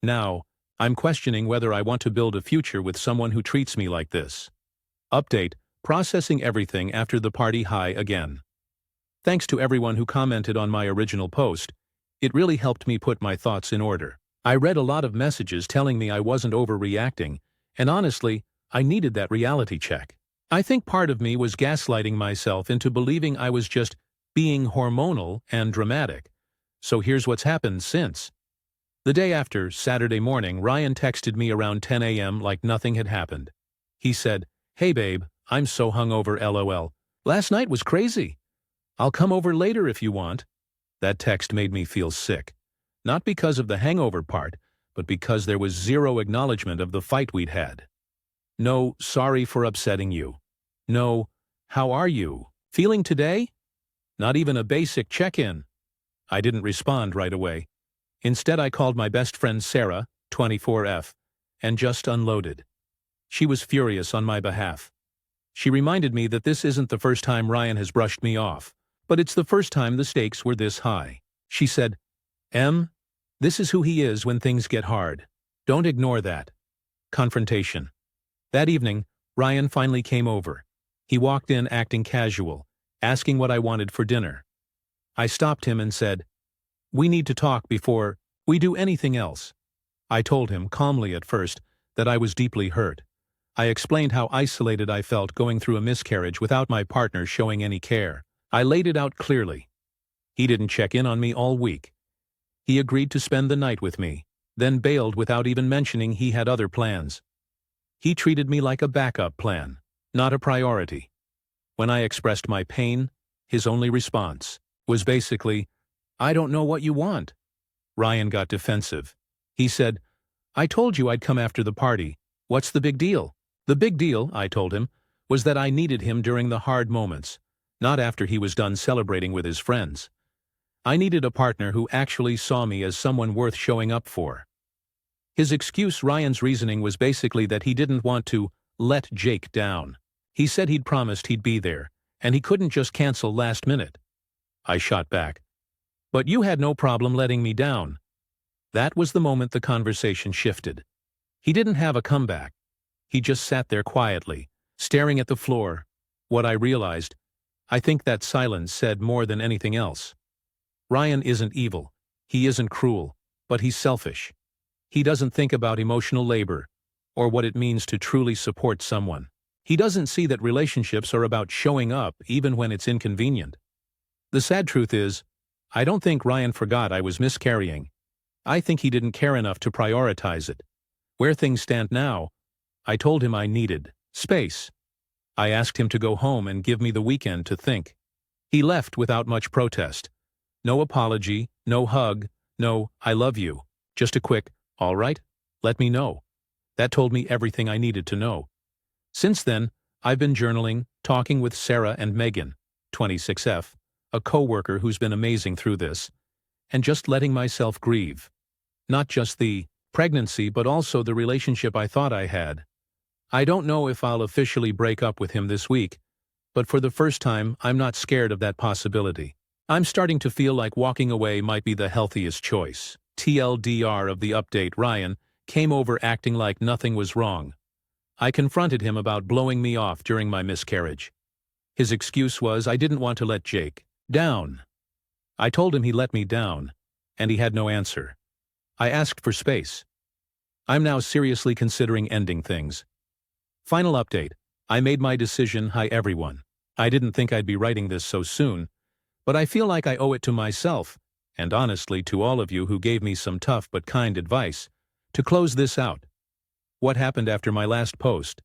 Now, I'm questioning whether I want to build a future with someone who treats me like this. Update: processing everything after the party high again. Thanks to everyone who commented on my original post. It really helped me put my thoughts in order. I read a lot of messages telling me I wasn't overreacting, and honestly, I needed that reality check. I think part of me was gaslighting myself into believing I was just being hormonal and dramatic. So here's what's happened since. The day after, Saturday morning, Ryan texted me around 10 a.m. like nothing had happened. He said, "Hey babe, I'm so hungover LOL. Last night was crazy. I'll come over later if you want." That text made me feel sick. Not because of the hangover part, but because there was zero acknowledgement of the fight we'd had. No, "Sorry for upsetting you." No, "How are you feeling today?" Not even a basic check-in. I didn't respond right away. Instead, I called my best friend Sarah, 24F, and just unloaded. She was furious on my behalf. She reminded me that this isn't the first time Ryan has brushed me off, but it's the first time the stakes were this high. She said, This is who he is when things get hard. Don't ignore that." Confrontation. That evening, Ryan finally came over. He walked in acting casual, asking what I wanted for dinner. I stopped him and said, "We need to talk before we do anything else." I told him, calmly at first, that I was deeply hurt. I explained how isolated I felt going through a miscarriage without my partner showing any care. I laid it out clearly. He didn't check in on me all week. He agreed to spend the night with me, then bailed without even mentioning he had other plans. He treated me like a backup plan, not a priority. When I expressed my pain, his only response was basically, "I don't know what you want." Ryan got defensive. He said, "I told you I'd come after the party. What's the big deal?" The big deal, I told him, was that I needed him during the hard moments, not after he was done celebrating with his friends. I needed a partner who actually saw me as someone worth showing up for. His excuse, Ryan's reasoning, was basically that he didn't want to let Jake down. He said he'd promised he'd be there, and he couldn't just cancel last minute. I shot back, "But you had no problem letting me down." That was the moment the conversation shifted. He didn't have a comeback. He just sat there quietly, staring at the floor. What I realized, I think that silence said more than anything else. Ryan isn't evil. He isn't cruel, but he's selfish. He doesn't think about emotional labor, or what it means to truly support someone. He doesn't see that relationships are about showing up even when it's inconvenient. The sad truth is, I don't think Ryan forgot I was miscarrying. I think he didn't care enough to prioritize it. Where things stand now, I told him I needed space. I asked him to go home and give me the weekend to think. He left without much protest. No apology, no hug, no "I love you." Just a quick, "All right, let me know." That told me everything I needed to know. Since then, I've been journaling, talking with Sarah and Megan, 26F, a co-worker who's been amazing through this, and just letting myself grieve. Not just the pregnancy, but also the relationship I thought I had. I don't know if I'll officially break up with him this week, but for the first time, I'm not scared of that possibility. I'm starting to feel like walking away might be the healthiest choice. TLDR of the update, Ryan came over acting like nothing was wrong. I confronted him about blowing me off during my miscarriage. His excuse was I didn't want to let Jake down. I told him he let me down, and he had no answer. I asked for space. I'm now seriously considering ending things. Final update. I made my decision. Hi everyone. I didn't think I'd be writing this so soon, but I feel like I owe it to myself, and honestly to all of you who gave me some tough but kind advice, to close this out. What happened after my last post?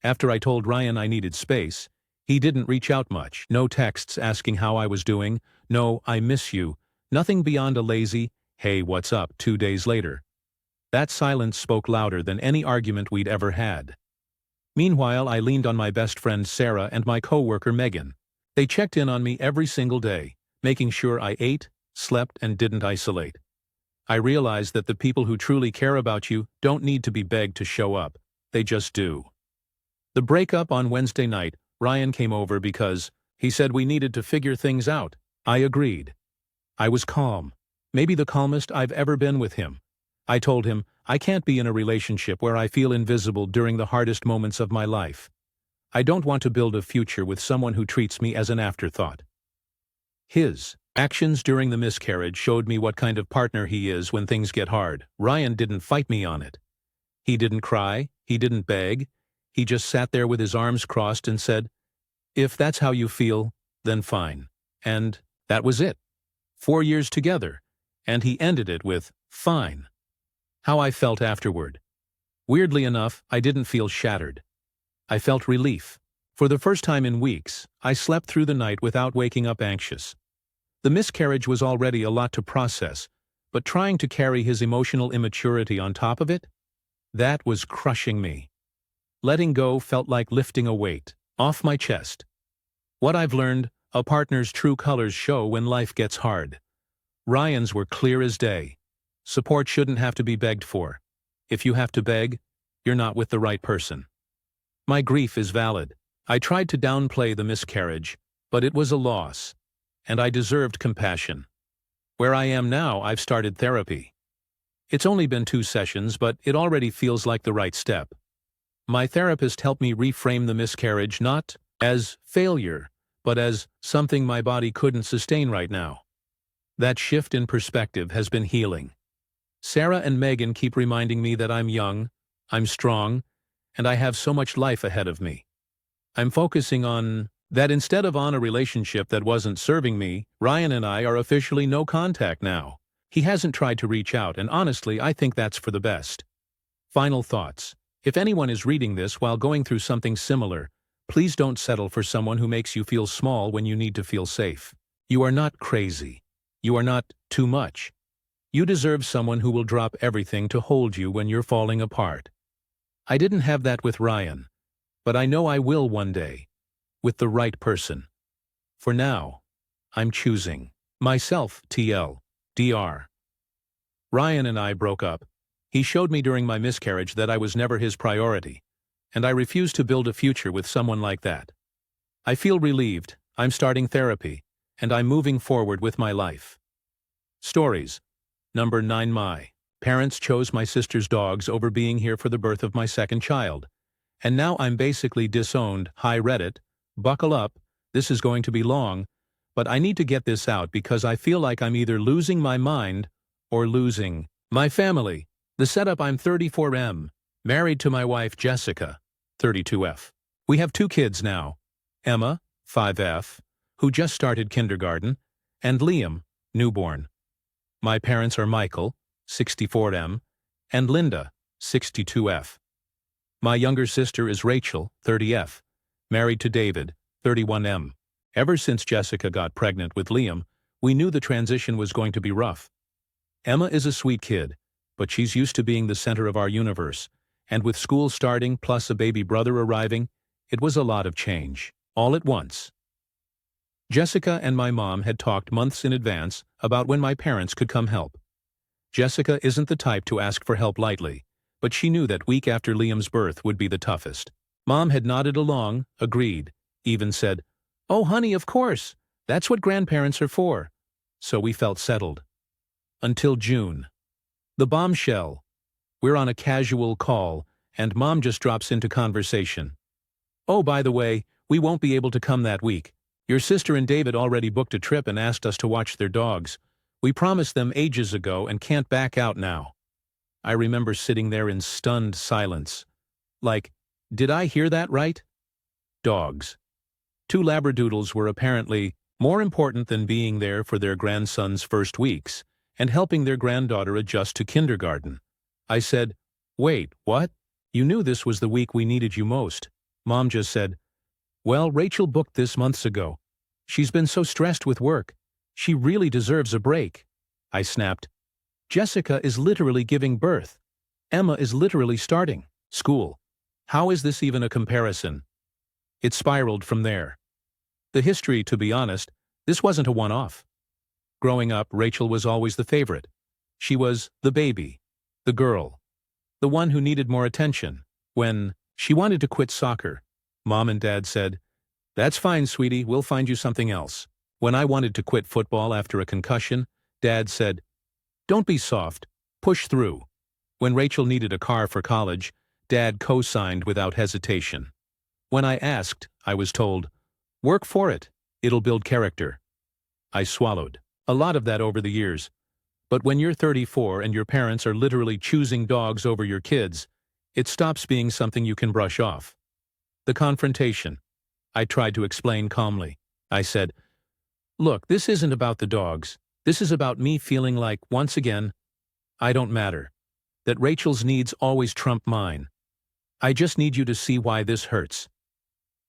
After I told Ryan I needed space, he didn't reach out much. No texts asking how I was doing, no "I miss you," nothing beyond a lazy "Hey, what's up?" 2 days later. That silence spoke louder than any argument we'd ever had. Meanwhile, I leaned on my best friend Sarah and my co-worker Megan. They checked in on me every single day, making sure I ate, slept, and didn't isolate. I realized that the people who truly care about you don't need to be begged to show up. They just do. The breakup on Wednesday night, Ryan came over because he said we needed to figure things out. I agreed. I was calm, maybe the calmest I've ever been with him. I told him I can't be in a relationship where I feel invisible during the hardest moments of my life. I don't want to build a future with someone who treats me as an afterthought. His actions during the miscarriage showed me what kind of partner he is when things get hard. Ryan didn't fight me on it. He didn't cry, he didn't beg, he just sat there with his arms crossed and said, "If that's how you feel, then fine." And that was it. 4 years together, and he ended it with "fine." How I felt afterward. Weirdly enough, I didn't feel shattered. I felt relief. For the first time in weeks, I slept through the night without waking up anxious. The miscarriage was already a lot to process, but trying to carry his emotional immaturity on top of it? That was crushing me. Letting go felt like lifting a weight off my chest. What I've learned, a partner's true colors show when life gets hard. Ryan's were clear as day. Support shouldn't have to be begged for. If you have to beg, you're not with the right person. My grief is valid. I tried to downplay the miscarriage, but it was a loss, and I deserved compassion. Where I am now, I've started therapy. It's only been 2 sessions, but it already feels like the right step. My therapist helped me reframe the miscarriage not as failure, but as something my body couldn't sustain right now. That shift in perspective has been healing. Sarah and Megan keep reminding me that I'm young, I'm strong, and I have so much life ahead of me. I'm focusing on That instead of on a relationship that wasn't serving me, Ryan and I are officially no contact now. He hasn't tried to reach out, and honestly, I think that's for the best. Final thoughts. If anyone is reading this while going through something similar, please don't settle for someone who makes you feel small when you need to feel safe. You are not crazy. You are not too much. You deserve someone who will drop everything to hold you when you're falling apart. I didn't have that with Ryan, but I know I will one day, with the right person. For now, I'm choosing myself, TL. Ryan and I broke up. He showed me during my miscarriage that I was never his priority, and I refuse to build a future with someone like that. I feel relieved, I'm starting therapy, and I'm moving forward with my life. Stories. Number 9. My parents chose my sister's dogs over being here for the birth of my second child, and now I'm basically disowned. Hi Reddit, buckle up, this is going to be long, but I need to get this out because I feel like I'm either losing my mind or losing my family. The setup: I'm 34M, married to my wife Jessica, 32F. We have 2 kids now, Emma, 5F, who just started kindergarten, and Liam, newborn. My parents are Michael, 64M, and Linda, 62F. My younger sister is Rachel, 30F, married to David, 31M. Ever since Jessica got pregnant with Liam, we knew the transition was going to be rough. Emma is a sweet kid, but she's used to being the center of our universe, and with school starting plus a baby brother arriving, it was a lot of change, all at once. Jessica and my mom had talked months in advance about when my parents could come help. Jessica isn't the type to ask for help lightly, but she knew that week after Liam's birth would be the toughest. Mom had nodded along, agreed, even said, "Oh honey, of course, that's what grandparents are for." So we felt settled. Until June. The bombshell. We're on a casual call, and Mom just drops into conversation. "Oh, by the way, we won't be able to come that week. Your sister and David already booked a trip and asked us to watch their dogs. We promised them ages ago and can't back out now." I remember sitting there in stunned silence. Like, did I hear that right? Dogs. 2 Labradoodles were apparently more important than being there for their grandson's first weeks and helping their granddaughter adjust to kindergarten. I said, "Wait, what? You knew this was the week we needed you most." Mom just said, "Well, Rachel booked this months ago. She's been so stressed with work. She really deserves a break." I snapped, "Jessica is literally giving birth. Emma is literally starting school. How is this even a comparison?" It spiraled from there. The history, to be honest, this wasn't a one-off. Growing up, Rachel was always the favorite. She was the baby, the girl, the one who needed more attention. When she wanted to quit soccer, Mom and Dad said, "That's fine, sweetie, we'll find you something else." When I wanted to quit football after a concussion, Dad said, "Don't be soft, push through." When Rachel needed a car for college, Dad co-signed without hesitation. When I asked, I was told, "Work for it, it'll build character." I swallowed. A lot of that over the years. But when you're 34 and your parents are literally choosing dogs over your kids, it stops being something you can brush off. The confrontation. I tried to explain calmly. I said, "Look, this isn't about the dogs. This is about me feeling like, once again, I don't matter. That Rachel's needs always trump mine. I just need you to see why this hurts."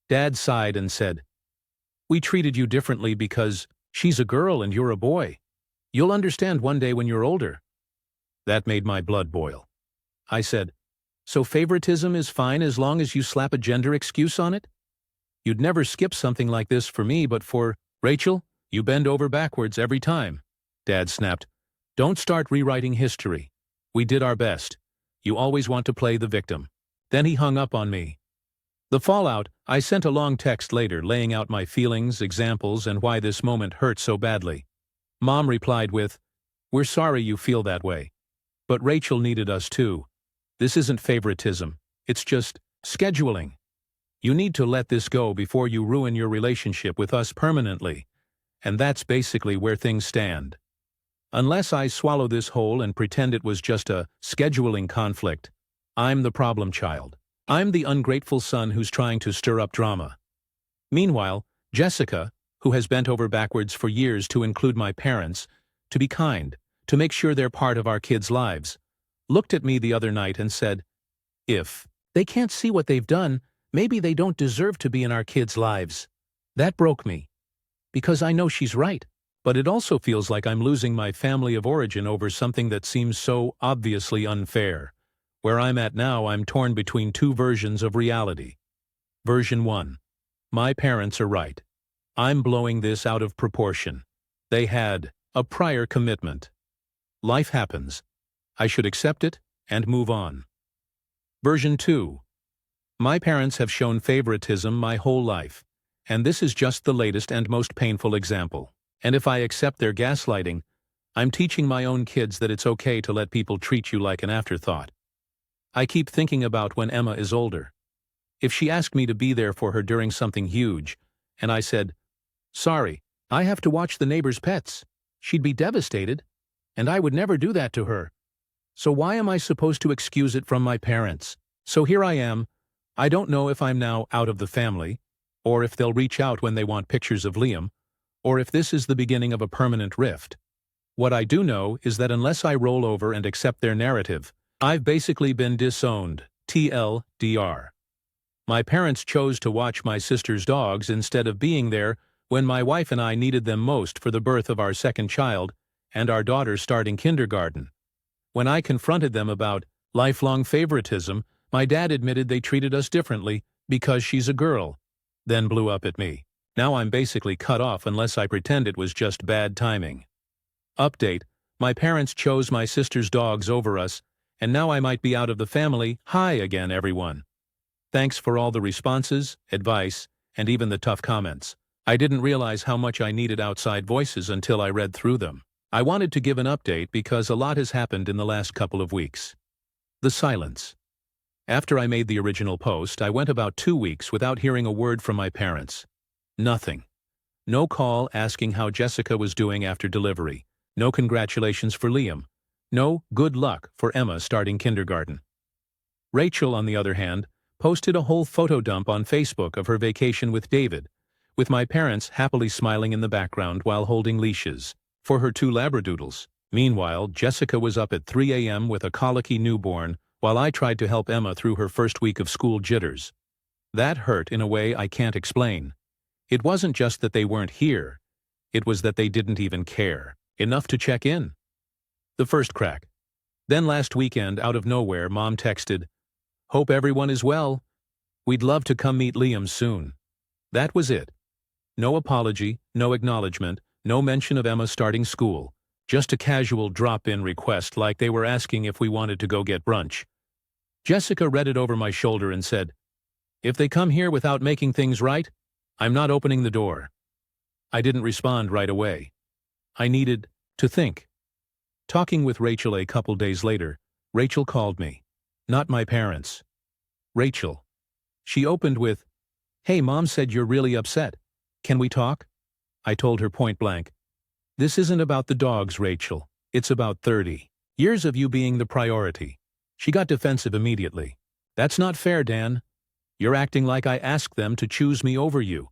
Dad sighed and said, "We treated you differently because she's a girl and you're a boy. You'll understand one day when you're older." That made my blood boil. I said, "So favoritism is fine as long as you slap a gender excuse on it? You'd never skip something like this for me, but for Rachel, you bend over backwards every time." Dad snapped, "Don't start rewriting history. We did our best. You always want to play the victim." Then he hung up on me. The fallout, I sent a long text later laying out my feelings, examples, and why this moment hurt so badly. Mom replied with, "We're sorry you feel that way. But Rachel needed us too. This isn't favoritism. It's just scheduling. You need to let this go before you ruin your relationship with us permanently." And that's basically where things stand. Unless I swallow this whole and pretend it was just a scheduling conflict, I'm the problem child. I'm the ungrateful son who's trying to stir up drama. Meanwhile, Jessica, who has bent over backwards for years to include my parents, to be kind, to make sure they're part of our kids' lives, looked at me the other night and said, "If they can't see what they've done, maybe they don't deserve to be in our kids' lives." That broke me, because I know she's right. But it also feels like I'm losing my family of origin over something that seems so obviously unfair. Where I'm at now, I'm torn between two versions of reality. Version 1. My parents are right. I'm blowing this out of proportion. They had a prior commitment. Life happens. I should accept it and move on. Version 2. My parents have shown favoritism my whole life, and this is just the latest and most painful example. And if I accept their gaslighting, I'm teaching my own kids that it's okay to let people treat you like an afterthought. I keep thinking about when Emma is older. If she asked me to be there for her during something huge, and I said, "Sorry, I have to watch the neighbor's pets," she'd be devastated, and I would never do that to her. So why am I supposed to excuse it from my parents? So here I am. I don't know if I'm now out of the family, or if they'll reach out when they want pictures of Liam, or if this is the beginning of a permanent rift. What I do know is that unless I roll over and accept their narrative, I've basically been disowned. TLDR. My parents chose to watch my sister's dogs instead of being there when my wife and I needed them most for the birth of our second child and our daughter starting kindergarten. When I confronted them about lifelong favoritism, my dad admitted they treated us differently because she's a girl, then blew up at me. Now I'm basically cut off unless I pretend it was just bad timing. Update: my parents chose my sister's dogs over us, and now I might be out of the family. Hi again, everyone. Thanks for all the responses, advice, and even the tough comments. I didn't realize how much I needed outside voices until I read through them. I wanted to give an update because a lot has happened in the last couple of weeks. The silence. After I made the original post, I went about 2 weeks without hearing a word from my parents. Nothing. No call asking how Jessica was doing after delivery. No congratulations for Liam. No good luck for Emma starting kindergarten. Rachel, on the other hand, posted a whole photo dump on Facebook of her vacation with David, with my parents happily smiling in the background while holding leashes for her 2 labradoodles. Meanwhile, Jessica was up at 3 a.m. with a colicky newborn while I tried to help Emma through her first week of school jitters. That hurt in a way I can't explain. It wasn't just that they weren't here, it was that they didn't even care enough to check in. The first crack. Then last weekend, out of nowhere, Mom texted, "Hope everyone is well. We'd love to come meet Liam soon." That was it. No apology, no acknowledgement, no mention of Emma starting school, just a casual drop-in request like they were asking if we wanted to go get brunch. Jessica read it over my shoulder and said, "If they come here without making things right, I'm not opening the door." I didn't respond right away. I needed to think. Talking with Rachel a couple days later, Rachel called me. Not my parents. Rachel. She opened with, "Hey, Mom said you're really upset. Can we talk?" I told her point blank, "This isn't about the dogs, Rachel. It's about 30 years of you being the priority." She got defensive immediately. "That's not fair, Dan. You're acting like I asked them to choose me over you.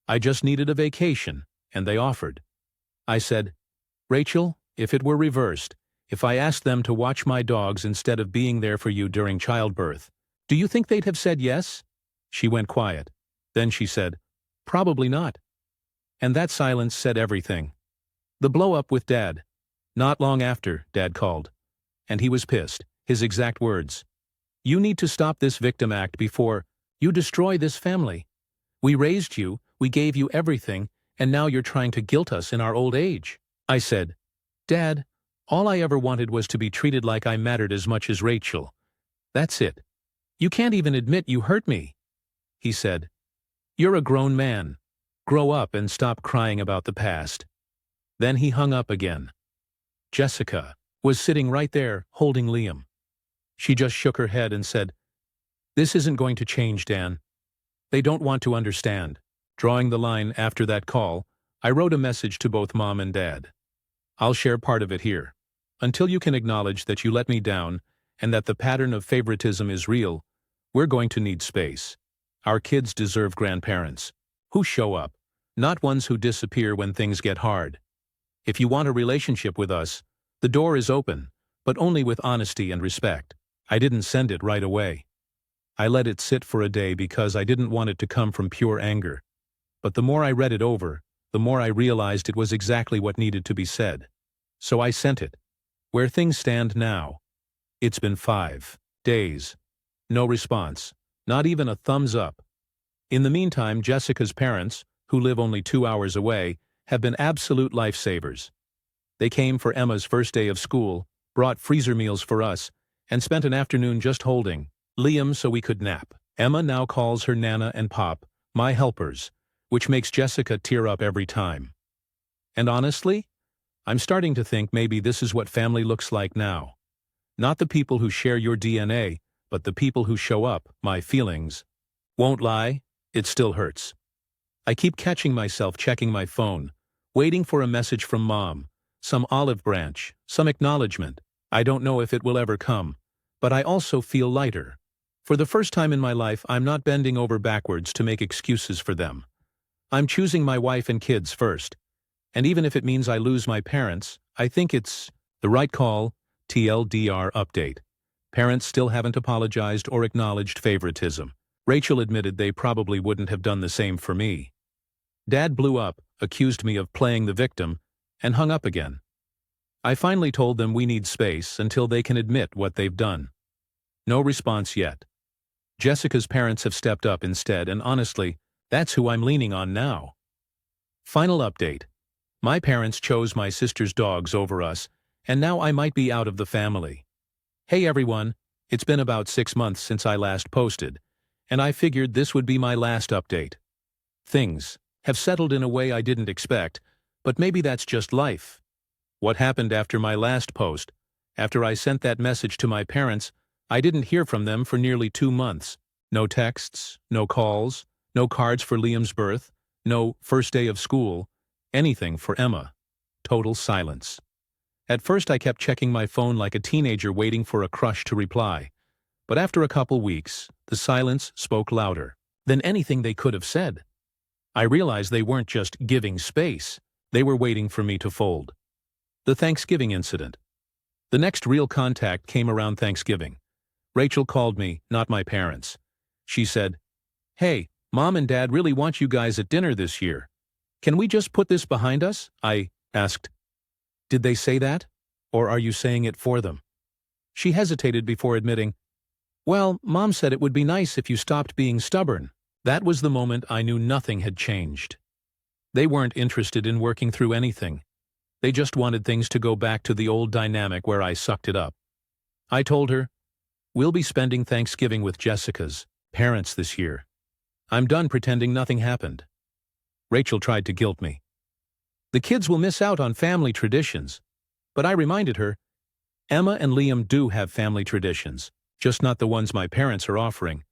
I just needed a vacation, and they offered." I said, "Rachel, if it were reversed, if I asked them to watch my dogs instead of being there for you during childbirth, do you think they'd have said yes?" She went quiet. Then she said, "Probably not." And that silence said everything. The blow-up with Dad. Not long after, Dad called. And he was pissed. His exact words: "You need to stop this victim act before you destroy this family. We raised you, we gave you everything, and now you're trying to guilt us in our old age." I said, "Dad, all I ever wanted was to be treated like I mattered as much as Rachel. That's it. You can't even admit you hurt me." He said, "You're a grown man. Grow up and stop crying about the past." Then he hung up again. Jessica was sitting right there, holding Liam. She just shook her head and said, "This isn't going to change, Dan. They don't want to understand." Drawing the line after that call, I wrote a message to both Mom and Dad. I'll share part of it here. Until you can acknowledge that you let me down and that the pattern of favoritism is real, we're going to need space. Our kids deserve grandparents who show up, not ones who disappear when things get hard. If you want a relationship with us, the door is open, but only with honesty and respect. I didn't send it right away. I let it sit for a day because I didn't want it to come from pure anger. But the more I read it over, the more I realized it was exactly what needed to be said. So I sent it. Where things stand now. It's been 5 days. No response. Not even a thumbs up. In the meantime, Jessica's parents, who live only 2 hours away, have been absolute lifesavers. They came for Emma's first day of school, brought freezer meals for us, and spent an afternoon just holding Liam so we could nap. Emma now calls her Nana and Pop my helpers, which makes Jessica tear up every time. And honestly, I'm starting to think maybe this is what family looks like now. Not the people who share your DNA, but the people who show up, my feelings. Won't lie, it still hurts. I keep catching myself checking my phone, waiting for a message from Mom, some olive branch, some acknowledgement. I don't know if it will ever come, but I also feel lighter. For the first time in my life, I'm not bending over backwards to make excuses for them. I'm choosing my wife and kids first. And even if it means I lose my parents, I think it's the right call. TLDR update. Parents still haven't apologized or acknowledged favoritism. Rachel admitted they probably wouldn't have done the same for me. Dad blew up, accused me of playing the victim, and hung up again. I finally told them we need space until they can admit what they've done. No response yet. Jessica's parents have stepped up instead, and honestly, that's who I'm leaning on now. Final update. My parents chose my sister's dogs over us, and now I might be out of the family. Hey everyone, it's been about 6 months since I last posted, and I figured this would be my last update. Things have settled in a way I didn't expect, but maybe that's just life. What happened after my last post? After I sent that message to my parents, I didn't hear from them for nearly 2 months. No texts, no calls, no cards for Liam's birth, no first day of school, anything for Emma. Total silence. At first I kept checking my phone like a teenager waiting for a crush to reply. But after a couple weeks, the silence spoke louder than anything they could have said. I realized they weren't just giving space, they were waiting for me to fold. The Thanksgiving incident. The next real contact came around Thanksgiving. Rachel called me, not my parents. She said, "Hey, Mom and Dad really want you guys at dinner this year. Can we just put this behind us?" I asked. "Did they say that? Or are you saying it for them?" She hesitated before admitting, "Well, Mom said it would be nice if you stopped being stubborn." That was the moment I knew nothing had changed. They weren't interested in working through anything. They just wanted things to go back to the old dynamic where I sucked it up. I told her, "We'll be spending Thanksgiving with Jessica's parents this year. I'm done pretending nothing happened." Rachel tried to guilt me. "The kids will miss out on family traditions." But I reminded her, Emma and Liam do have family traditions, just not the ones my parents are offering.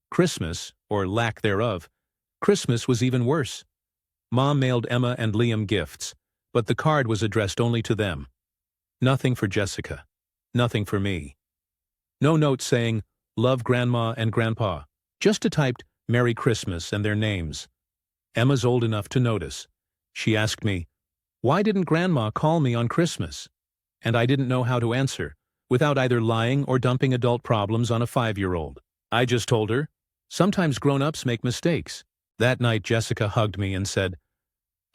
Christmas, or lack thereof. Christmas was even worse. Mom mailed Emma and Liam gifts, but the card was addressed only to them. Nothing for Jessica. Nothing for me. No note saying, "Love Grandma and Grandpa." Just a typed, "Merry Christmas" and their names. Emma's old enough to notice. She asked me, "Why didn't Grandma call me on Christmas?" And I didn't know how to answer, without either lying or dumping adult problems on a 5-year-old. I just told her, sometimes grown-ups make mistakes. That night Jessica hugged me and said,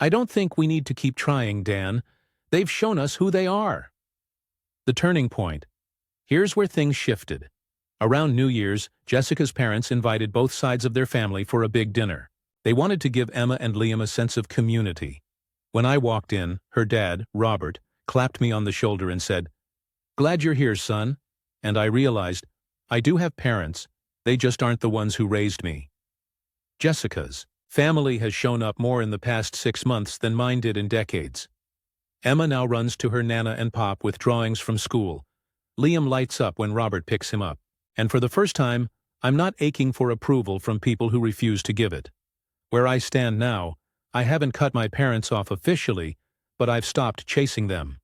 "I don't think we need to keep trying, Dan. They've shown us who they are." The turning point. Here's where things shifted. Around New Year's, Jessica's parents invited both sides of their family for a big dinner. They wanted to give Emma and Liam a sense of community. When I walked in, her dad, Robert, clapped me on the shoulder and said, "Glad you're here, son." And I realized, I do have parents, they just aren't the ones who raised me. Jessica's family has shown up more in the past 6 months than mine did in decades. Emma now runs to her Nana and Pop with drawings from school. Liam lights up when Robert picks him up. And for the first time, I'm not aching for approval from people who refuse to give it. Where I stand now, I haven't cut my parents off officially, but I've stopped chasing them.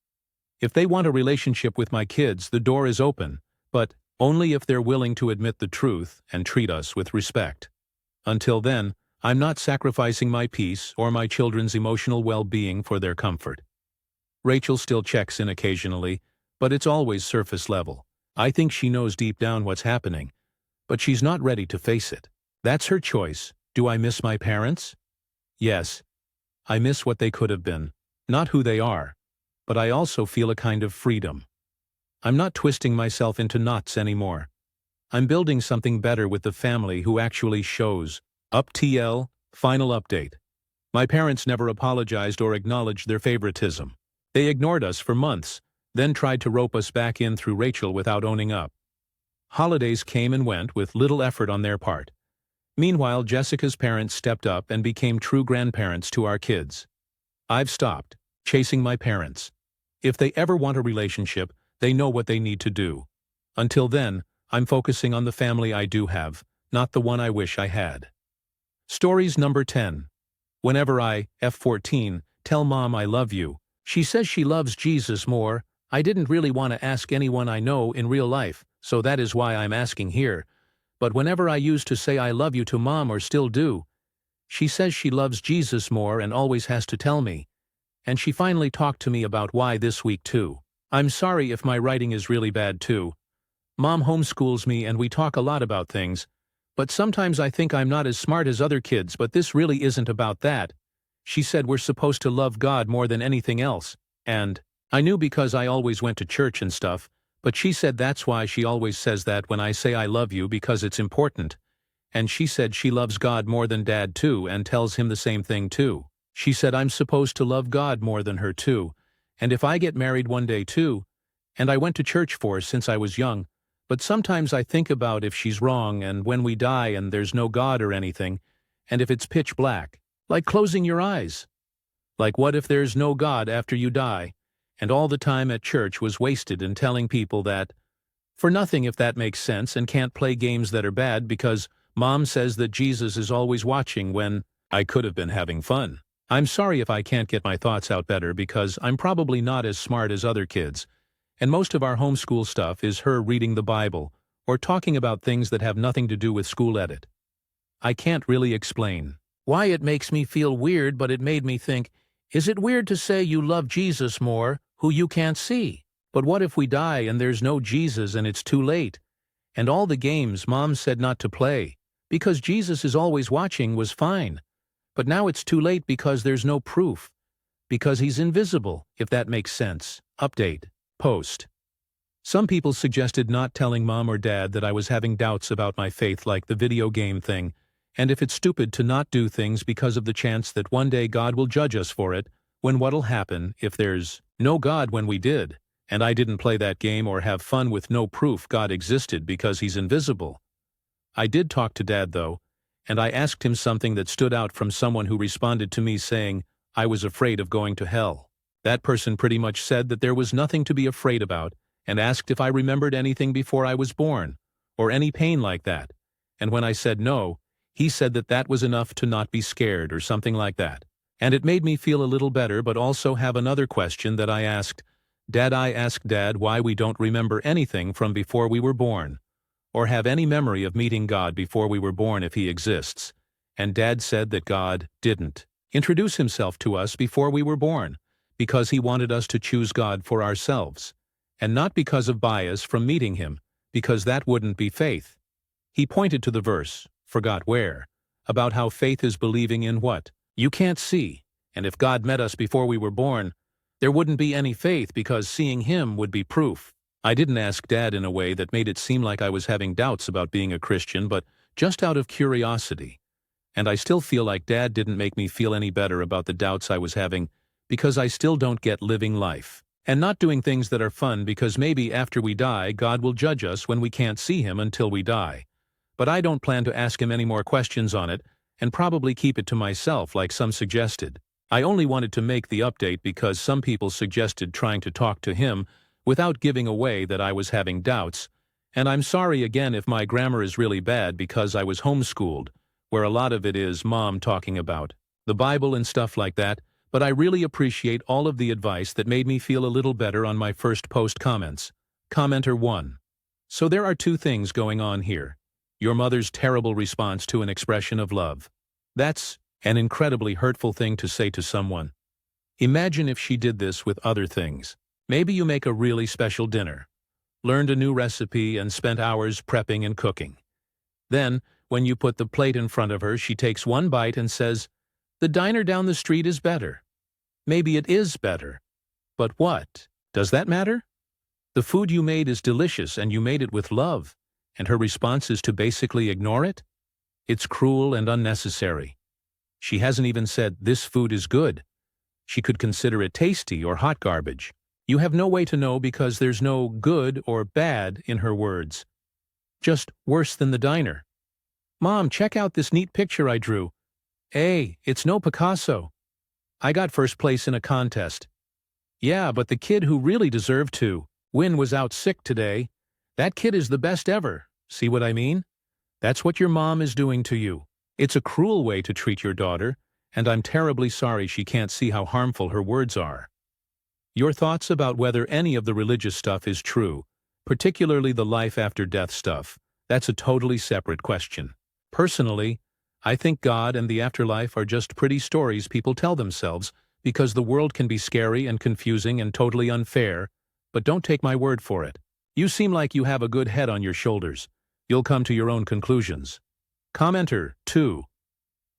If they want a relationship with my kids, the door is open, but only if they're willing to admit the truth and treat us with respect. Until then, I'm not sacrificing my peace or my children's emotional well-being for their comfort. Rachel still checks in occasionally, but it's always surface level. I think she knows deep down what's happening, but she's not ready to face it. That's her choice. Do I miss my parents? Yes. I miss what they could have been, not who they are, but I also feel a kind of freedom. I'm not twisting myself into knots anymore. I'm building something better with the family who actually shows up. TL, final update. My parents never apologized or acknowledged their favoritism. They ignored us for months, then tried to rope us back in through Rachel without owning up. Holidays came and went with little effort on their part. Meanwhile, Jessica's parents stepped up and became true grandparents to our kids. I've stopped chasing my parents. If they ever want a relationship, they know what they need to do. Until then, I'm focusing on the family I do have, not the one I wish I had. Stories number 10. Whenever I, F14, tell Mom I love you, she says she loves Jesus more. I didn't really want to ask anyone I know in real life, so that is why I'm asking here. But whenever I used to say I love you to Mom or still do, she says she loves Jesus more and always has to tell me. And she finally talked to me about why this week too. I'm sorry if my writing is really bad too. Mom homeschools me and we talk a lot about things, but sometimes I think I'm not as smart as other kids, but this really isn't about that. She said we're supposed to love God more than anything else, and I knew because I always went to church and stuff, but she said that's why she always says that when I say I love you because it's important. And she said she loves God more than Dad too and tells him the same thing too. She said I'm supposed to love God more than her too, and if I get married one day too, and I went to church for since I was young, but sometimes I think about if she's wrong and when we die and there's no God or anything, and if it's pitch black, like closing your eyes. Like what if there's no God after you die, and all the time at church was wasted in telling people that, for nothing if that makes sense, and can't play games that are bad because Mom says that Jesus is always watching when I could have been having fun. I'm sorry if I can't get my thoughts out better because I'm probably not as smart as other kids, and most of our homeschool stuff is her reading the Bible or talking about things that have nothing to do with school edit. I can't really explain why it makes me feel weird, but it made me think, is it weird to say you love Jesus more, who you can't see? But what if we die and there's no Jesus and it's too late? And all the games Mom said not to play, because Jesus is always watching, was fine. But now it's too late because there's no proof. Because he's invisible, if that makes sense. Update. Post. Some people suggested not telling Mom or Dad that I was having doubts about my faith, like the video game thing, and if it's stupid to not do things because of the chance that one day God will judge us for it, when what'll happen if there's no God when we did, and I didn't play that game or have fun with no proof God existed because he's invisible. I did talk to Dad though, and I asked him something that stood out from someone who responded to me saying I was afraid of going to hell. That person pretty much said that there was nothing to be afraid about and asked if I remembered anything before I was born, or any pain like that, and when I said no, he said that that was enough to not be scared or something like that. And it made me feel a little better, but also have another question that I asked. I asked Dad why we don't remember anything from before we were born, or have any memory of meeting God before we were born if he exists. And Dad said that God didn't introduce himself to us before we were born, because he wanted us to choose God for ourselves, and not because of bias from meeting him, because that wouldn't be faith. He pointed to the verse, forgot where, about how faith is believing in what you can't see, and if God met us before we were born, there wouldn't be any faith because seeing him would be proof. I didn't ask Dad in a way that made it seem like I was having doubts about being a Christian, but just out of curiosity. And I still feel like Dad didn't make me feel any better about the doubts I was having, because I still don't get living life and not doing things that are fun because maybe after we die, God will judge us when we can't see him until we die. But I don't plan to ask him any more questions on it, and probably keep it to myself like some suggested. I only wanted to make the update because some people suggested trying to talk to him without giving away that I was having doubts, and I'm sorry again if my grammar is really bad because I was homeschooled, where a lot of it is Mom talking about the Bible and stuff like that, but I really appreciate all of the advice that made me feel a little better on my first post comments. Commenter 1. So there are two things going on here. Your mother's terrible response to an expression of love. That's an incredibly hurtful thing to say to someone. Imagine if she did this with other things. Maybe you make a really special dinner, learned a new recipe, and spent hours prepping and cooking. Then, when you put the plate in front of her, she takes one bite and says, "The diner down the street is better." Maybe it is better. But what? Does that matter? The food you made is delicious and you made it with love, and her response is to basically ignore it? It's cruel and unnecessary. She hasn't even said, "This food is good." She could consider it tasty or hot garbage. You have no way to know because there's no good or bad in her words. Just worse than the diner. "Mom, check out this neat picture I drew." "Hey, it's no Picasso." "I got first place in a contest." "Yeah, but the kid who really deserved to win was out sick today. That kid is the best ever." See what I mean? That's what your mom is doing to you. It's a cruel way to treat your daughter, and I'm terribly sorry she can't see how harmful her words are. Your thoughts about whether any of the religious stuff is true, particularly the life after death stuff, that's a totally separate question. Personally, I think God and the afterlife are just pretty stories people tell themselves because the world can be scary and confusing and totally unfair, but don't take my word for it. You seem like you have a good head on your shoulders. You'll come to your own conclusions. Commenter 2.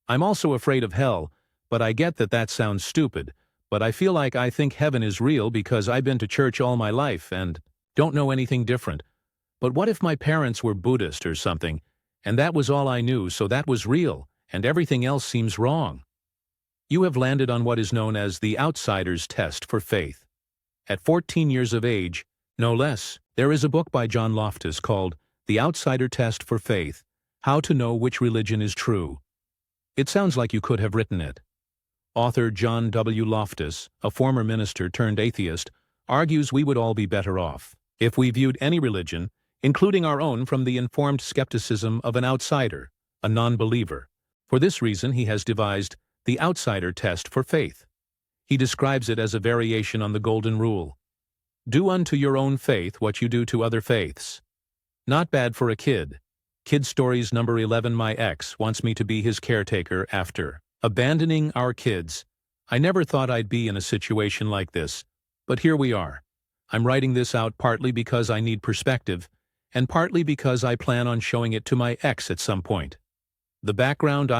I'm also afraid of hell, but I get that sounds stupid, but I feel like I think heaven is real because I've been to church all my life and don't know anything different. But what if my parents were Buddhist or something, and that was all I knew, so that was real, and everything else seems wrong? You have landed on what is known as the outsider's test for faith. At 14 years of age, no less, there is a book by John Loftus called The Outsider Test for Faith: How to Know Which Religion is True. It sounds like you could have written it. Author John W. Loftus, a former minister turned atheist, argues we would all be better off if we viewed any religion, including our own, from the informed skepticism of an outsider, a non-believer. For this reason, he has devised the outsider test for faith. He describes it as a variation on the golden rule. Do unto your own faith what you do to other faiths. Not bad for a kid. Kid Stories number 11. My ex wants me to be his caretaker after abandoning our kids. I never thought I'd be in a situation like this, but here we are. I'm writing this out partly because I need perspective, and partly because I plan on showing it to my ex at some point. The background: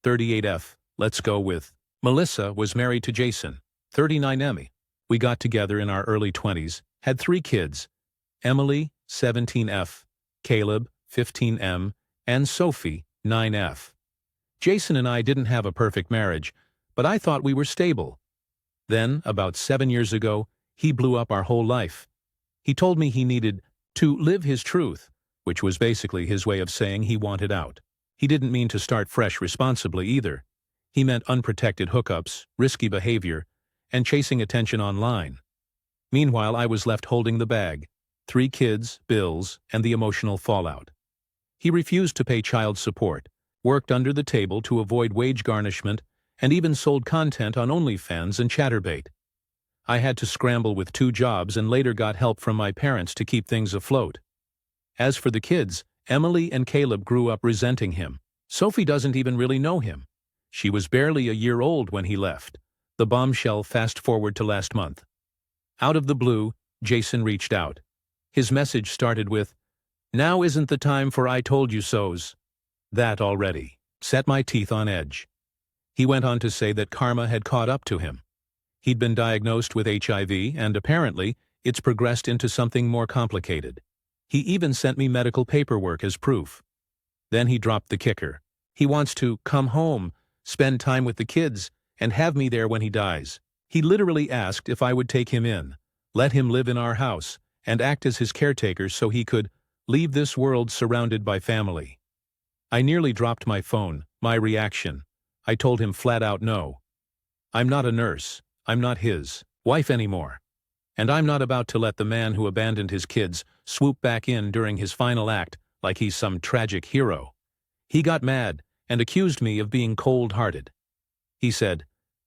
38F. Let's go with Melissa was married to Jason, 39M. We got together in our early 20s, had 3 kids: Emily, 17F, Caleb, 15M, and Sophie, 9F. Jason and I didn't have a perfect marriage, but I thought we were stable. Then, about 7 years ago, he blew up our whole life. He told me he needed to live his truth, which was basically his way of saying he wanted out. He didn't mean to start fresh responsibly either. He meant unprotected hookups, risky behavior, and chasing attention online. Meanwhile, I was left holding the bag: 3 kids, bills, and the emotional fallout. He refused to pay child support, worked under the table to avoid wage garnishment, and even sold content on OnlyFans and Chatterbait. I had to scramble with 2 jobs and later got help from my parents to keep things afloat. As for the kids, Emily and Caleb grew up resenting him. Sophie doesn't even really know him. She was barely a year old when he left. The bombshell: fast forward to last month. Out of the blue, Jason reached out. His message started with, "Now isn't the time for I told you so's." That already set my teeth on edge. He went on to say that karma had caught up to him. He'd been diagnosed with HIV, and apparently, it's progressed into something more complicated. He even sent me medical paperwork as proof. Then he dropped the kicker. He wants to come home, spend time with the kids, and have me there when he dies. He literally asked if I would take him in, let him live in our house, and act as his caretaker so he could leave this world surrounded by family. I nearly dropped my phone. My reaction: I told him flat out no. I'm not a nurse. I'm not his wife anymore. And I'm not about to let the man who abandoned his kids swoop back in during his final act like he's some tragic hero. He got mad and accused me of being cold-hearted. He said,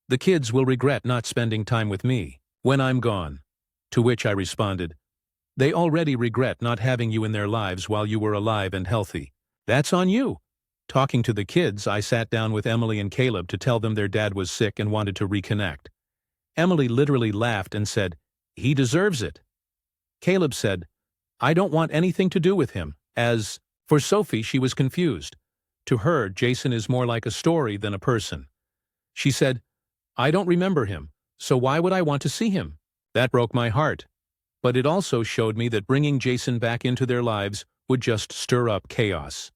"The kids will regret not spending time with me when I'm gone." To which I responded, "They already regret not having you in their lives while you were alive and healthy. That's on you. Talking to the kids, I sat down with Emily and Caleb to tell them their dad was sick and wanted to reconnect. Emily literally laughed and said, "He deserves it." Caleb said, "I don't want anything to do with him," as, for Sophie, she was confused. To her, Jason is more like a story than a person. She said, "I don't remember him, so why would I want to see him?" That broke my heart. But it also showed me that bringing Jason back into their lives would just stir up chaos.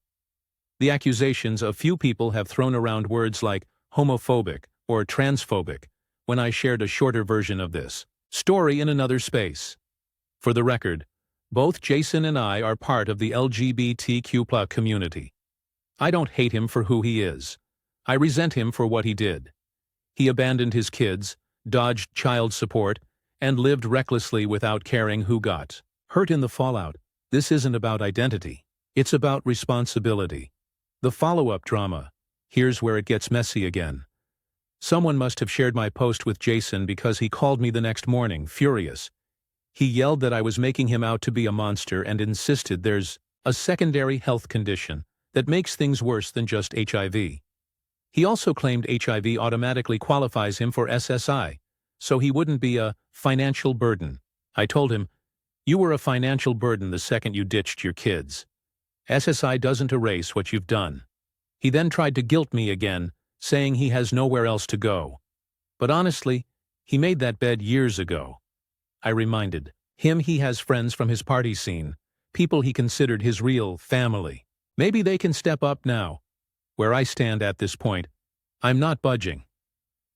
The accusations of few people have thrown around words like homophobic or transphobic when I shared a shorter version of this story in another space. For the record, both Jason and I are part of the LGBTQ+ community. I don't hate him for who he is. I resent him for what he did. He abandoned his kids, dodged child support, and lived recklessly without caring who got hurt in the fallout. This isn't about identity. It's about responsibility. The follow-up drama. Here's where it gets messy again. Someone must have shared my post with Jason because he called me the next morning, furious. He yelled that I was making him out to be a monster and insisted there's a secondary health condition that makes things worse than just HIV. He also claimed HIV automatically qualifies him for SSI, so he wouldn't be a financial burden. I told him, "You were a financial burden the second you ditched your kids. SSI doesn't erase what you've done." He then tried to guilt me again, saying he has nowhere else to go. But honestly, he made that bed years ago. I reminded him he has friends from his party scene, people he considered his real family. Maybe they can step up now. Where I stand at this point, I'm not budging.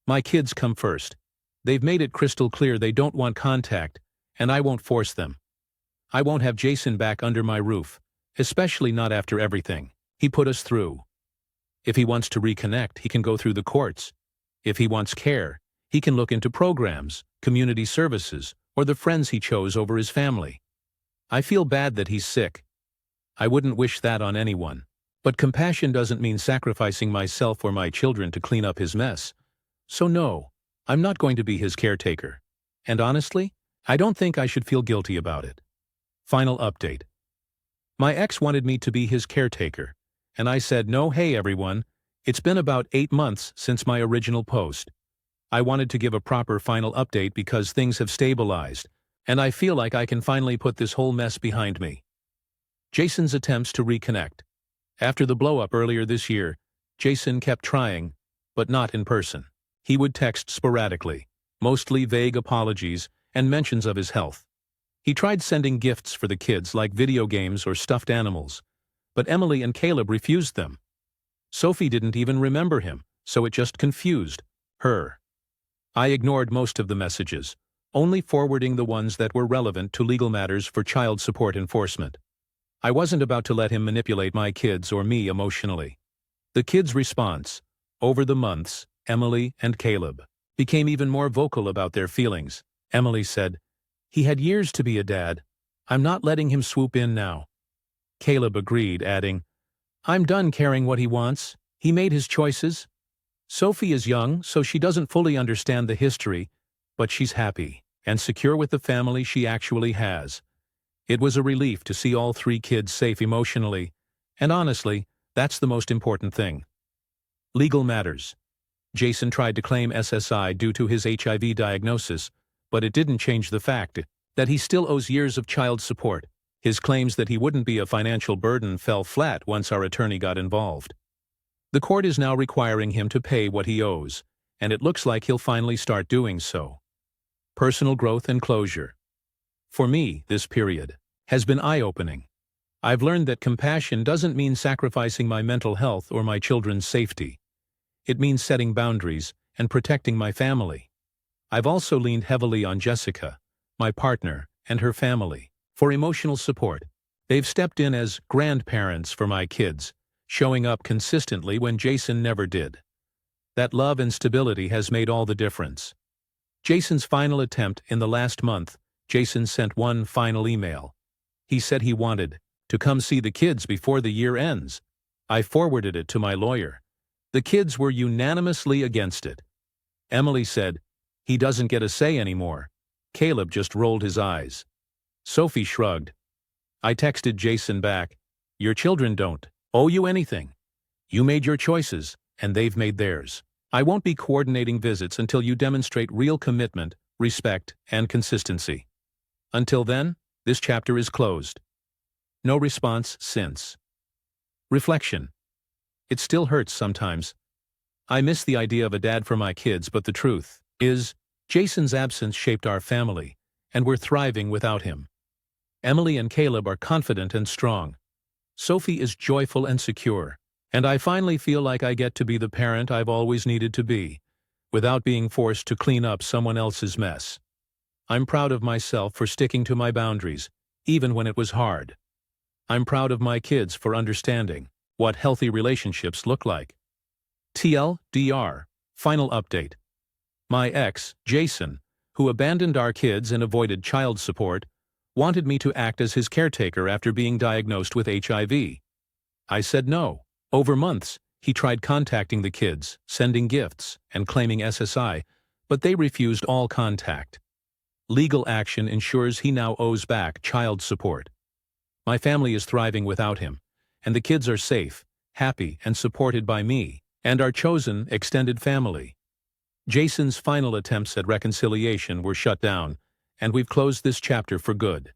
My kids come first. They've made it crystal clear they don't want contact, and I won't force them. I won't have Jason back under my roof, especially not after everything he put us through. If he wants to reconnect, he can go through the courts. If he wants care, he can look into programs, community services, or the friends he chose over his family. I feel bad that he's sick. I wouldn't wish that on anyone. But compassion doesn't mean sacrificing myself or my children to clean up his mess. So no, I'm not going to be his caretaker. And honestly, I don't think I should feel guilty about it. Final update. My ex wanted me to be his caretaker, and I said no. Hey everyone, it's been about 8 months since my original post. I wanted to give a proper final update because things have stabilized, and I feel like I can finally put this whole mess behind me. Jason's attempts to reconnect. After the blow-up earlier this year, Jason kept trying, but not in person. He would text sporadically, mostly vague apologies and mentions of his health. He tried sending gifts for the kids like video games or stuffed animals, but Emily and Caleb refused them. Sophie didn't even remember him, so it just confused her. I ignored most of the messages, only forwarding the ones that were relevant to legal matters for child support enforcement. I wasn't about to let him manipulate my kids or me emotionally. The kids' response, over the months, Emily and Caleb, became even more vocal about their feelings. Emily said, "He had years to be a dad. I'm not letting him swoop in now." Caleb agreed, adding, "I'm done caring what he wants. He made his choices." Sophie is young, so she doesn't fully understand the history, but she's happy and secure with the family she actually has. It was a relief to see all 3 kids safe emotionally, and honestly, that's the most important thing. Legal matters. Jason tried to claim SSI due to his HIV diagnosis, but it didn't change the fact that he still owes years of child support. His claims that he wouldn't be a financial burden fell flat once our attorney got involved. The court is now requiring him to pay what he owes, and it looks like he'll finally start doing so. Personal growth and closure. For me, this period has been eye-opening. I've learned that compassion doesn't mean sacrificing my mental health or my children's safety. It means setting boundaries and protecting my family. I've also leaned heavily on Jessica, my partner, and her family for emotional support. They've stepped in as grandparents for my kids, showing up consistently when Jason never did. That love and stability has made all the difference. Jason's final attempt in the last month, Jason sent one final email. He said he wanted to come see the kids before the year ends. I forwarded it to my lawyer. The kids were unanimously against it. Emily said, "He doesn't get a say anymore." Caleb just rolled his eyes. Sophie shrugged. I texted Jason back, "Your children don't owe you anything. You made your choices, and they've made theirs. I won't be coordinating visits until you demonstrate real commitment, respect, and consistency. Until then, this chapter is closed. No response since. Reflection. It still hurts sometimes. I miss the idea of a dad for my kids, but the truth is, Jason's absence shaped our family, and we're thriving without him. Emily and Caleb are confident and strong. Sophie is joyful and secure, and I finally feel like I get to be the parent I've always needed to be, without being forced to clean up someone else's mess. I'm proud of myself for sticking to my boundaries, even when it was hard. I'm proud of my kids for understanding what healthy relationships look like. TLDR, final update. My ex, Jason, who abandoned our kids and avoided child support, wanted me to act as his caretaker after being diagnosed with HIV. I said no. Over months, he tried contacting the kids, sending gifts, and claiming SSI, but they refused all contact. Legal action ensures he now owes back child support. My family is thriving without him, and the kids are safe, happy, and supported by me, and our chosen extended family. Jason's final attempts at reconciliation were shut down, and we've closed this chapter for good.